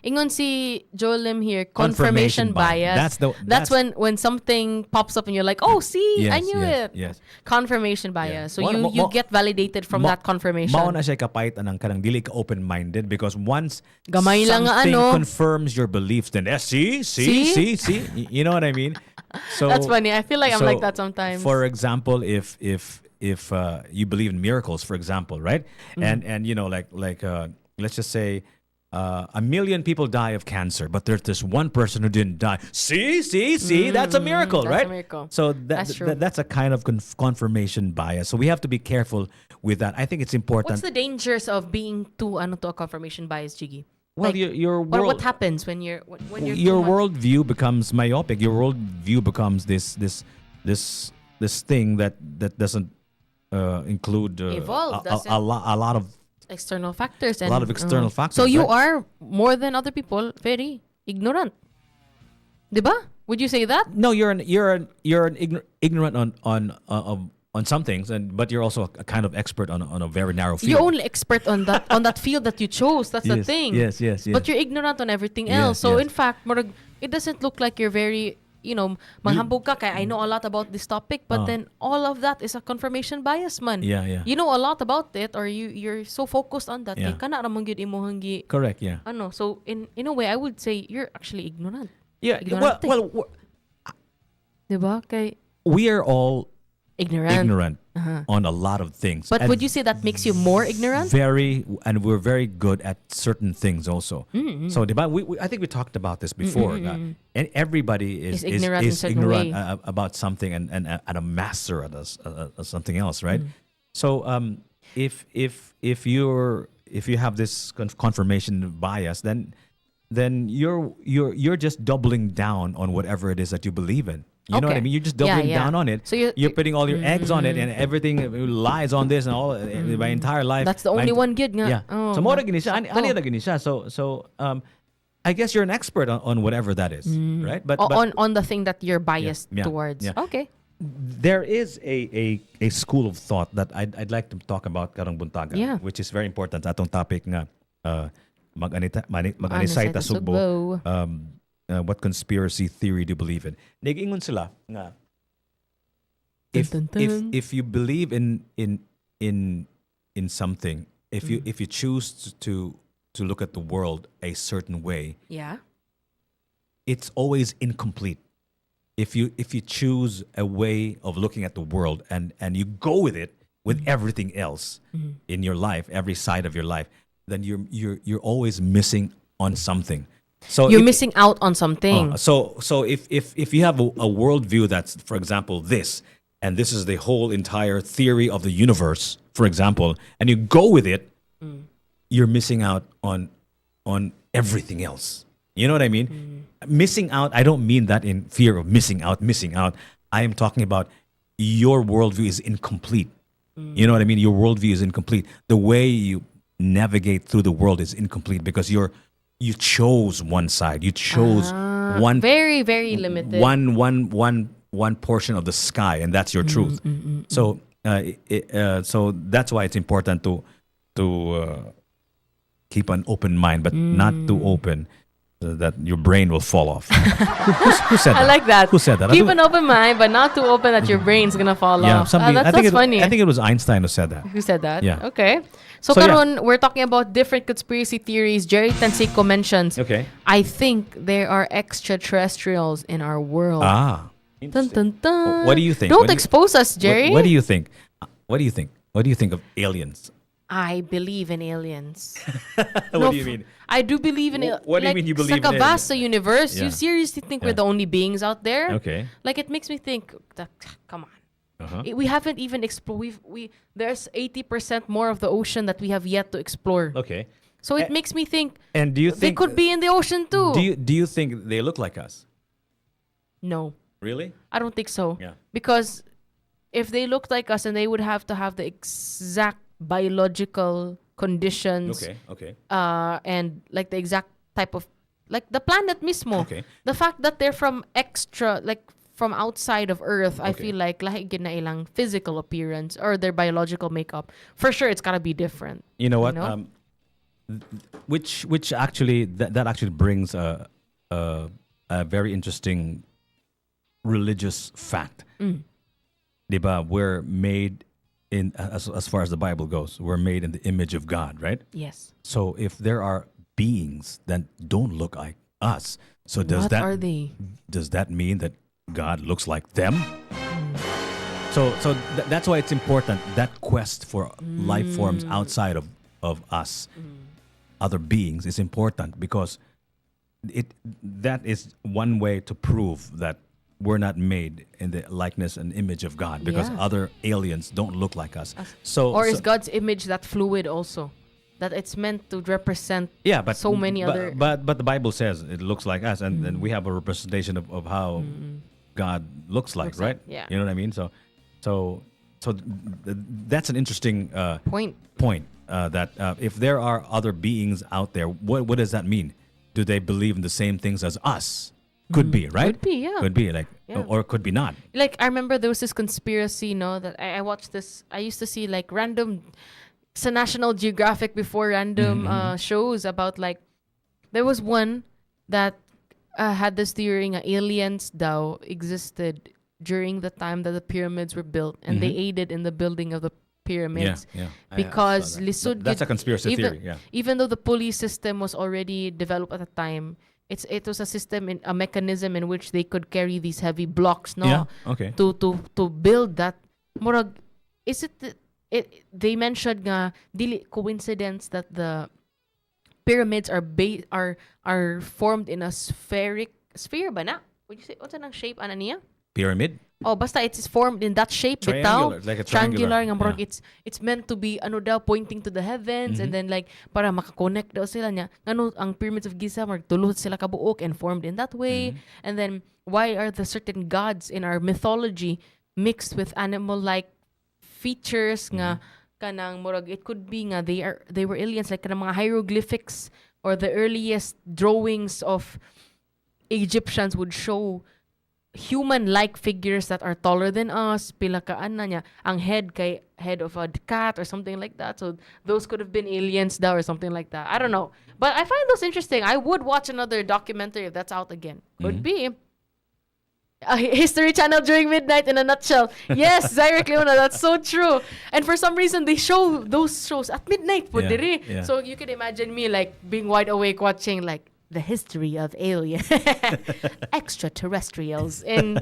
Ingon si Joel Lim here, confirmation bias. That's when something pops up and you're like, oh, see, I knew it. Yes. Confirmation bias. So you get validated from that confirmation. Mao na siya kapait anang kanang dili ka open-minded because once gamay something confirms your beliefs, then see, you know what I mean? So that's funny. I feel like I'm like that sometimes. For example, if you believe in miracles, for example, right? And you know, like let's just say a million people die of cancer, but there's this one person who didn't die. See, that's a miracle, that's right? a miracle. So That's true. that's a kind of confirmation bias. So we have to be careful with that. I think it's important. What's the dangers of being too to a confirmation bias, Jiggy? Well, your world, what happens when you're when you're your too much- worldview becomes myopic. Your worldview becomes this thing that doesn't include Evolve, doesn't- a lot of external factors and lot of external factors, So you right? are more than other people very ignorant. Diba? Would you say that? no. You're an ignorant on some things, but you're also a kind of expert on a very narrow field. You're only expert on that field that you chose. That's the Yes, thing. yes, yes, But yes. you're ignorant on everything Yes, else. So yes. in fact, murag, it doesn't look like you're very, manghambog ka kaya I know a lot about this topic, but then all of that is a confirmation bias man. Yeah, yeah. You know a lot about it, or you're so focused on that. Yeah. Kaya kana ramang gyud imong gi Correct. Yeah. so in a way I would say you're actually ignorant. Yeah. Ignorante. Well, Diba? Kay we are all ignorant. on a lot of things. But And would you say that makes you more ignorant? and we're very good at certain things also. So, diba, I think we talked about this before. And everybody is ignorant in certain way. About something and a master at something else, right? So, if you have this confirmation bias, then you're just doubling down on whatever it is that you believe in. You know what I Okay. mean? You're just Yeah, doubling yeah. down on it. So you're putting all your eggs on it, and everything lies on this and all my entire life. That's the only one good nga. Yeah. Oh, so more nga. gini siya, ani na gini siya. So I guess you're an expert on whatever that is, right? But on the thing that you're biased yeah, towards. yeah. Okay. there is a school of thought that I'd like to talk about karong buntaga, Yeah. which is very important sa atong topic nga mag-anisay Mag-anisay ta ta sugbo. sugbo. What conspiracy theory do you believe in? Nag-ingon sila nga if Dun, dun, dun. if you believe in something, if you choose to look at the world a certain way, Yeah. it's always incomplete. If you choose a way of looking at the world and you go with it with everything else in your life, every side of your life, then you're always missing on something. So You're if- missing out on something. so if you have a worldview that's, for example, this, and this is the whole entire theory of the universe, for example, and you go with it, you're missing out on everything else. You know what I mean? Missing out, I don't mean that in fear of missing out. I am talking about your worldview is incomplete. You know what I mean? Your worldview is incomplete. The way you navigate through the world is incomplete because you chose one side. You chose one Very, very limited. one portion of the sky, and that's your truth. So so that's why it's important to keep an open mind, but not too open, so that your brain will fall off. Who said that? I like that. Who said that? Keep an open mind, but not too open that your brain's gonna fall Yeah, off. somebody. That's funny. I think it was Einstein who said that. Who said that? Yeah. Okay. So, So, yeah. karon, we're talking about different conspiracy theories. Jerry Tanseco mentions, Okay. I think there are extraterrestrials in our world. Dun, dun, dun. What do you think? Don't What do you- expose us, Jerry. What do you think? What do you think? What do you think of aliens? I believe in aliens. What do you mean? I do believe in it. What do you mean you believe in Sa aliens? vast universe, Yeah. you seriously think Yeah. we're the only beings out there? Okay. Like, it makes me think, come on. Uh-huh. We haven't even explored. There's 80% more of the ocean that we have yet to explore. Okay. So it makes me think. And do you they think could be in the ocean too? Do you think they look like us? No, Really? I don't think so. Yeah. Because if they looked like us, and they would have to have the exact biological conditions. Okay. And like the exact type of, like the planet mismo. Okay. The fact that they're from from outside of Earth, I Okay. feel like lahi gid na ilang physical appearance or their biological makeup. For sure, it's gotta be different. You know what? know? Which actually that actually brings a very interesting religious fact. Diba? We're made in as far as the Bible goes. We're made in the image of God, right? Yes. So if there are beings that don't look like us, so What are they? does that mean that God looks like them? So that's why it's important, that quest for life forms outside of us. other beings is important because that is one way to prove that we're not made in the likeness and image of God because Yeah. other aliens don't look like us. Or is God's image that fluid also? That it's meant to represent so many other... But the Bible says it looks like us, and we have a representation of how God looks like, right? yeah. You know what I mean? So that's an interesting Point. That if there are other beings out there, what does that mean? Do they believe in the same things as us? Could be, right? Could be, yeah. Could be, like, Yeah. or could be not. Like, I remember there was this conspiracy, that I watched this. I used to see, like, random... Sa National Geographic before random shows about, like... There was one that had this theory nga aliens daw existed during the time that the pyramids were built. And they aided in the building of the pyramids. Yeah. Because lisod That's a gid- conspiracy theory, yeah. Even though the pulley system was already developed at the time, it was a system, a mechanism in which they could carry these heavy blocks, no? Yeah, okay. To build that. Murag, is it they mentioned nga dili coincidence that the pyramids are formed in a sphere ba na? Would you say what's ang shape ana niya? Pyramid? Oh, basta it's formed in that shape, Triangular, bitaw. like a Triangular nga murag yeah. it's meant to be pointing to the heavens and then like para makakonect daw sila niya. Ngano ang pyramids of Giza murag tulo sila kabuok and formed in that way. And then why are the certain gods in our mythology mixed with animal-like features nga kanang murag it could be nga they were aliens like kanang mga hieroglyphics or the earliest drawings of Egyptians would show human-like figures that are taller than us, pila ka ana niya, ang head of a cat or something like that. So those could have been aliens daw or something like that. I don't know. But I find those interesting. I would watch another documentary if that's out again. Could be. History Channel during midnight in a nutshell. Yes, Zaire Cleona, that's so true. And for some reason, they show those shows at midnight po diri. Yeah. So you can imagine me like being wide awake watching like the history of alien extraterrestrials in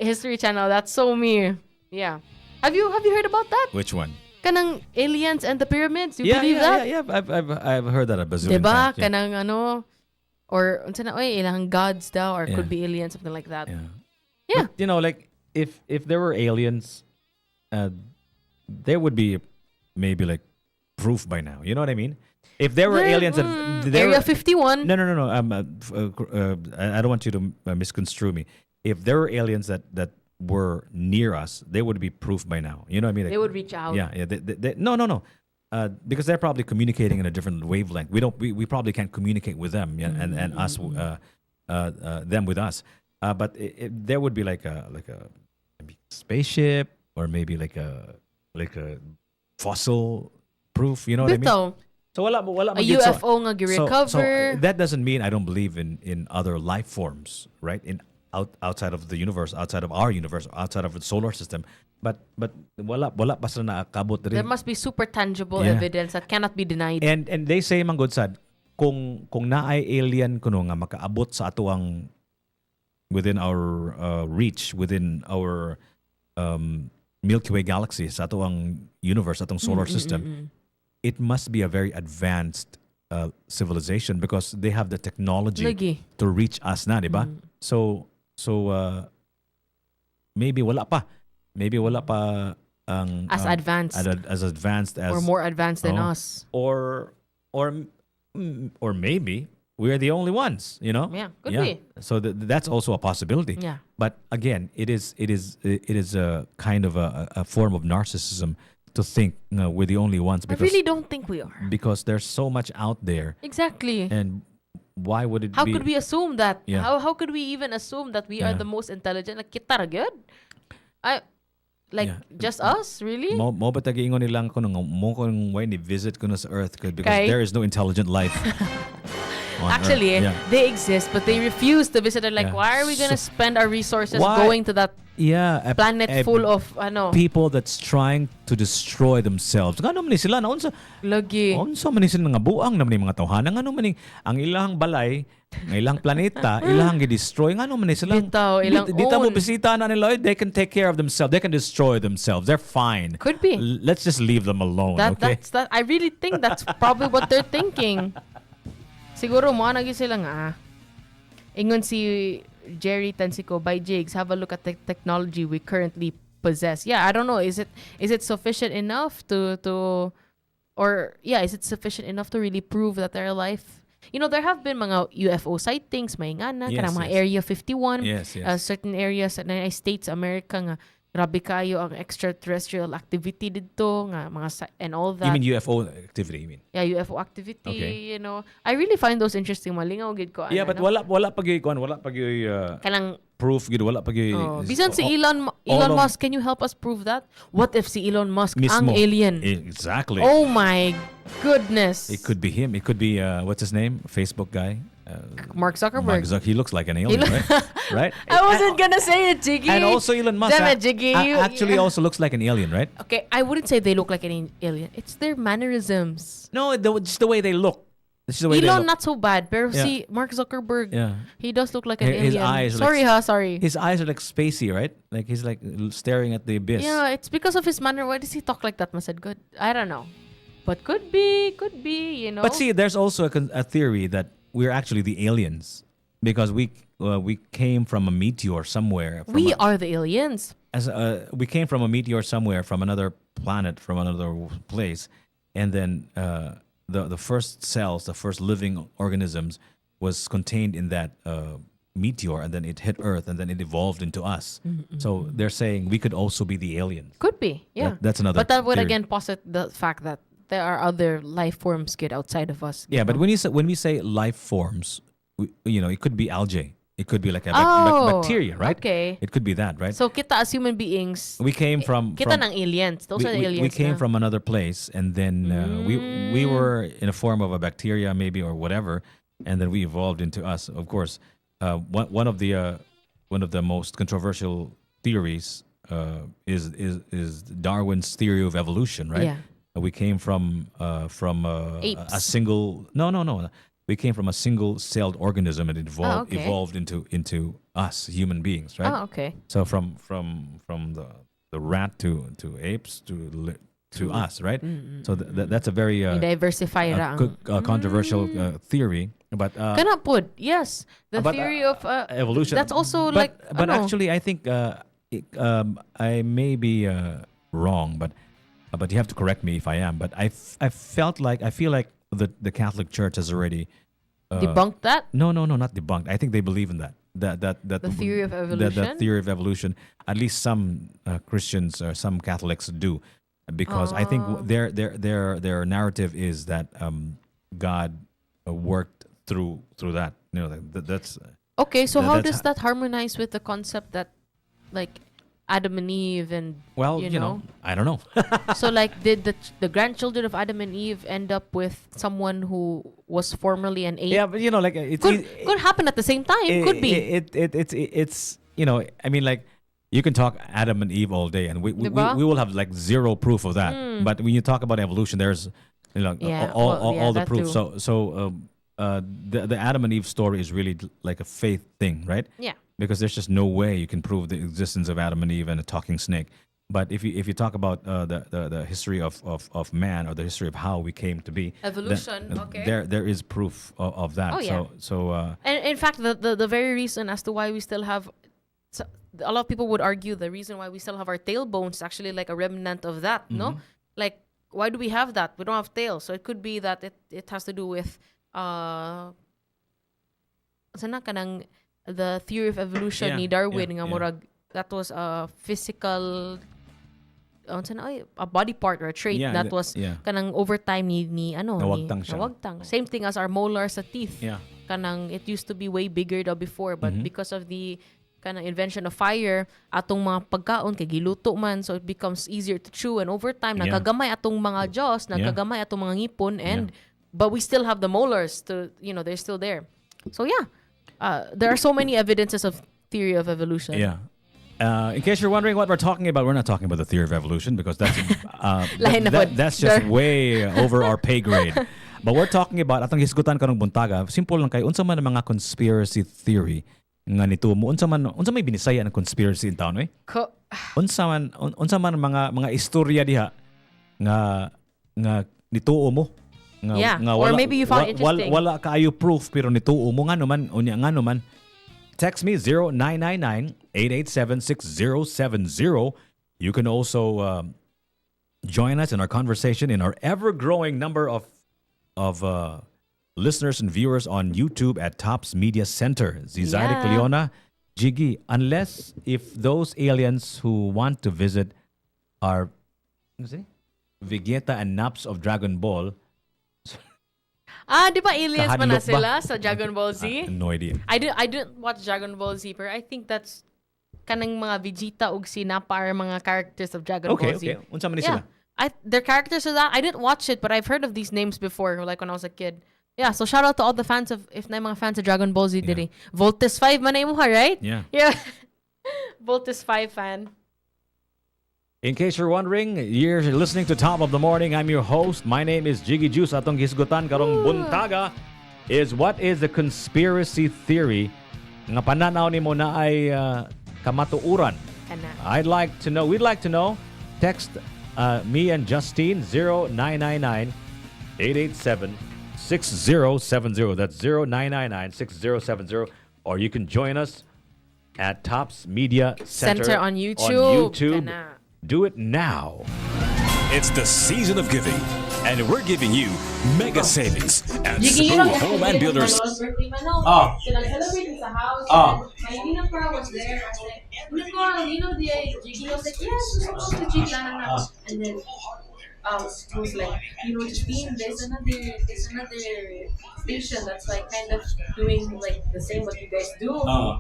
History Channel. That's so me. Yeah. Have you heard about that? Which one? Kanang aliens and the pyramids. You believe that? Yeah. I've heard that a bazillion Diba? times. Yeah. Kanang ano or unsa na ilang gods daw or could be aliens, something like that. Yeah. But, like if there were aliens, there would be maybe like proof by now. You know what I mean? If there were aliens that Area 51. No. I don't want you to misconstrue me. If there were aliens that were near us, they would be proof by now. You know what I mean? Like, They would reach out. Yeah. No. Because they're probably communicating in a different wavelength. We probably can't communicate with them, and us, them with us. But there would be like a maybe spaceship or maybe like a fossil proof. You know what I mean? Bitaw. So wala A UFO nga gi-recover. So that doesn't mean I don't believe in other life forms, right? Outside of the universe, outside of our universe, outside of the solar system. But wala pa sila nakakabot rin. There must be super tangible evidence that cannot be denied. And they say man good sad kung naay alien kuno nga makaabot sa atuang within our reach, within our Milky Way galaxy, sa atuang universe, atong solar system. It must be a very advanced civilization because they have the technology Lagi. to reach us na, di ba? So maybe wala pa ang As advanced. as advanced as or more advanced than us. or maybe we're the only ones, Yeah, could be. So that's also a possibility. Yeah. But again, it is a kind of a form of narcissism to think we're the only ones I really don't think we are. because there's so much out there. Exactly. And why would it How be? could we assume that? Yeah. How could we even assume that we are Yeah. the most intelligent? Like kita ra gyud? Just us, really? Mo ba tagiingon nilang kuno mo kung why ni visit kuno sa Earth because Kay? there is no intelligent life. on Actually, Earth. Yeah. they exist, but they refuse to visit it. Like, Yeah. why are we gonna So- spend our resources Why- going to that a planet full of people that's trying to destroy themselves. Ngano man ni sila naunsa? Lagi. Unsa man ni sila nga buang naman ni mga tawhana ngano man ni ang ilang balay Nga ilang planeta, ilang gi-destroy. Nga naman silang... Bitaw, ilang Dita mo own. bisita na nila, they can take care of themselves. They can destroy themselves. They're fine. Could be. Let's just leave them alone, okay? That's I really think that's probably what they're thinking. Siguro mo nagi sila nga. Ingon si Jerry Tansico by Jigs, have a look at the technology we currently possess. Yeah, I don't know. Is it sufficient enough to is it sufficient enough to really prove that they're alive? You know, there have been mga UFO sightings, may nga na, Yes, kanang mga yes. Area 51, Yes, yes. certain areas sa United States, America nga, grabe kayo ang extraterrestrial activity dito, nga mga and all that. You mean UFO activity, you mean? Yeah, UFO activity, Okay. you know. I really find those interesting. Malingaw gid ko. Yeah, but wala pag Kanang proof gid, wala pag bisan si Elon Musk, can you help us prove that? What if si Elon Musk ang mismo. alien? Exactly. Oh my goodness. It could be him. It could be what's his name? Facebook guy. Mark Zuckerberg. He looks like an alien, right? Right? I wasn't gonna say it, Jiggy. And also Elon Musk Damn it, Jiggy. actually also looks like an alien, right? Okay, I wouldn't say they look like an alien. It's their mannerisms. No, just the way they look. It's just the way they Elon look. not so bad, pero Yeah. si Mark Zuckerberg, Yeah. he does look like an His alien. eyes are Sorry like, sorry. His eyes are like spacey, right? Like he's like staring at the abyss. Yeah, it's because of his manner. Why does he talk like that, Masad? Good. I don't know. But could be, you know. But see, there's also a theory that we're actually the aliens because we came from a meteor somewhere. We are the aliens. We came from a meteor somewhere, from another planet, from another place, and then the first cells, the first living organisms, was contained in that meteor, and then it hit Earth, and then it evolved into us. So they're saying we could also be the aliens. Could be, yeah. That's another. But that would theory. again posit the fact that there are other life forms outside of us. Yeah, but when we say life forms, it could be algae. It could be like a bacteria, right? Okay. It could be that, right? So kita as human beings, We came from kita ng aliens. Those are the aliens. We came na. from another place, and then we were in a form of a bacteria, maybe, or whatever, and then we evolved into us. Of course, one of the most controversial theories is Darwin's theory of evolution, right? Yeah. We came from Apes. a single no. We came from a single-celled organism, and it okay. evolved into us, human beings, right? Oh, okay. So from the rat to apes to us, right? So that's a very diversify ra ang controversial theory, but kana pod, yes, the but, theory of evolution. That's also but actually, I think I may be wrong, but you have to correct me if I am. But I feel like the Catholic Church has already debunked that. No, not debunked. I think they believe in that. That the theory of evolution. That theory of evolution. At least some Christians or some Catholics do, because I think their narrative is that God worked through that. That's okay. So how does that harmonize with the concept that, like, Adam and Eve and you know I don't know. So like, did the grandchildren of Adam and Eve end up with someone who was formerly an ape? Yeah, but like it's could happen at the same time. Could be. It's I mean, like, you can talk Adam and Eve all day, and we will have like zero proof of that. But when you talk about evolution, there's all the proof. Too. So the Adam and Eve story is really like a faith thing, right? Yeah. Because there's just no way you can prove the existence of Adam and Eve and a talking snake. But if you talk about the history of man, or the history of how we came to be, evolution, then, okay, there is proof of that. Oh, yeah. So and in fact, the very reason as to why we still have, a lot of people would argue the reason why we still have our tailbones is actually like a remnant of that. No, like, why do we have that? We don't have tails, so it could be that it has to do with the theory of evolution ni Darwin nga murag that was a physical a body part or a trait that was kanang over time ni nawagtang. Same thing as our molars sa teeth. Yeah. Kanang it used to be way bigger daw before, but because of the kanang invention of fire, atong mga pagkaon kay giluto man, so it becomes easier to chew, and over time nagagamay atong mga jaws, nagagamay atong mga ngipon, and but we still have the molars to they're still there. So there are so many evidences of theory of evolution. Yeah. In case you're wondering what we're talking about, we're not talking about the theory of evolution, because that's that's just way over our pay grade. But we're talking about atong hisgutan karong buntaga. Simple lang kay unsa man ang mga conspiracy theory nga nitumo. Unsa may binisaya ng conspiracy in town, eh? Unsa man mga istorya diha nga nituo mo. Nga or maybe you found interesting. Wala kaayo proof pero nituo mo nga naman text me 0999-887-6070. You can also join us in our conversation in our ever-growing number of listeners and viewers on YouTube at Tops Media Center. Zizari Cleona, Jiggy, unless if those aliens who want to visit are Vegeta and Naps of Dragon Ball. Di ba aliens man na sila sa Dragon Ball Z? No idea. I didn't watch Dragon Ball Z, but I think that's kanang mga Vegeta ug si Nappa are mga characters of Dragon Ball Z. Okay. Unsa man ni sila? Their characters are that. I didn't watch it, but I've heard of these names before, like when I was a kid. Yeah, so shout out to all the fans of, if na mga fans of Dragon Ball Z diri. Voltes 5 man na imuha, right? Yeah. Voltes 5 fan. In case you're wondering, you're listening to Top of the Morning. I'm your host. My name is Jiggy Juice. Atong hisgutan karong buntaga is what is the conspiracy theory nga pananaw nimo na ay kamatuuran. We'd like to know. Text me and Justine 0999-887-6070. That's 0999-6070. Or you can join us at Tops Media Center on YouTube. Do it now. It's the season of giving, and we're giving you mega savings at Cebu Home and Builders. Celebrating sa house. My Nina Pra was there. I was like, Jiggy was like, yes, we're supposed to cheat. And then it was like, Justine, there's another station that's like kind of doing like the same what you guys do,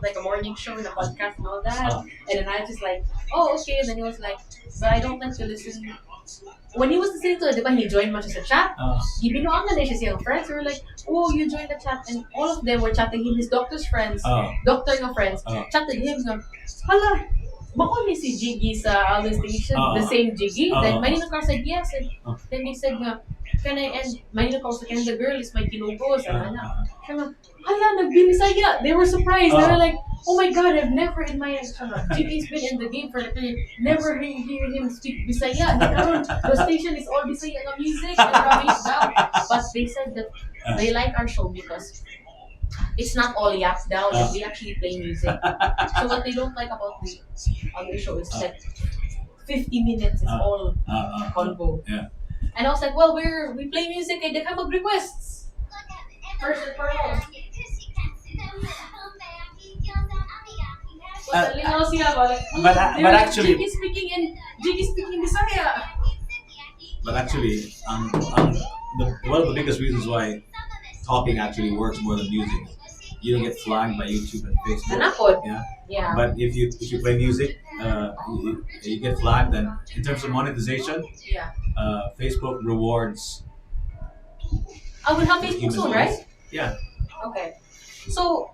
like a morning show and a podcast and all that. And then I was just like, oh, okay. And then he was like, but I don't like to listen. When he was listening to it, diba, he joined much as a chat. Gibinuangan na siya siyang friends. We were like, oh, you joined the chat. And all of them were chatting him, his doctor's friends, doctor nga friends, chatted him nga, hala, bako ni si Jiggy sa other station, the same Jiggy. Then Manino Car said yes. And then they said nga, can I, and Manino Car said, and the girl is my kinugos. And hala, nagbinisaya. They were surprised. They were like, oh my God, I've never in my Jiggy's been in the game for like never hear him speak Bisaya. The station is all Bisaya na music. But they said that they like our show because it's not all yapped down and we actually play music. So what they don't like about the other show is like 50 minutes is all convo. And I was like, well, we play music and they come up requests. First and foremost. But actually, Jiggy speaking Bisaya. But actually, one of the biggest reasons why talking actually works more than music, you don't get flagged by YouTube and Facebook. Yeah. But if you play music, you get flagged. Then in terms of monetization, Facebook rewards. I will have Facebook soon, right? Yeah. Okay. So.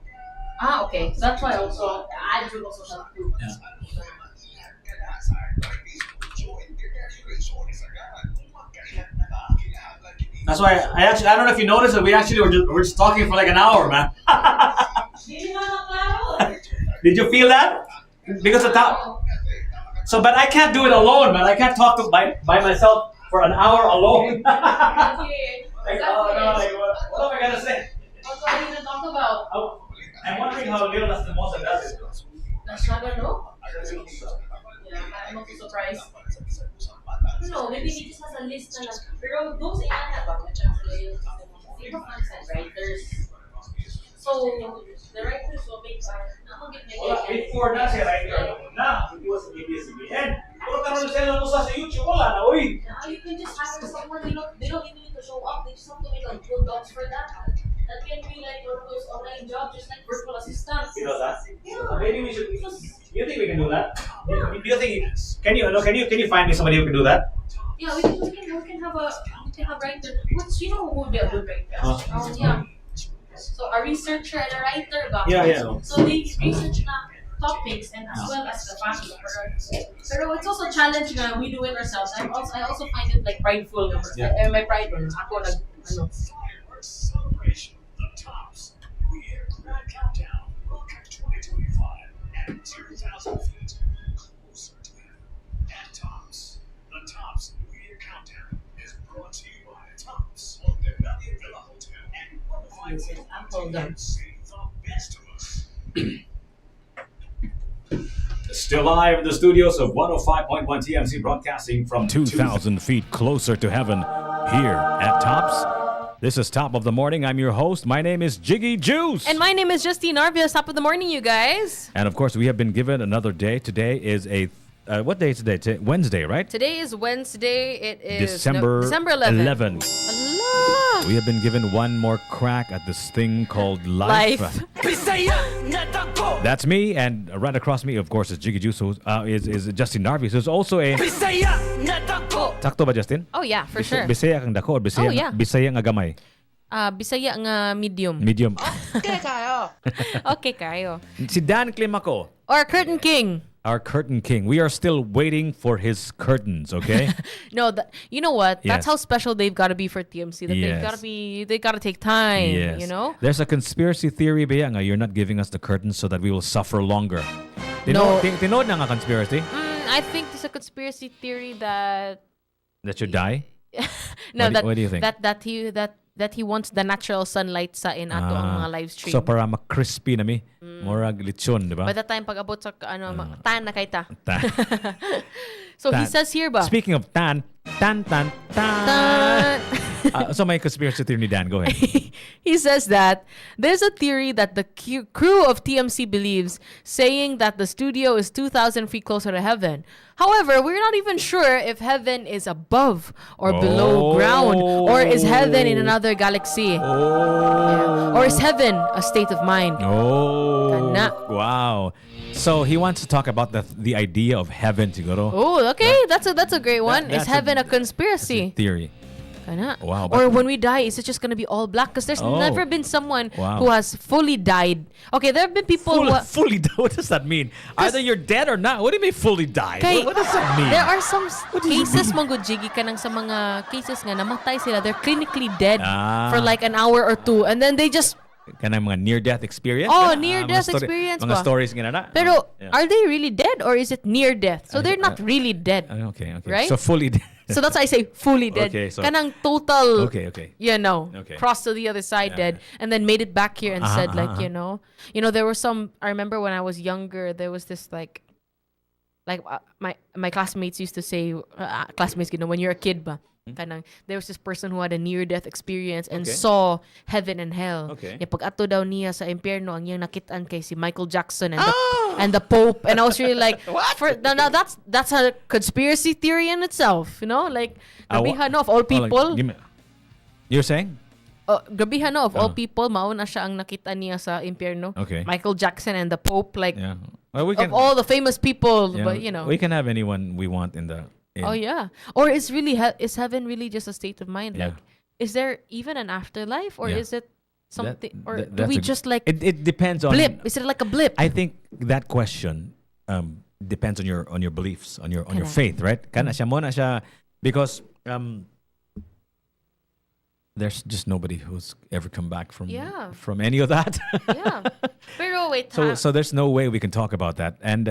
Okay. So that's why also I would also have to. That's why I don't know if you noticed that we're just talking for like an hour, man. Did you feel that? Because of that. So, but I can't do it alone, man. I can't talk by myself for an hour alone. What am I gonna say? What are you gonna talk about? I'm wondering how Leo Lastimosa does it. Nasyado, no? Yeah, I'm not surprised. No, maybe he just has a list na lang. Pero those iyan ba? They have writers. So, the writers will make before na si writer na. Hindi was ABS-CBN. Pero karon sila sa YouTube wala na, oy. You can just hire someone. They don't even need to show up. They just have to make a good docs for that. That can be like one of those online jobs, just like virtual assistants. You know that? Yeah. Maybe we should. Do you think we can do that? Yeah. Do you think? Can you find me somebody who can do that? Yeah, we can have writer. Which you know who would be a good writer? Yeah. So a researcher and a writer. Yeah. So they research na topics and as well as the fashion. Pero it's also a challenge na we do it ourselves. I also find it like prideful. Yeah. My pride. Ako feet closer to heaven. At Tops, the Tops New Year Countdown is brought to you by Tops Montevideo Villa Hotel and 105.1 TMC, the best of us. Still live in the studios of 105.1 TMC, broadcasting from 2,000 feet closer to heaven here at Tops. This is Top of the Morning. I'm your host. My name is Jiggy Juice. And my name is Justine Arvias. Top of the morning, you guys. And of course, we have been given another day. Today is a what day is today? Wednesday, right? Today is Wednesday. It is December 11. 11. Allah. We have been given one more crack at this thing called life. That's me, and right across me, of course, is Jiggy Juice, who is Justin Narvis, who's also a... Sakto ba, Justin? Oh, yeah, for sure. Bisaya kang dako or Bisaya, Oh, yeah. Bisaya nga gamay? Bisaya nga medium. Medium. Okay kayo. Okay kayo. Si Dan Climacco. Or Curtain King. Our Curtain King. We are still waiting for his curtains, okay? No, you know what? Yes. That's how special they've got to be for TMC. That Yes. they got to take time, Yes. you know? There's a conspiracy theory ba nga you're not giving us the curtains so that we will suffer longer. No. Tinood na nga conspiracy? I think there's a conspiracy theory that That you die? no, What do you think? that he wants the natural sunlight sa in ato ang mga live stream. So para ma-crispy na mi. Murag lechon, di ba? By the time pag-abot sa tan na kay ta. Tan. So he Tan. says here ba? Speaking of tan. So my conspiracy theory ni Dan, go ahead. He says that there's a theory that the crew of TMC believes, saying that the studio is 2,000 feet closer to heaven. However, we're not even sure if heaven is above or below ground, or is heaven in another galaxy. Yeah. Or is heaven a state of mind? Kana. Wow. So he wants to talk about the idea of heaven, siguro. Oh, okay. That's a great one. Is that's heaven a conspiracy? Theory. Kana. Wow. Or when we die, is it just gonna be all black? Because there's Oh. never been someone Wow. who has fully died. Okay, there have been people who fully died? What does that mean? Either you're dead or not. What do you mean fully died? Kay, What does that mean? There are some cases, Monggo Jiggy, kanang sa mga cases nga namatay sila. They're clinically dead for like an hour or two, and then they just Kanang mga near-death experience? Oh, Mga near-death story- experience Mga ba? stories nga na. Pero Yeah. are they really dead or is it near death? So they're not really dead. Okay. Right? So fully dead. So that's why I say fully dead. Okay, so- Kanang total. Okay. You know, Okay. crossed to the other side dead, and then made it back here and said like, you know, there were some. I remember when I was younger, there was this like my classmates used to say, classmates, when you're a kid ba. Kanang, there was this person who had a near-death experience and Okay. saw heaven and hell. Okay. Yung pag-ato daw niya sa impyerno, ang iyang nakitaan kay si Michael Jackson and the Pope. And I was really like, what? Now that's a conspiracy theory in itself, you know? Like, gabihan of all people. You're saying? Gabihan of all people, mauna siya ang nakita niya sa impyerno. Okay. Michael Jackson and the Pope, like, Yeah. Well, we can, of all the famous people, yeah, but you know. we can have anyone we want in the. Oh yeah. Or is heaven really just a state of mind? Yeah. Like, is there even an afterlife, or Yeah. is it something, or do that's we a- just like It depends on blip? Is it like a blip? I think that question depends on your beliefs, on your faith, right? Kana siya mo na siya because there's just nobody who's ever come back from Yeah. from any of that. Yeah. Pero wait, So there's no way we can talk about that. And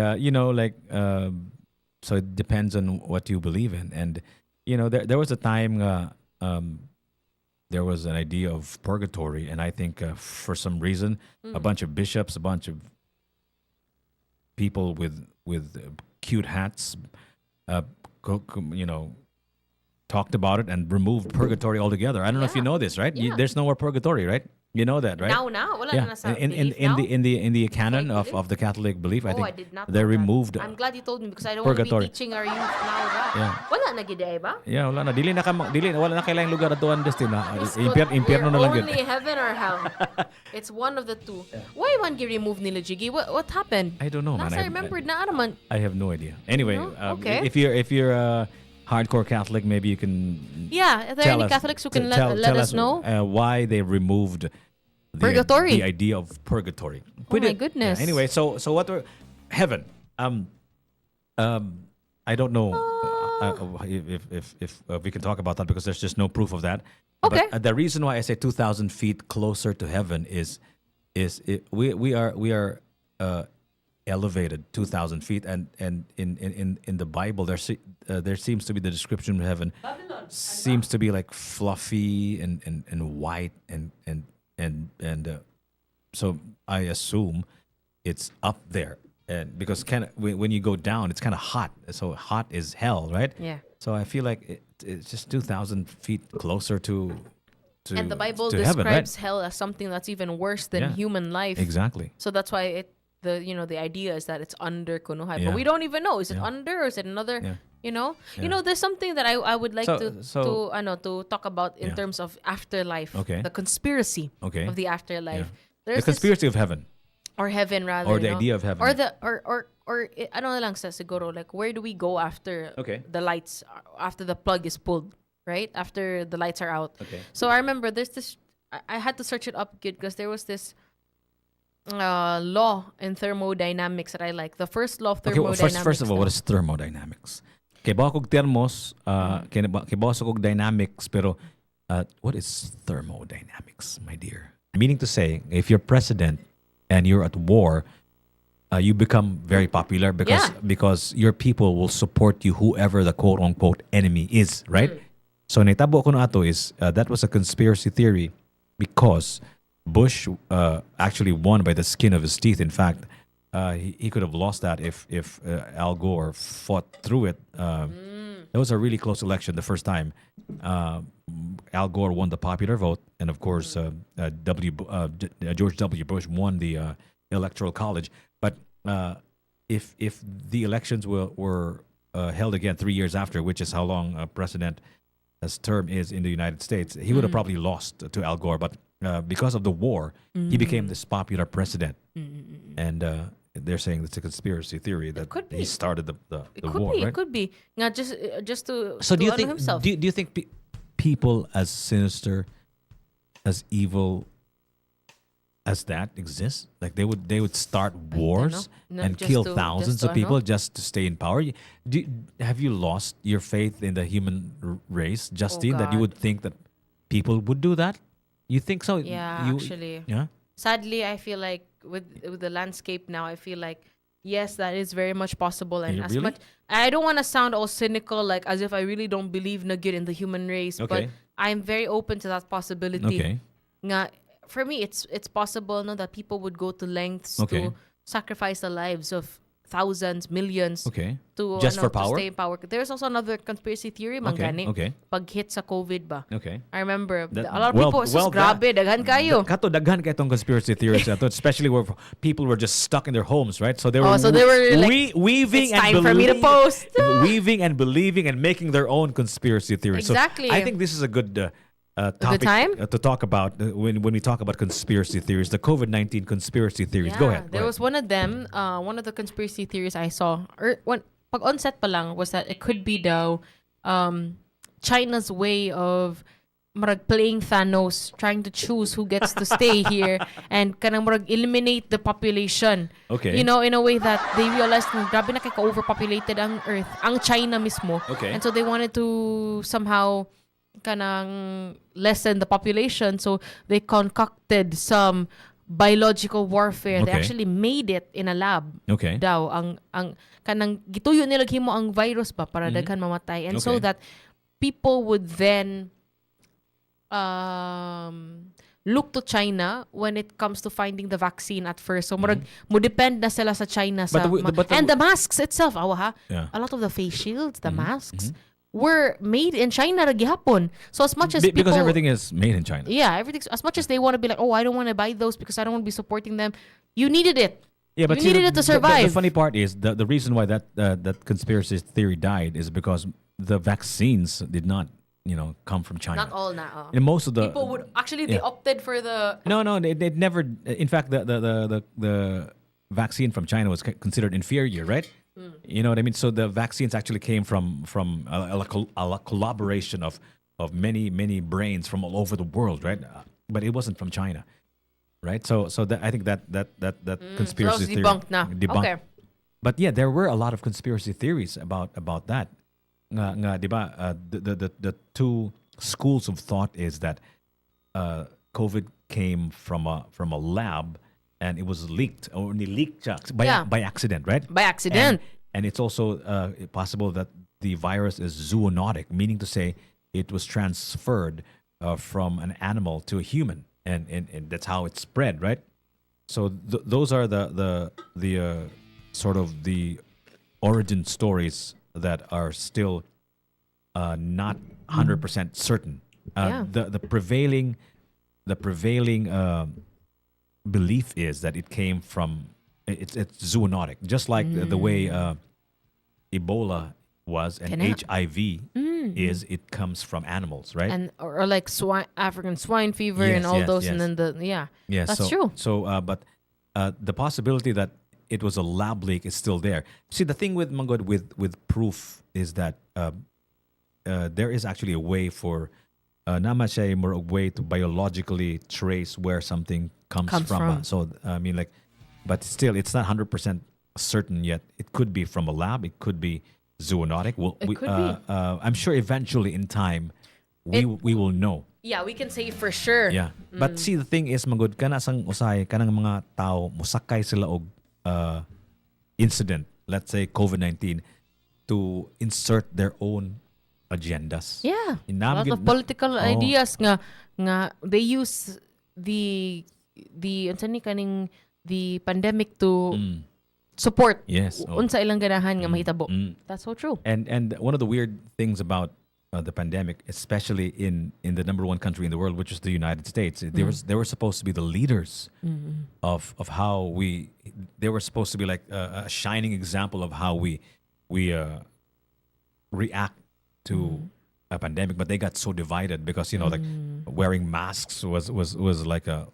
so it depends on what you believe in. And there was a time there was an idea of purgatory, and I think for some reason a bunch of bishops, a bunch of people with cute hats, talked about it and removed purgatory altogether. I don't know if you know this, right? Yeah. There's no more purgatory, right? You know that, right? Now, wala na sa in belief now? in the canon of the Catholic belief, I Oh, think I did not they know that. removed. I'm glad you told me because I don't want to Purgatory. be teaching our youth now. Ba? Yeah. Wala na gid ba? Yeah, wala na. Wala na kailangang lugar atuan Justin na. Impyerno na lang We're yun. only heaven or hell. It's one of the two. Why man gi remove nila Jiggy? What happened? I don't know, man. Last I remembered na naman. I have no idea. Anyway, No? Okay. if you're a hardcore Catholic, maybe you can. Yeah, are there tell any us- Catholics who can tell let us know? why they removed Purgatory. the idea of purgatory. Oh my goodness. Anyway, so what were heaven? I don't know if we can talk about that because there's just no proof of that. Okay. But the reason why I say 2,000 feet closer to heaven is we are elevated 2,000 feet, and in the Bible there seems to be the description of heaven seems to be like fluffy and white and so I assume it's up there, and because when you go down it's kind of hot, so hot is hell, right? Yeah. So I feel like it's just 2,000 feet closer to and the Bible to describes heaven, right? hell as something that's even worse than Yeah. human life. Exactly. So that's why the idea is that it's under Kunuhay, Yeah. but we don't even know. Is it Yeah. under or is it another? Yeah. You know, Yeah. there's something that I would like So- to so- to talk about in Yeah. terms of afterlife. Okay. The conspiracy Okay. of the afterlife. Yeah. There's The conspiracy of heaven. or heaven rather, Or the no? idea of heaven. or the or ano na lang sa siguro, like where do we go after Okay. the lights, after the plug is pulled, right? After the lights are out. Okay. So I remember there's this. I had to search it up good because there was this law in thermodynamics that I like. The first law of Okay, well, thermodynamics. first of all, what is thermodynamics? Kay ba kog thermos, kay ba kog dynamics, pero what is thermodynamics, my dear? Meaning to say, if you're president and you're at war, you become very popular because your people will support you, whoever the quote unquote enemy is, right? So naitabo ko na ato is that was a conspiracy theory because Bush actually won by the skin of his teeth. In fact, he could have lost that if Al Gore fought through it. It was a really close election the first time. Al Gore won the popular vote, and of course, George W. Bush won the Electoral College. But if the elections were held again 3 years after, which is how long a president's term is in the United States, he would have probably lost to Al Gore. But because of the war, he became this popular president. And they're saying it's a conspiracy theory that he started the war, right? It could be. Nga, just to So do you think himself. do you think people as sinister, as evil as that exist? Like they would start wars No, and just kill to- thousands just to of people ano? just to stay in power? Have you lost your faith in the human race, Justine? That you God. would think that people would do that? You think so? Yeah, actually. Yeah. Sadly, I feel like with the landscape now, I feel like yes, that is very much possible. And as Really? much, I don't want to sound all cynical, like as if I really don't believe na good in the human race, but Okay. I'm very open to that possibility. Okay. Nga, for me, it's possible no that people would go to lengths Okay. to sacrifice the lives of thousands, millions. Okay. To, Just for to power? stay in power. There's also another conspiracy theory, mangani. Okay. Pag hit sa COVID ba? Okay. I remember That- a lot of people, sus, grabe, daghan kayo. Kato daghan kay itong conspiracy theories ato, especially where people were just stuck in their homes, right? So they were, So they were like, weaving "It's and time for me to post." weaving and believing and making their own conspiracy theories. Exactly. So I think this is a good topic time? to talk about when we talk about conspiracy theories, the COVID-19 conspiracy theories. Go ahead. There was one of them, one of the conspiracy theories I saw, pag onset pa lang, was that it could be daw China's way of marag playing Thanos, trying to choose who gets to stay here and kanang marag eliminate the population. Okay. You know, in a way that they realized na grabe na kay overpopulated ang Earth, ang China mismo. Okay. And so they wanted to somehow kanang lessen the population, so they concocted some biological warfare. They Okay. actually made it in a lab. Okay. Daw ang kanang gituyo nila himo ang virus ba para daghan mamatay, and so Okay. that people would then look to China when it comes to finding the vaccine at first. So murag mo depend na sila sa China sa and the masks itself, awa ha. Yeah. A lot of the face shields, the masks were made in China ra gihapon. So as much as Because people, everything is made in China. yeah, everything's as much as they want to be like, oh, I don't want to buy those because I don't want to be supporting them. You needed it. Yeah, but you see, needed it to survive. The funny part is the reason why that conspiracy theory died is because the vaccines did not, come from China. Not all na. And most of the People would actually they yeah. opted for the No, they never. In fact, the vaccine from China was considered inferior, right? You know what I mean? So the vaccines actually came from a collaboration of many brains from all over the world, right? But it wasn't from China, right? So that I think that conspiracy so theory debunked na. Okay. But yeah, there were a lot of conspiracy theories about that. Nga, diba, the two schools of thought is that COVID came from a lab and it was leaked or leaked by Yeah. by accident, right? By accident. And it's also possible that the virus is zoonotic, meaning to say it was transferred from an animal to a human, and that's how it spread, right? So those are the sort of the origin stories that are still not 100% certain. Yeah. The prevailing belief is that it came from it's zoonotic, just like the way Ebola was and Kana. HIV is. It comes from animals, right? And or like African swine fever Yes, and all yes, those, yes. and then that's so, true. So, but the possibility that it was a lab leak is still there. See, the thing with Manggod with proof is that there is actually a way for naman siya more a way to biologically trace where something comes from. So I mean, like, but still, it's not 100% certain yet. It could be from a lab. It could be zoonotic. It could be. I'm sure eventually in time we will know. Yeah, we can say for sure. Yeah. But see, the thing is, Manggod, kana sang usay, kanang mga tao, musakay sila og incident, let's say COVID-19, to insert their own agendas. Yeah. A Inam lot gid of na- political Oh. ideas nga they use the unsa ni kaning the pandemic to support Yes. Oh. unsa ilang ganahan nga mahitabo. That's so true. And one of the weird things about the pandemic, especially in the number one country in the world, which is the United States, they were supposed to be the leaders of how they were supposed to be like a shining example of how we react to a pandemic, but they got so divided because like wearing masks was like a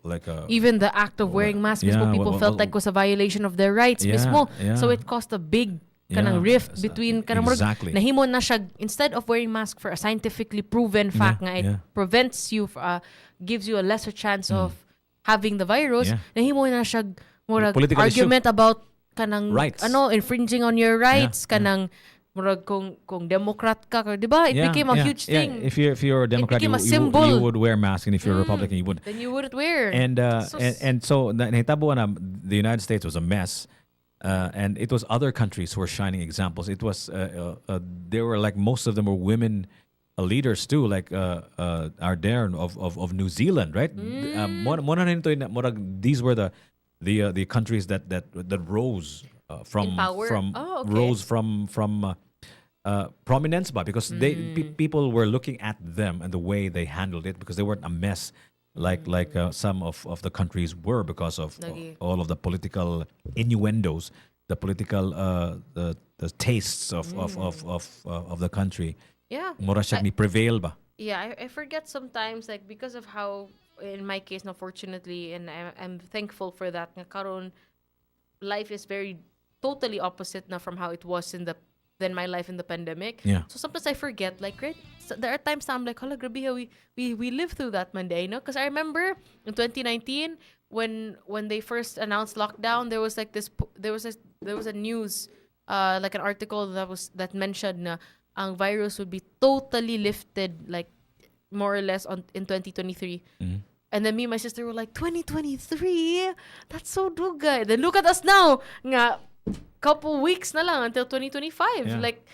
Even the act of wearing masks, Yeah, mismo, people felt like was a violation of their rights, Yeah, mismo. yeah. So it caused a big kanang Yeah, rift between kanang murag exactly. nahimo na siya, instead of wearing mask for a scientifically proven fact nga it yeah. prevents you gives you a lesser chance of having the virus, Yeah. nahimo na siya murag Political argument about kanang Rights. infringing on your rights, Yeah, kanang murag kung Democrat ka, di ba? It became a huge yeah. thing. If you're a Democrat, became a you symbol. would wear a mask, and if you're a Republican, you wouldn't. Then you wouldn't wear. And So so nahitabo na the United States was a mess, and it was other countries who were shining examples. It was there were like most of them were women leaders too, like Ardern of New Zealand, right? These were the countries that rose from In power? Oh, okay. rose from prominence, but because people were looking at them and the way they handled it, because they weren't a mess like some of the countries were, because of Lagi. all of the political innuendos, the political the tastes of the country. Yeah. Mura siya ni prevail ba? Yeah, I forget sometimes, like, because of how, in my case, now fortunately, and I'm thankful for that, nga karon life is very totally opposite now from how it was than my life in the pandemic. Yeah. So sometimes I forget, like, right, so there are times that I'm like, hala, grabe, how we lived through that Monday, because I remember in 2019 when they first announced lockdown, there was like there was a news, like an article that mentioned na ang virus would be totally lifted, like, more or less in 2023. And then me and my sister were like, 2023? That's so dugay. Then look at us now. Nga, couple weeks na lang until 2025. Yeah. Like,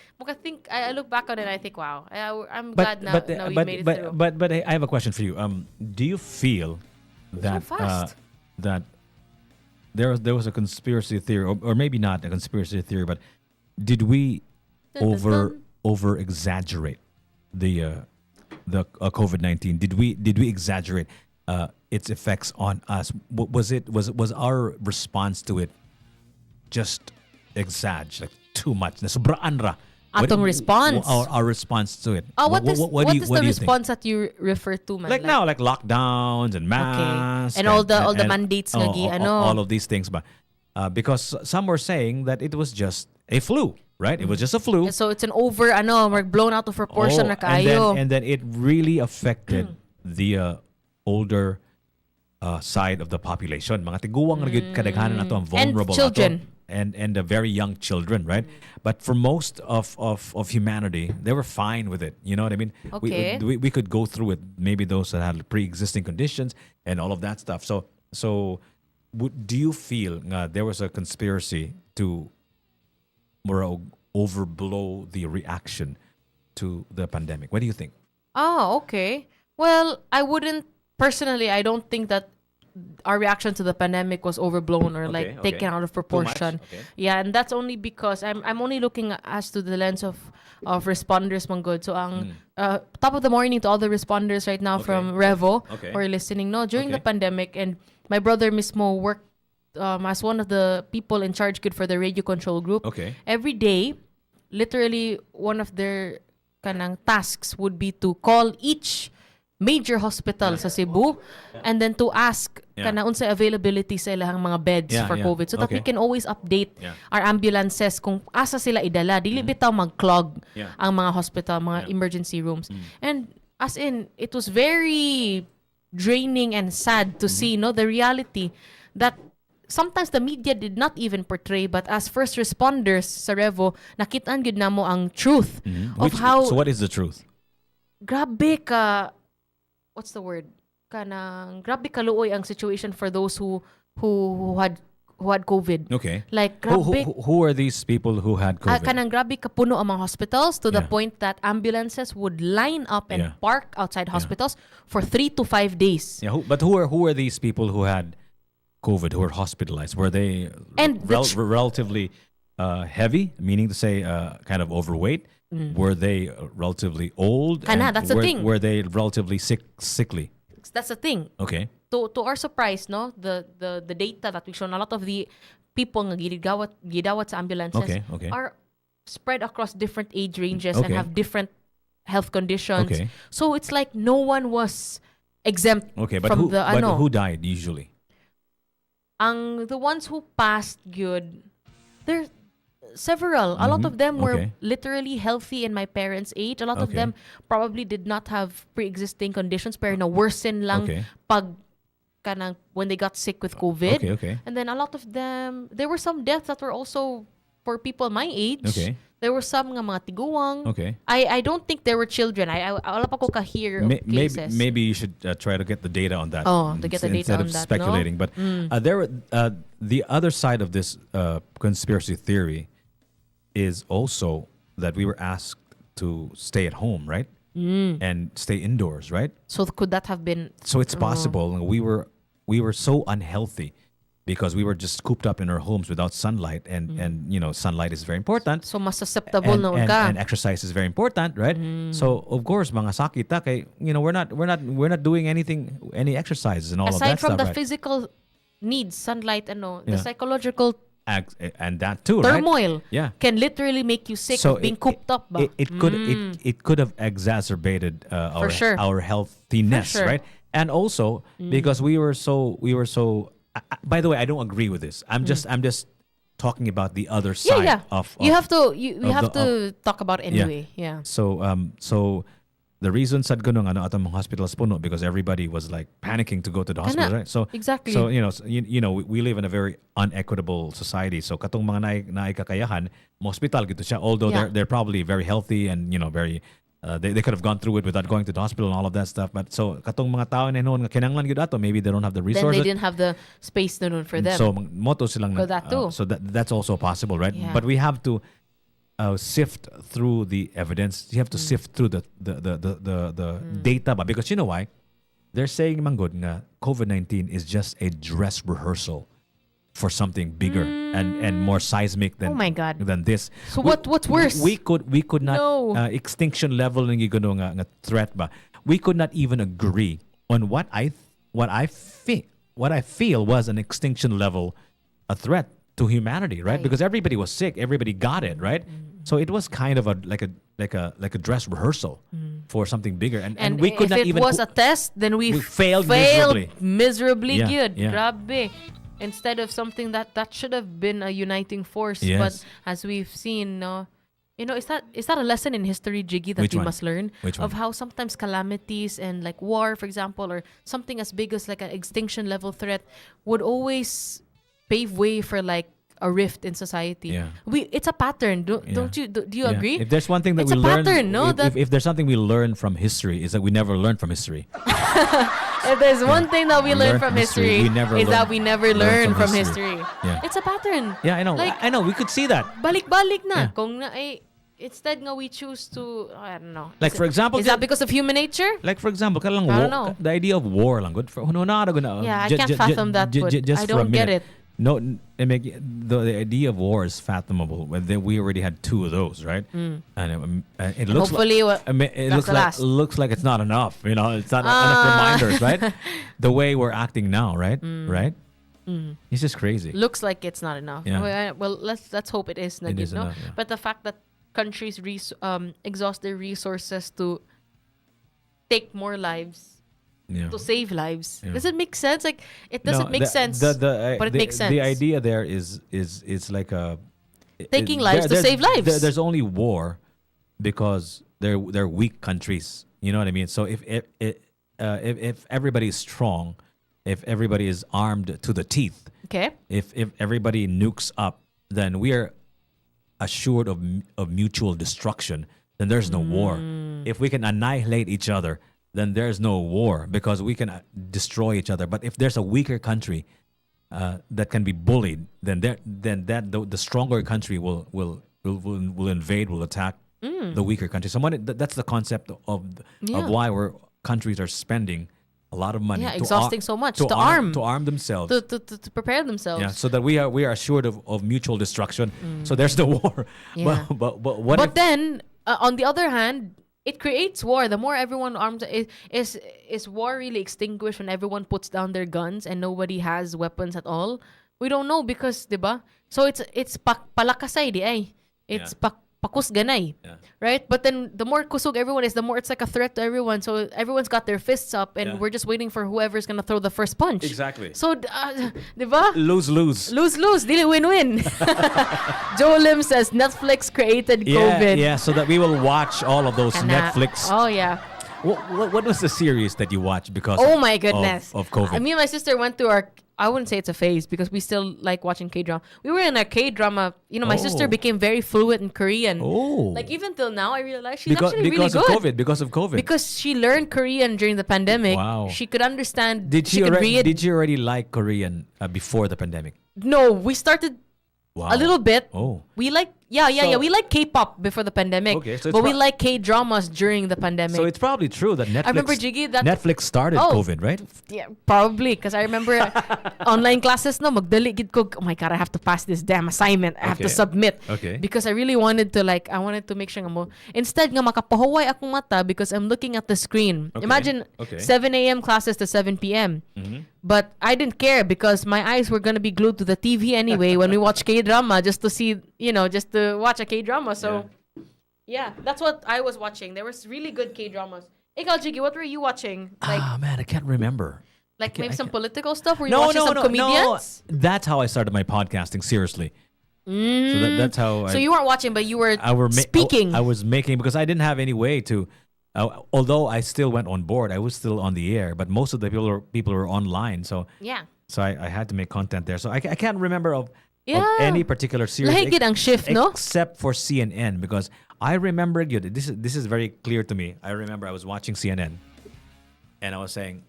I look back on it and I think, wow, I'm glad now we made it through. But I have a question for you. Do you feel that fast. that there was a conspiracy theory, or maybe not a conspiracy theory, but did we over exaggerate the COVID-19? Did we exaggerate its effects on us? Was our response to it just like too much? Nasobraan ra. Atong response. Our response to it. What is do the you response that you refer to, man? think? Like now, like lockdowns and masks, And all the mandates nga gi, all of these things, but because some were saying that it was just a flu, right? It was just a flu. So it's an blown out of proportion na kayo. And then it really affected the older side of the population. Mga tiguwang na gyud kadaghanan nato ang vulnerable And children. nato. And the very young children, right? But for most of humanity, they were fine with it. You know what I mean? Okay. We could go through it. Maybe those that had pre-existing conditions and all of that stuff. So do you feel there was a conspiracy to more overblow the reaction to the pandemic? What do you think? Oh, okay. Well, I wouldn't personally. I don't think that our reaction to the pandemic was overblown or like taken out of proportion. Okay. Yeah, and that's only because I'm only looking as to the lens of responders, Manggod. So ang top of the morning to all the responders right now from Revo who are listening. No, during the pandemic, and my brother mismo worked as one of the people in charge good for the radio control group. Okay. Every day, literally one of their kanang tasks would be to call each major hospital sa Cebu and then to ask kana unsa availability sa ilang mga beds for COVID so that we can always update our ambulances kung asa sila idala. Dili bitaw mag-clog ang mga hospital, mga emergency rooms. And as in, it was very draining and sad to see the reality that sometimes the media did not even portray, but as first responders sa Revo, nakitaan gud namo ang truth of how. So what is the truth? Grabe ka, what's the word? Kanang grabe kaluoy ang situation for those who had COVID. Okay. Like grabe. Who are these people who had COVID? Kanang grabe kapuno ang mga hospitals to the point that ambulances would line up and park outside hospitals for 3 to 5 days. Yeah, but who are these people who had COVID, who were hospitalized? Were they relatively heavy, meaning to say kind of overweight? Were they relatively old? That's the thing. Were they relatively sickly? That's the thing. Okay. To our surprise, no, the data that we shown, a lot of the people nga gidawat sa ambulances are spread across different age ranges and have different health conditions. Okay. So it's like no one was exempt but from who died usually? The ones who passed good, there's several. A lot of them were literally healthy in my parents' age. A lot of them probably did not have pre-existing conditions pero na worsen lang pag kanang when they got sick with COVID. And then a lot of them, there were some deaths that were also for people my age. There were some nga mga tiguang. I don't think there were children. Wala pa ko ka-hear of cases. Maybe you should try to get the data on that. To get the data instead on of that, speculating. no? But there, the other side of this conspiracy theory is also that we were asked to stay at home, right? And stay indoors, right? So could that have been? So it's possible. We were so unhealthy because we were just cooped up in our homes without sunlight, and sunlight is very important. So mas susceptible na ka. And exercise is very important, right? So of course, mga sakit kay we're not doing any exercises and all aside of that from stuff. the right? physical needs, sunlight, the psychological and that too, turmoil right? can literally make you sick of being cooped up. Ba? It could have exacerbated our healthiness, sure. right? And also because we were so. By the way, I don't agree with this. I'm just talking about the other side of you have to talk about anyway. Yeah. So the reason sad ganun atong mga hospitals puno because everybody was like panicking to go to the hospital, right? So exactly. So we live in a very unequitable society. So katong mga naay kakayahan, mo hospital gito siya. Although they're probably very healthy and very they could have gone through it without going to the hospital and all of that stuff. But so katong mga tao na noon nga kinanglan gyud ato, maybe they don't have the resources. Then they didn't have the space noon for them. So moto silang for that too. So that's also possible, right? Yeah. But we have to sift through the evidence. You have to sift through the data ba? Because you know why? They're saying manggod nga COVID-19 is just a dress rehearsal for something bigger and more seismic than than this. So what's worse? We could not extinction level ng nga threat ba. We could not even agree on what I feel was an extinction level a threat to humanity, right? Because everybody was sick, everybody got it, right? So it was kind of like a dress rehearsal for something bigger, and we could if not it even. Was a test, then we failed miserably Yeah, good. yeah. Grabe. Instead of something that should have been a uniting force, Yes. but as we've seen, is that a lesson in history, Jiggy, that Which we one? must learn Which of one? how sometimes calamities and like war, for example, or something as big as like an extinction level threat would always pave way for like a rift in society. Yeah. It's a pattern. Don't you? Do you agree? If there's one thing that it's we a learn, pattern, no? if there's something we learn from history, is that we never learn from history. If there's one thing that we learn from history, we never is that learn- we never learn from history. Yeah. It's a pattern. Yeah, I know. Like, I know. We could see that. balik-balik na. Yeah. Kung na, instead nga we choose to, I don't know. Like, for example, is that because of human nature? Like, for example, I don't know. the idea of war lang good for Yeah, I can't fathom that, but I don't get it. No, the idea of war is fathomable. We already had 2 of those, right? Mm. And it looks Hopefully, like, it that's the last. looks like it's not enough. You know, it's not enough reminders, right? The way we're acting now, right? Right? Mm. It's just crazy. Looks like it's not enough. Yeah. Well, let's hope it is. It is no? enough, yeah. But the fact that countries exhaust their resources to take more lives, to save lives, does it make sense? Like it doesn't make sense, but it makes sense. The idea there is like a taking lives to save lives. There's only war because they're weak countries. You know what I mean? So if everybody is strong, if everybody is armed to the teeth, okay, if everybody nukes up, then we are assured of mutual destruction. Then there's no war. If we can annihilate each other, then there's no war because we can destroy each other. But if there's a weaker country that can be bullied, then the stronger country will invade, will attack the weaker country. That's the concept of why countries are spending a lot of money, exhausting so much to arm themselves, to prepare themselves. Yeah, so that we are assured of mutual destruction. So there's no war. Yeah. But then on the other hand, it creates war. The more everyone arms, is war really extinguished when everyone puts down their guns and nobody has weapons at all? We don't know because, diba? So it's palakasay di ay. It's pakusganay, right? But then the more kusog everyone is, the more it's like a threat to everyone. So everyone's got their fists up, and we're just waiting for whoever's gonna throw the first punch. Exactly. So, diba? Lose. Dili win-win. Joe Lim says Netflix created COVID. Yeah, so that we will watch all of those Netflix. Oh yeah. What was the series that you watched because oh my goodness of COVID? Me and my sister went through I wouldn't say it's a phase because we still like watching K-drama. We were in a K-drama. My sister became very fluent in Korean. Oh. Like even till now, I realize she's actually really good. Because of COVID. Because she learned Korean during the pandemic. Wow. She could understand. Did she could read. Did you already like Korean before the pandemic? No, we started a little bit. Oh. We like we like K-pop before the pandemic. Okay, so but we like K-dramas during the pandemic. So it's probably true that Netflix. I remember Jiggy that Netflix started COVID, right? Yeah, probably because I remember online classes. No, magdali gid ko. Oh my god, I have to pass this damn assignment. I have to submit. Okay. Because I really wanted to I wanted to make sure nga mo. Instead nga makapahuway akong mata because I'm looking at the screen. Okay. Imagine 7 a.m. classes to 7 p.m. Mm-hmm. But I didn't care because my eyes were gonna be glued to the TV anyway when we watch K-drama just to see, just to watch a K-drama. So, yeah, that's what I was watching. There was really good K-dramas. Ikaw, Jiggy, what were you watching? Man, I can't remember. Maybe some political stuff? Were you watching some comedians? No. That's how I started my podcasting, seriously. So that's how So you weren't watching, but you were speaking. I was making, because I didn't have any way to... although I still went on board, I was still on the air, but most of the people were online. So yeah. So I had to make content there. So I can't remember of any particular series except for CNN, because I remember this is very clear to me. I remember I was watching CNN and I was saying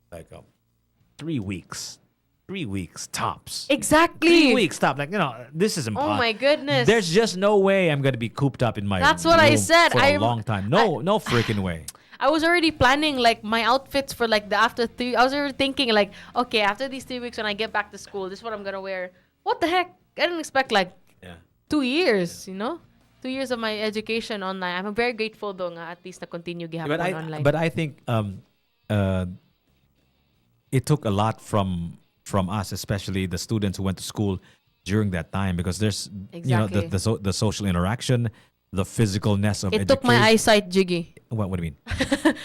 3 weeks. 3 weeks tops. Exactly. 3 weeks top. This is impossible. Oh my goodness. There's just no way I'm gonna be cooped up in my That's what I said. For a long time. No freaking way. I was already planning my outfits for the after 3. I was already thinking okay, after these 3 weeks when I get back to school, this is what I'm gonna wear. What the heck? I didn't expect 2 years, 2 years of my education online. I'm very grateful though nga at least na continue gihapon online. But I think it took a lot from us, especially the students who went to school during that time, because there's the social interaction, the physicalness of it education. took my eyesight, Jiggy. What do you mean?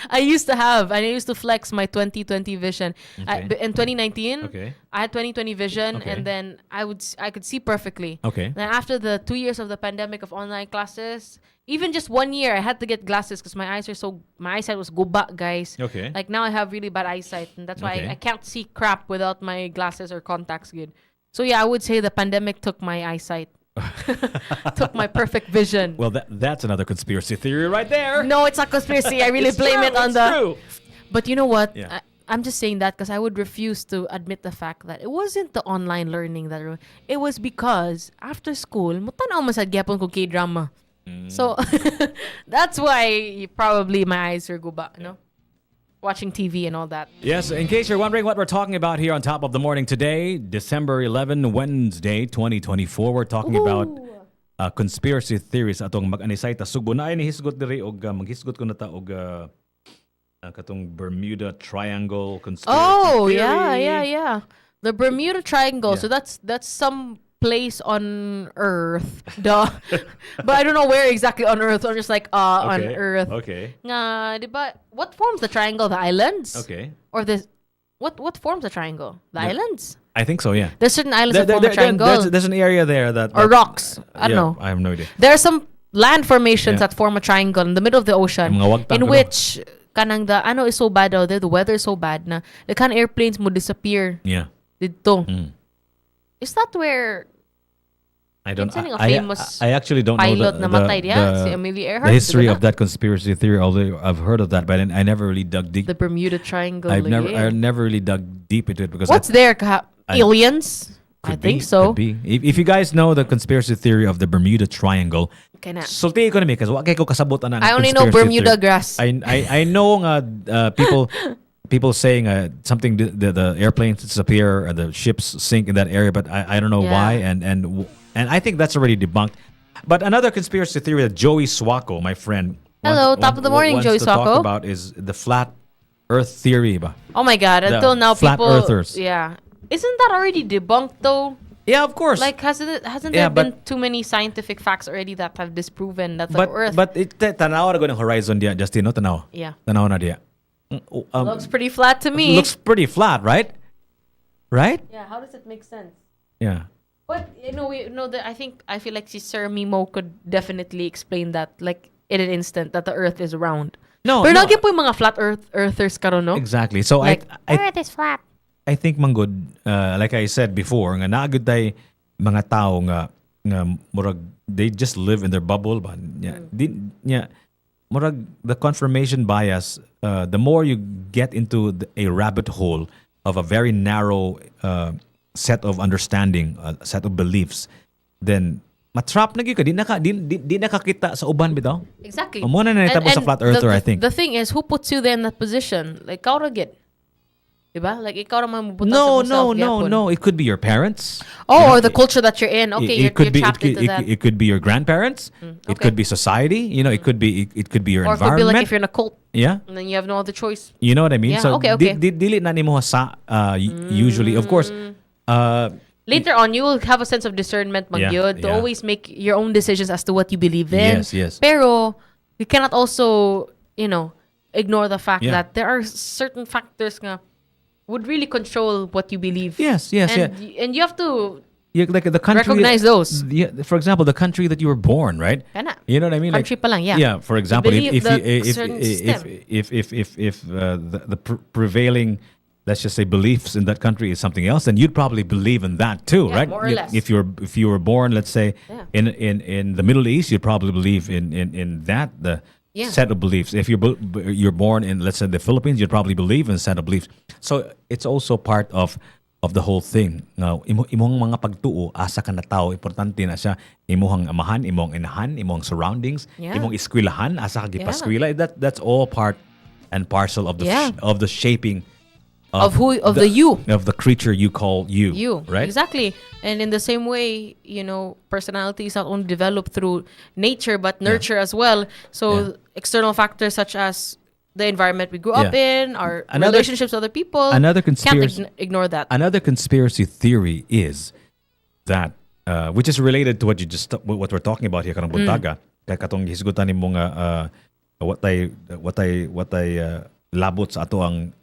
I used to flex my 20/20 vision. Okay. In 2019, Okay. I had 20/20 vision, Okay. and then I could see perfectly. Okay. Then after the 2 years of the pandemic of online classes, even just 1 year, I had to get glasses because my eyesight was guba, guys. Okay. Now I have really bad eyesight, and that's why Okay. I can't see crap without my glasses or contacts. Good. So yeah, I would say the pandemic took my eyesight. Took my perfect vision. Well, that's another conspiracy theory right there. No, it's not conspiracy. I really It's blame true, it on it's the. true. But you know what? Yeah. I'm just saying that because I would refuse to admit the fact that it wasn't the online learning that it was because after school, mutanaw man sad gyapon ko K-drama. So that's why probably my eyes are guba, watching TV and all that. Yes, in case you're wondering what we're talking about here on Top of the Morning today, December 11, Wednesday, 2024, we're talking about conspiracy theories atong mag-anisay ta sugbo na ay nihisgot diri og maghisgot ko na ta og katong Bermuda Triangle conspiracy theory. Yeah. The Bermuda Triangle. Yeah. So that's some place on Earth. Duh. But I don't know where exactly on Earth. I'm just like on Earth. Okay. Nga, diba? What forms the triangle? The islands? Okay. Or what forms the triangle? The islands? I think so, yeah. There's certain islands that form a triangle. There's an area there that or rocks. I don't know. I have no idea. There are some land formations that form a triangle in the middle of the ocean, in which kanang the ano is so bad out there, the weather is so bad na the kind of airplanes would disappear. Yeah. Dito. Is that where I don't. Famous I actually don't know pilot namatay diya, si Amelia Earhart, the history diba? of that conspiracy theory. Although I've heard of that, but I never really dug deep. The Bermuda Triangle. I never really dug deep into it because what's there? Aliens? I think so. Could be. If you guys know the conspiracy theory of the Bermuda Triangle, sulti ko na because wa kay ko kasabot anang I only know Bermuda grass. I know people saying something the airplanes disappear or the ships sink in that area, but I don't know why and I think that's already debunked. But another conspiracy theory that Joey Swako, my friend, Hello, top of the morning, Joey wants to talk Swako. about is the flat Earth theory, ba? Oh my God! The Until now, flat people. earthers. Yeah, isn't that already debunked though? Yeah, of course. Like, hasn't there been too many scientific facts already that have disproven that the Earth? But tanaw na ng horizon dia, Justino, tanaw. Yeah. Tanaw na dia. Looks pretty flat to me. Looks pretty flat, right? Right? Yeah. How does it make sense? Yeah. But I feel like si Sir Mimo could definitely explain that, like in an instant, that the Earth is round. No. Pero lagi po yung mga flat earthers karon, no? Exactly. So like, I Earth is flat. I think manggod, like I said before, nga naagud tay mga tao nga murag they just live in their bubble ba. Yeah. Murag the confirmation bias, the more you get into a rabbit hole of a very narrow set of understanding, set of beliefs, then matrap na gyud ka di nakakita sa uban bitaw. Exactly. Mo na nahitabo sa flat earther, I think. The thing is, who puts you there in that position? Like, ikaw ra gid. Diba? Like, ikaw ra man mubutan sa self. No. It could be your parents. Oh, or the culture that you're in. Okay, you're trapped into that. It could be your grandparents. It could be society. It could be your or environment. Or it could be like if you're in a cult. Yeah. And then you have no other choice. You know what I mean? Yeah, So okay. dili na nimo sa usually, of course. Later on, you will have a sense of discernment, magyod, to always make your own decisions as to what you believe in. Yes. Pero you cannot also, ignore the fact that there are certain factors nga would really control what you believe. Yes. And you have to like the country, recognize those. For example, the country that you were born, right? Kana. You know what I mean? Country pa lang, yeah. Yeah. For example, if the prevailing, let's just say, beliefs in that country is something else, then you'd probably believe in that too, right? More or less. If you were born, let's say, in the Middle East, you'd probably believe in that set of beliefs. If you're born in, let's say, the Philippines, you'd probably believe in set of beliefs. So it's also part of the whole thing. Now, imong mga pagtuo asa ka na tao, importante na siya imong amahan, imong inahan, imong surroundings, imong eskwelahan, asa ka gipaskwela. That's all part and parcel of the shaping of the creature you call you, right? Exactly. And in the same way, personality is not only developed through nature but nurture as well. So external factors such as the environment we grew up in, our relationships with other people, can't ignore that. Another conspiracy theory is that which is related to what we're talking about here kanang buntaga, kay katong hisgutan nimo nga what ay labot sa ato ang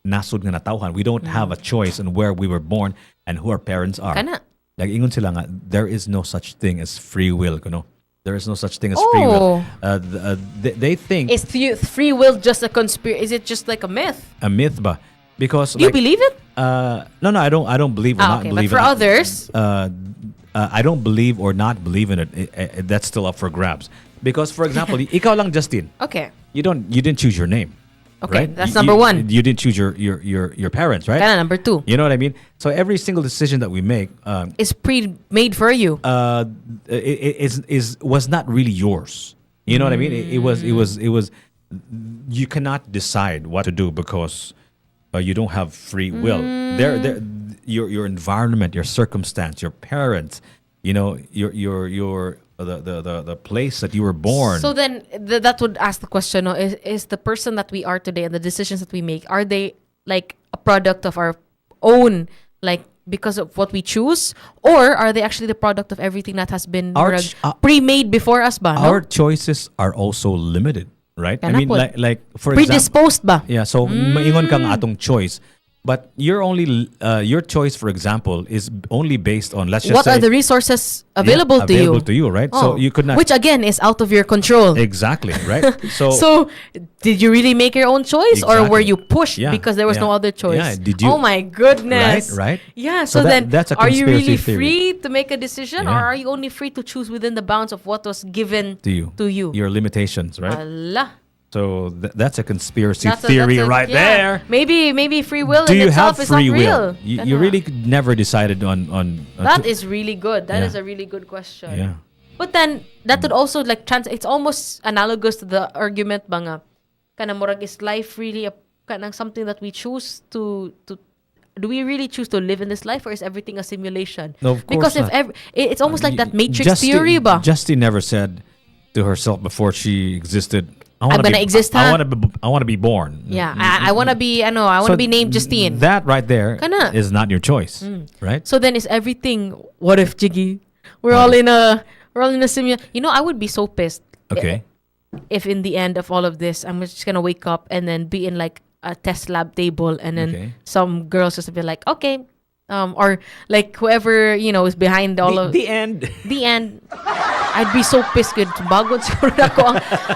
nasod nga natawhan. We don't have a choice in where we were born and who our parents are. Kana. Like ingon sila nga, there is no such thing as free will, kuno. There is no such thing as free will. They think is free will just a conspiracy? Is it just like a myth? A myth ba? Because Do you believe it? No, I don't believe or not okay, believe but for in it. others, I don't believe or not believe in it. That's still up for grabs. Because, for example, ikaw lang, Justin. okay. You didn't choose your name. Okay, right? that's number one. You didn't choose your parents, right? Kinda number two. You know what I mean? So every single decision that we make Is pre-made for you. was not really yours. You know what I mean? It was. You cannot decide what to do because you don't have free will. Your environment, your circumstance, your parents, the place that you were born. So then that would ask the question, no, is the person that we are today and the decisions that we make, are they like a product of our own, like because of what we choose, or are they actually the product of everything that has been pre-made before us ba? Our No? choices are also limited, right? Kaya I mean, po. like for Predisposed example, ba? yeah. So maingon kang atong choice, but you're only your choice, for example, is only based on, let's just What say, are the resources available to you? Available to you, right? So you could not. Which again is out of your control. Exactly, right? So did you really make your own choice, or were Exactly. you pushed Yeah, because there was yeah. no other choice? Yeah, did you- Oh my goodness! Right? Yeah. So So, that- then, that's a are you conspiracy really theory. free to make a decision, or Yeah. are you only free to choose within the bounds of what was given to you, To you. your limitations, right? Allah. So that's a conspiracy That's theory that's right yeah. there. Maybe free will Do in you itself have is not free real. will? You really never decided on That is really good. That Yeah. is a really good question. Yeah. But then that would also like it's almost analogous to the argument ba nga kana murag, is life really a kanang something that we choose to do we really choose to live in this life, or is everything a simulation? No, of Because course not. it's almost like that Matrix theory ba? Justin never said to herself before she existed, I'm gonna exist, I huh? want to be born. Yeah, I want to be I want So to be named Justine. That right there Kana. is not your choice, right? So then is everything, what if, Jiggy? We're all in a simulation. I would be so pissed. Okay. If in the end of all of this, I'm just gonna wake up and then be in like a test lab table, and then Okay. some girls just be like, okay, or like whoever is behind all of The end. the end. I'd be so pissed. Good, bagod siguro ako.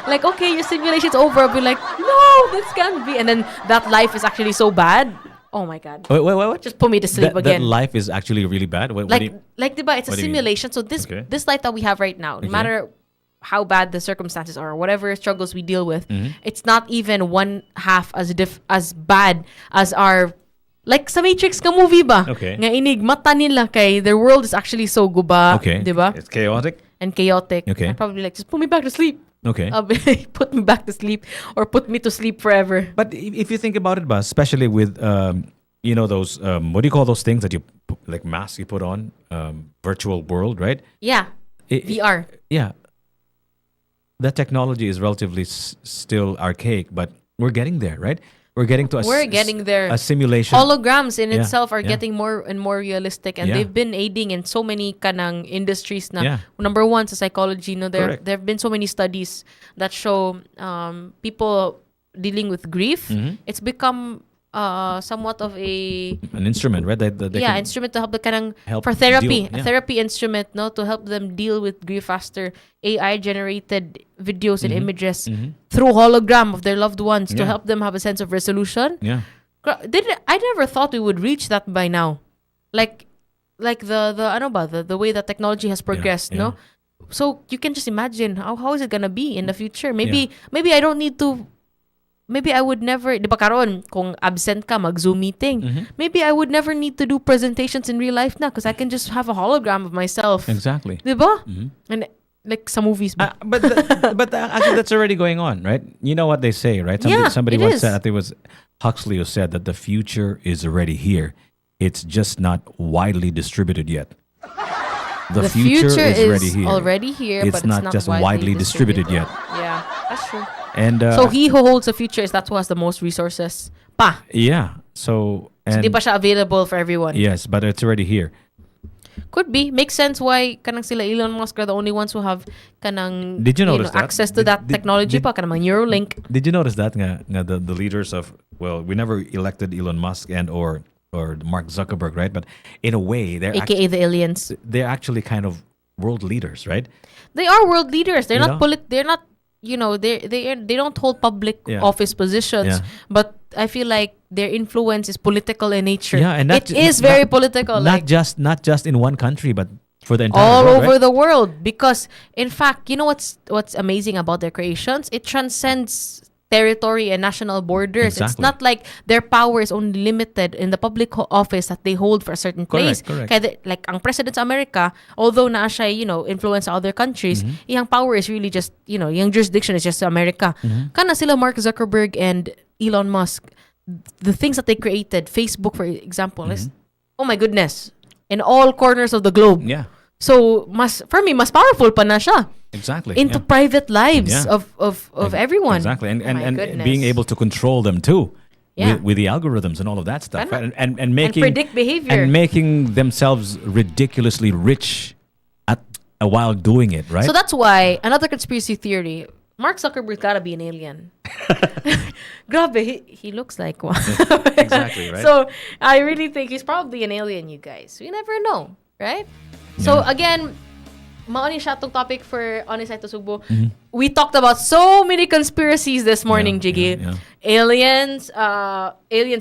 Like, okay, your simulation's over. I'll be like, no, this can't be. And then that life is actually so bad. Oh my god. Wait, what? Just put me to sleep That again. life is actually really bad. What do you- Diba, it's a what do you mean? simulation. So this Okay. this life that we have right now, no Okay. matter how bad the circumstances are, or whatever struggles we deal with, Mhm. it's not even one half as bad as our, like sa Matrix ka movie ba? Okay. Nga inig mata nila kay their world is actually so guba, Okay. diba? It's chaotic. And chaotic. Okay. I'd probably like, just put me back to sleep. Okay. I'll be like, put me back to sleep, or put me to sleep forever. But if you think about it, especially with those what do you call those things that you like masks you put on, virtual world, right? Yeah. VR. Yeah. That technology is relatively still archaic, but we're getting there, right? We're getting to We're getting there. a simulation. Holograms in Yeah, itself are yeah. getting more and more realistic, and Yeah. they've been aiding in so many kanang industries na. Yeah. Number one, sa psychology, there Correct. have been so many studies that show people dealing with grief. Mhm. It's become somewhat of An instrument, right? That they can instrument to help the kanang help for therapy, deal- a yeah. therapy instrument, no, to help them deal with grief faster. AI generated videos and Mhm, images mhm. through hologram of their loved ones to Yeah. help them have a sense of resolution. Yeah. I never thought we would reach that by now, like the way that technology has progressed, no. So you can just imagine how is it gonna be in the future? Maybe I don't need to. Maybe I would never, di ba karon, kung absent ka, mag-Zoom meeting. Mhm. Maybe I would never need to do presentations in real life na because I can just have a hologram of myself. Exactly. Di ba? Mhm. And like sa movies ba? But actually, that's already going on, right? You know what they say, right? Somebody it once is. said, I think it was Huxley who said that the future is already here. It's just not widely distributed yet. The future is already here, It's but not it's not just widely distributed yet. Yeah, that's true. And So he who holds the future is that who has the most resources. Pa. yeah, so So and di pa siya available for everyone. yes, but it's already here. Could be. Makes sense why kanang sila Elon Musk are the only ones who have kanang Did you notice that? access to that technology pa, kanang mga Neuralink. Did you notice that nga the leaders of, well, we never elected Elon Musk and or Mark Zuckerberg, right? But in a way, AKA the aliens. they're actually kind of world leaders, right? They are world leaders. They're You not know? they're not they don't hold public Yeah. office positions, Yeah. but I feel like their influence is political in nature. Yeah, and it is very political. Not just in one country, but for the entire all world, over right? the world, because in fact, you know what's amazing about their creations? It transcends territory and national borders. It's Exactly. not like their power is only limited in the public office that they hold for a certain place. Correct. Kaya like ang president sa America, although na siya, influence sa other countries, yung power is really just, yung jurisdiction is just sa America. Kana sila Mark Zuckerberg and Elon Musk, the things that they created, Facebook for example, is, oh my goodness, in all corners of the globe. Yeah. So, for me, mas powerful pa na siya. Exactly. Into yeah. private lives Yeah. of everyone. Exactly. And Oh my and goodness. being able to control them too. Yeah. With the algorithms and all of that stuff. Tama. And making predict behavior. And making themselves ridiculously rich while doing it, right? So that's why another conspiracy theory. Mark Zuckerberg gotta be an alien. Grabe, he looks like one. Exactly, right? So I really think he's probably an alien, you guys. We never know, right? So again, maoni siya tong topic for Honest Side to Sugbo. We talked about so many conspiracies this morning, Jiggy. yeah. Aliens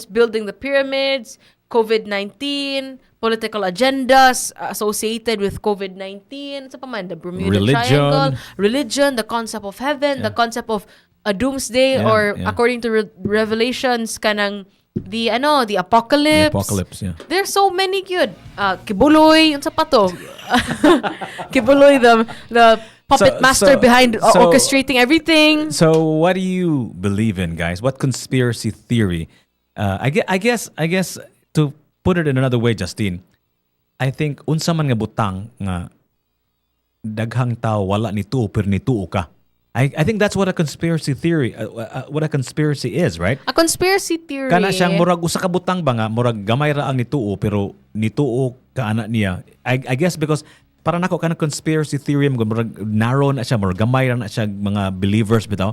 building the pyramids, COVID-19, political agendas associated with COVID-19. Sa pa man, the Bermuda Religion. Triangle, religion, the concept of heaven, the concept of a doomsday, Yeah, or yeah. according to Revelations, kanang the apocalypse. The apocalypse, yeah. There's so many good. Kibuloy, yung sapato. Kibuloy, the puppet master behind orchestrating everything. So what do you believe in, guys? What conspiracy theory? I guess to put it in another way, Justine, I think unsa man nga butang nga daghang tao wala ni tuo pero ni tuo ka. I think that's what a conspiracy theory, what a conspiracy is, right? A conspiracy theory. Kana siyang murag usa ka butang ba nga murag gamay ra ang nituo pero nituo ka ana niya. I guess because para nako kana conspiracy theory murag narrow na siya, murag gamay ra na siya mga believers bitaw.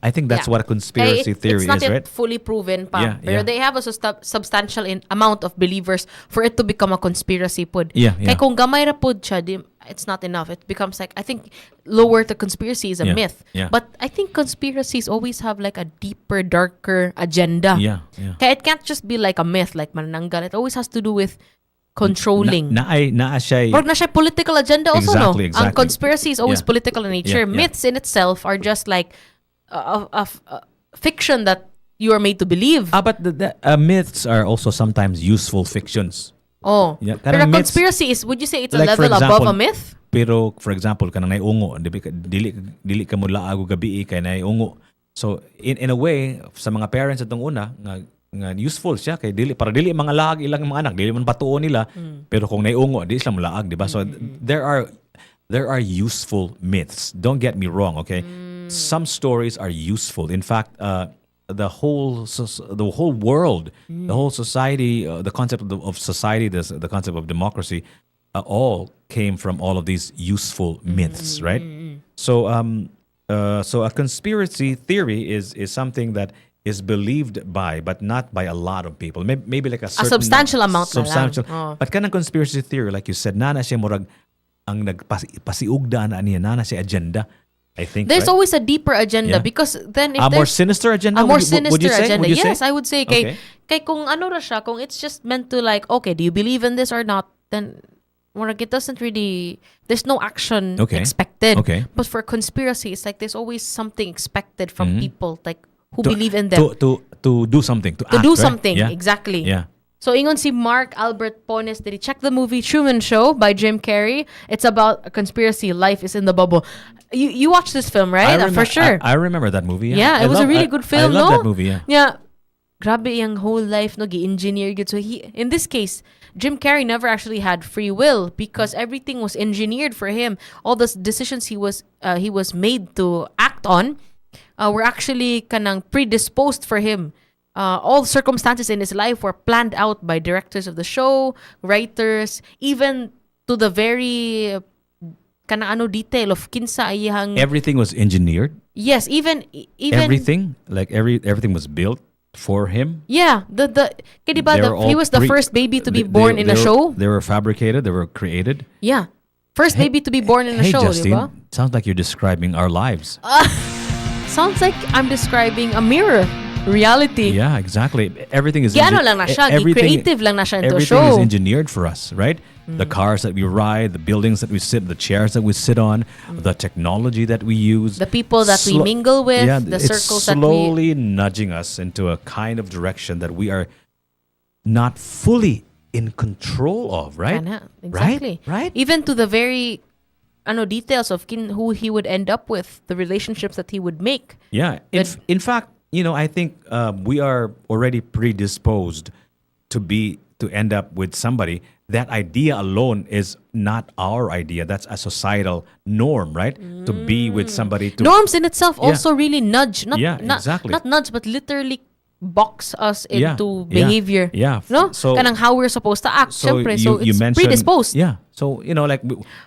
I think that's what a conspiracy theory it's not is, yet right? fully proven pa. Yeah, Pero yeah. they have a substantial amount of believers for it to become a conspiracy pod. Yeah, yeah. Kaya kung gamay ra pod siya, it's not enough. It becomes like, I think lower to conspiracy is a Yeah, myth. yeah. But I think conspiracies always have like a deeper, darker agenda. Yeah, yeah. Kaya it can't just be like a myth, like manananggal. It always has to do with controlling. Na siya Or na siya political agenda also, no? Exactly. Ang conspiracy is always Yeah. political in nature. Yeah, yeah. Myths in itself are just like a fiction that you are made to believe. But the myths are also sometimes useful fictions. Oh. Yeah, Pero kanang a myths- conspiracy is, would you say it's a Like, for level above example, a myth? Pero for example kanang naiungo dili ka mo laag og gabi kay naiungo. So in a way sa mga parents atong una nga useful siya kay dili mga laag ilang mga anak dili man patuon nila pero kung naiungo di sila mo laag, di ba? So there are useful myths. Don't get me wrong, okay? Some stories are useful. In fact, the whole world, the whole society, the concept of society, the concept of democracy, all came from all of these useful myths, right? So, so a conspiracy theory is something that is believed by, but not by a lot of people. Maybe like a certain substantial amount na lang. substantial. Oh. But kanang conspiracy theory, like you said, nana siya murag ang nagpasiugda na niya, nana siya agenda. I think There's right? always a deeper agenda Yeah. because then if A more there's sinister agenda? a more Would you sinister say? agenda. Would you say? Yes, I would say Okay. kay kung ano ra siya, kung it's just meant to like, okay, do you believe in this or not? Then it doesn't really, there's no action Okay. expected. Okay. But for conspiracy, it's like there's always something expected from Mhm. people like who To- believe in them. To do something, to To act, do right? something, Yeah. exactly. Yeah. So ingon si Mark Albert Pones, did he check the movie Truman Show by Jim Carrey? It's about a conspiracy. Life is in the bubble. You watched this film, right? For sure. I remember that movie. Yeah, I it was a love- really good film, I love no? that movie, yeah. Yeah. Grabe yung whole life, no? Gi-engineer yun. So in this case, Jim Carrey never actually had free will because everything was engineered for him. All the decisions he was made to act on were actually kanang predisposed for him. All circumstances in his life were planned out by directors of the show, writers, even to the very detail of kinsa iyang Everything was engineered. Yes, even Everything, like everything was built for him. Yeah, kaya di ba, They were all he was the first baby to be born in a show. They were fabricated. They were created. Yeah, first baby to be born in a Hey, show, di Justine, ba? sounds like you're describing our lives. Sounds like I'm describing a mirror reality. Yeah, exactly. Everything is Gano lang na siya, creative lang na siya into everything show. is engineered for us, right? The cars that we ride, the buildings that we sit, the chairs that we sit on, the technology that we use, the people that we mingle with, the circles that we... It's slowly nudging us into a kind of direction that we are not fully in control of, right? Exactly. Right? Even to the very details of who he would end up with, the relationships that he would make. Yeah. In fact, I think we are already predisposed to end up with somebody. That idea alone is not our idea. That's a societal norm, right? To be with somebody. Norms in itself also really nudge. Exactly. Not nudge, but literally box us into Yeah. behavior. Yeah. No? So Kanang how we're supposed to act. So Syempre, you it's mentioned, predisposed. Yeah. So,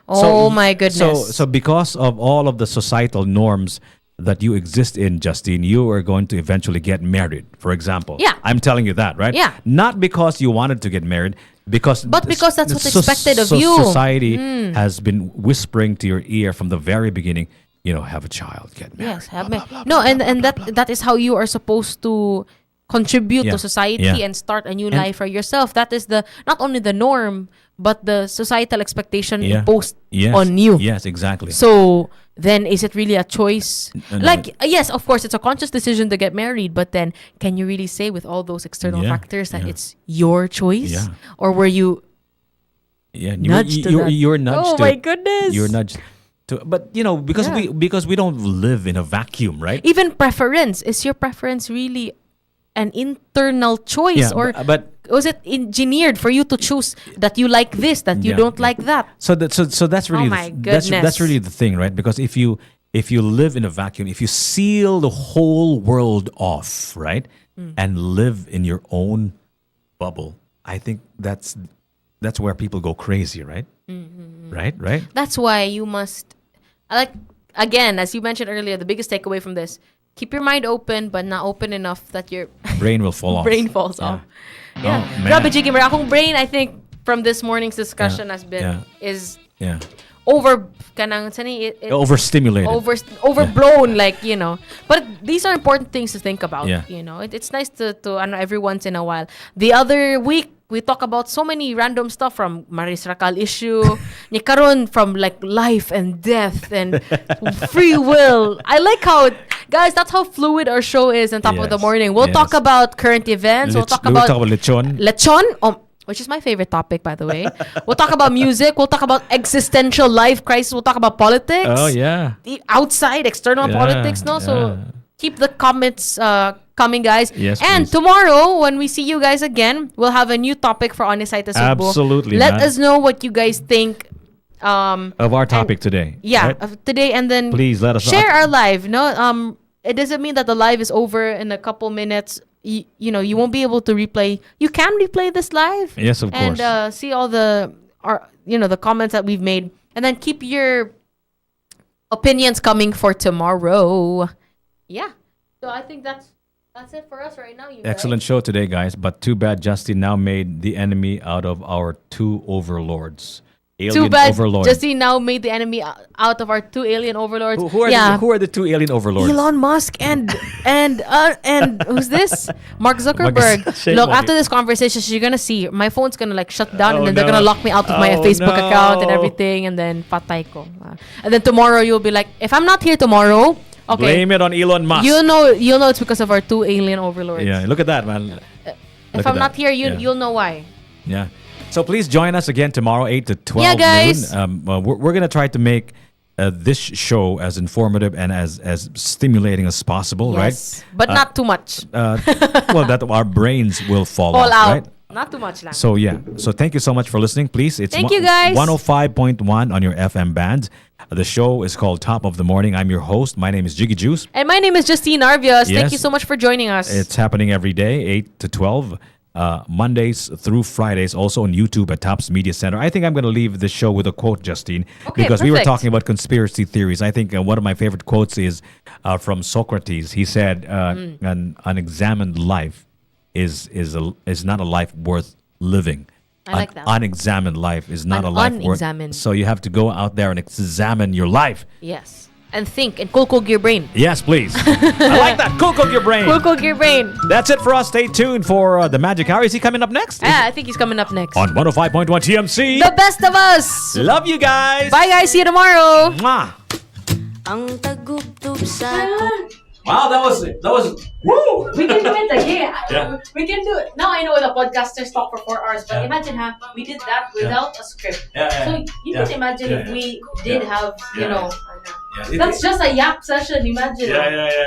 Oh my goodness. So because of all of the societal norms that you exist in, Justine, you are going to eventually get married, for example. Yeah. I'm telling you that, right? Yeah. Not because you wanted to get married, because because that's what's expected of you. Society has been whispering to your ear from the very beginning, have a child, get married. Yes, no, and that is how you are supposed to contribute to society and start a new life for yourself. That is not only the norm, but the societal expectation imposed on you. Yes, exactly. So then is it really a choice? Yes, of course, it's a conscious decision to get married, but then can you really say with all those external factors that it's your choice? Yeah. Or were you nudged to that? You're nudged Oh to my it. goodness. You're nudged to, but because we don't live in a vacuum, right? Even preference, is your preference really an internal choice, or but was it engineered for you to choose that you like this, that you don't like that? So that's really my that's goodness. really the thing, right? Because if you live in a vacuum, if you seal the whole world off, right, and live in your own bubble, I think that's where people go crazy, right? Right. That's why you must, again, as you mentioned earlier, the biggest takeaway from this: keep your mind open, but not open enough that your brain will fall off. Brain falls off. Yeah. Oh, man. Grabe, Jiggy. Akong brain, I think, from this morning's discussion has been is overstimulated, overblown, But these are important things to think about. Yeah. It's nice to every once in a while. The other week we talk about so many random stuff, from Maris Racal issue, ni karon from life and death and free will. I like how guys, that's how fluid our show is on Top of the Morning. We'll talk about current events. We'll talk about lechon. Which is my favorite topic, by the way. We'll talk about music. We'll talk about existential life crisis. We'll talk about politics. Oh, yeah. The outside, external politics, no? So keep the comments coming, guys. Yes, and please. Tomorrow, when we see you guys again, we'll have a new topic for Onisite Cebu. Absolutely, Let man. us know what you guys think. Of our topic today. Yeah, right? of today, and then Please let us know. share our live. No, it doesn't mean that the live is over in a couple minutes. You won't be able to replay. You can replay this live. Yes, of course. And see all the comments that we've made, and then keep your opinions coming for tomorrow. Yeah. So I think that's it for us right now. You Excellent show today, guys. But too bad Justine now made the enemy out of our two overlords. Alien Too bad overlords. Justine now made the enemy out of our two alien overlords. Who are the two alien overlords? Elon Musk and who's this? Mark Zuckerberg. Shame Look, on after you. this conversation, you're gonna see my phone's gonna shut down, Oh, and then they're no. gonna lock me out of my Oh, Facebook no. account and everything, and then patay ko. And then tomorrow you'll be like, if I'm not here tomorrow, okay, Blame it on Elon Musk. you'll know it's because of our two alien overlords. Yeah, look at that, man. If I'm not here, you'll know why. Yeah. So please join us again tomorrow, 8 to 12 Yeah, guys. noon. We're going to try to make this show as informative and as stimulating as possible, Yes. right? But not too much. Well, that our brains will fall Fall off, out. right? Not too much lang. So yeah. So thank you so much for listening. Please, it's Thank you, guys. 105.1 on your FM band. The show is called Top of the Morning. I'm your host. My name is Jiggy Juice. And my name is Justine Arvios. Thank Yes. you so much for joining us. It's happening every day, 8 to 12. Mondays through Fridays, also on YouTube at Tops Media Center. I think I'm going to leave the show with a quote, Justine, because we were perfect. talking about conspiracy theories. I think one of my favorite quotes is from Socrates. He said, "An unexamined life is not a life worth living." I like that. Unexamined life is not An a life worth. unexamined. So you have to go out there and examine your life. Yes. and think and cook your brain. Yes, please. I like that. Cook your brain. Cook your brain. That's it for us. Stay tuned for the Magic Hour. Is he coming up next? I think he's coming up next. On 105.1 TMC. The best of us. Love you guys. Bye guys. See you tomorrow. Mwah. Ang tagubtub sa Wow, that was woo. We can do it again. Yeah. We can do it. Now I know the podcasters talk for 4 hours, but imagine we did that without a script. So you can imagine if we did have, you know, that's just a yap session. Imagine. Yeah.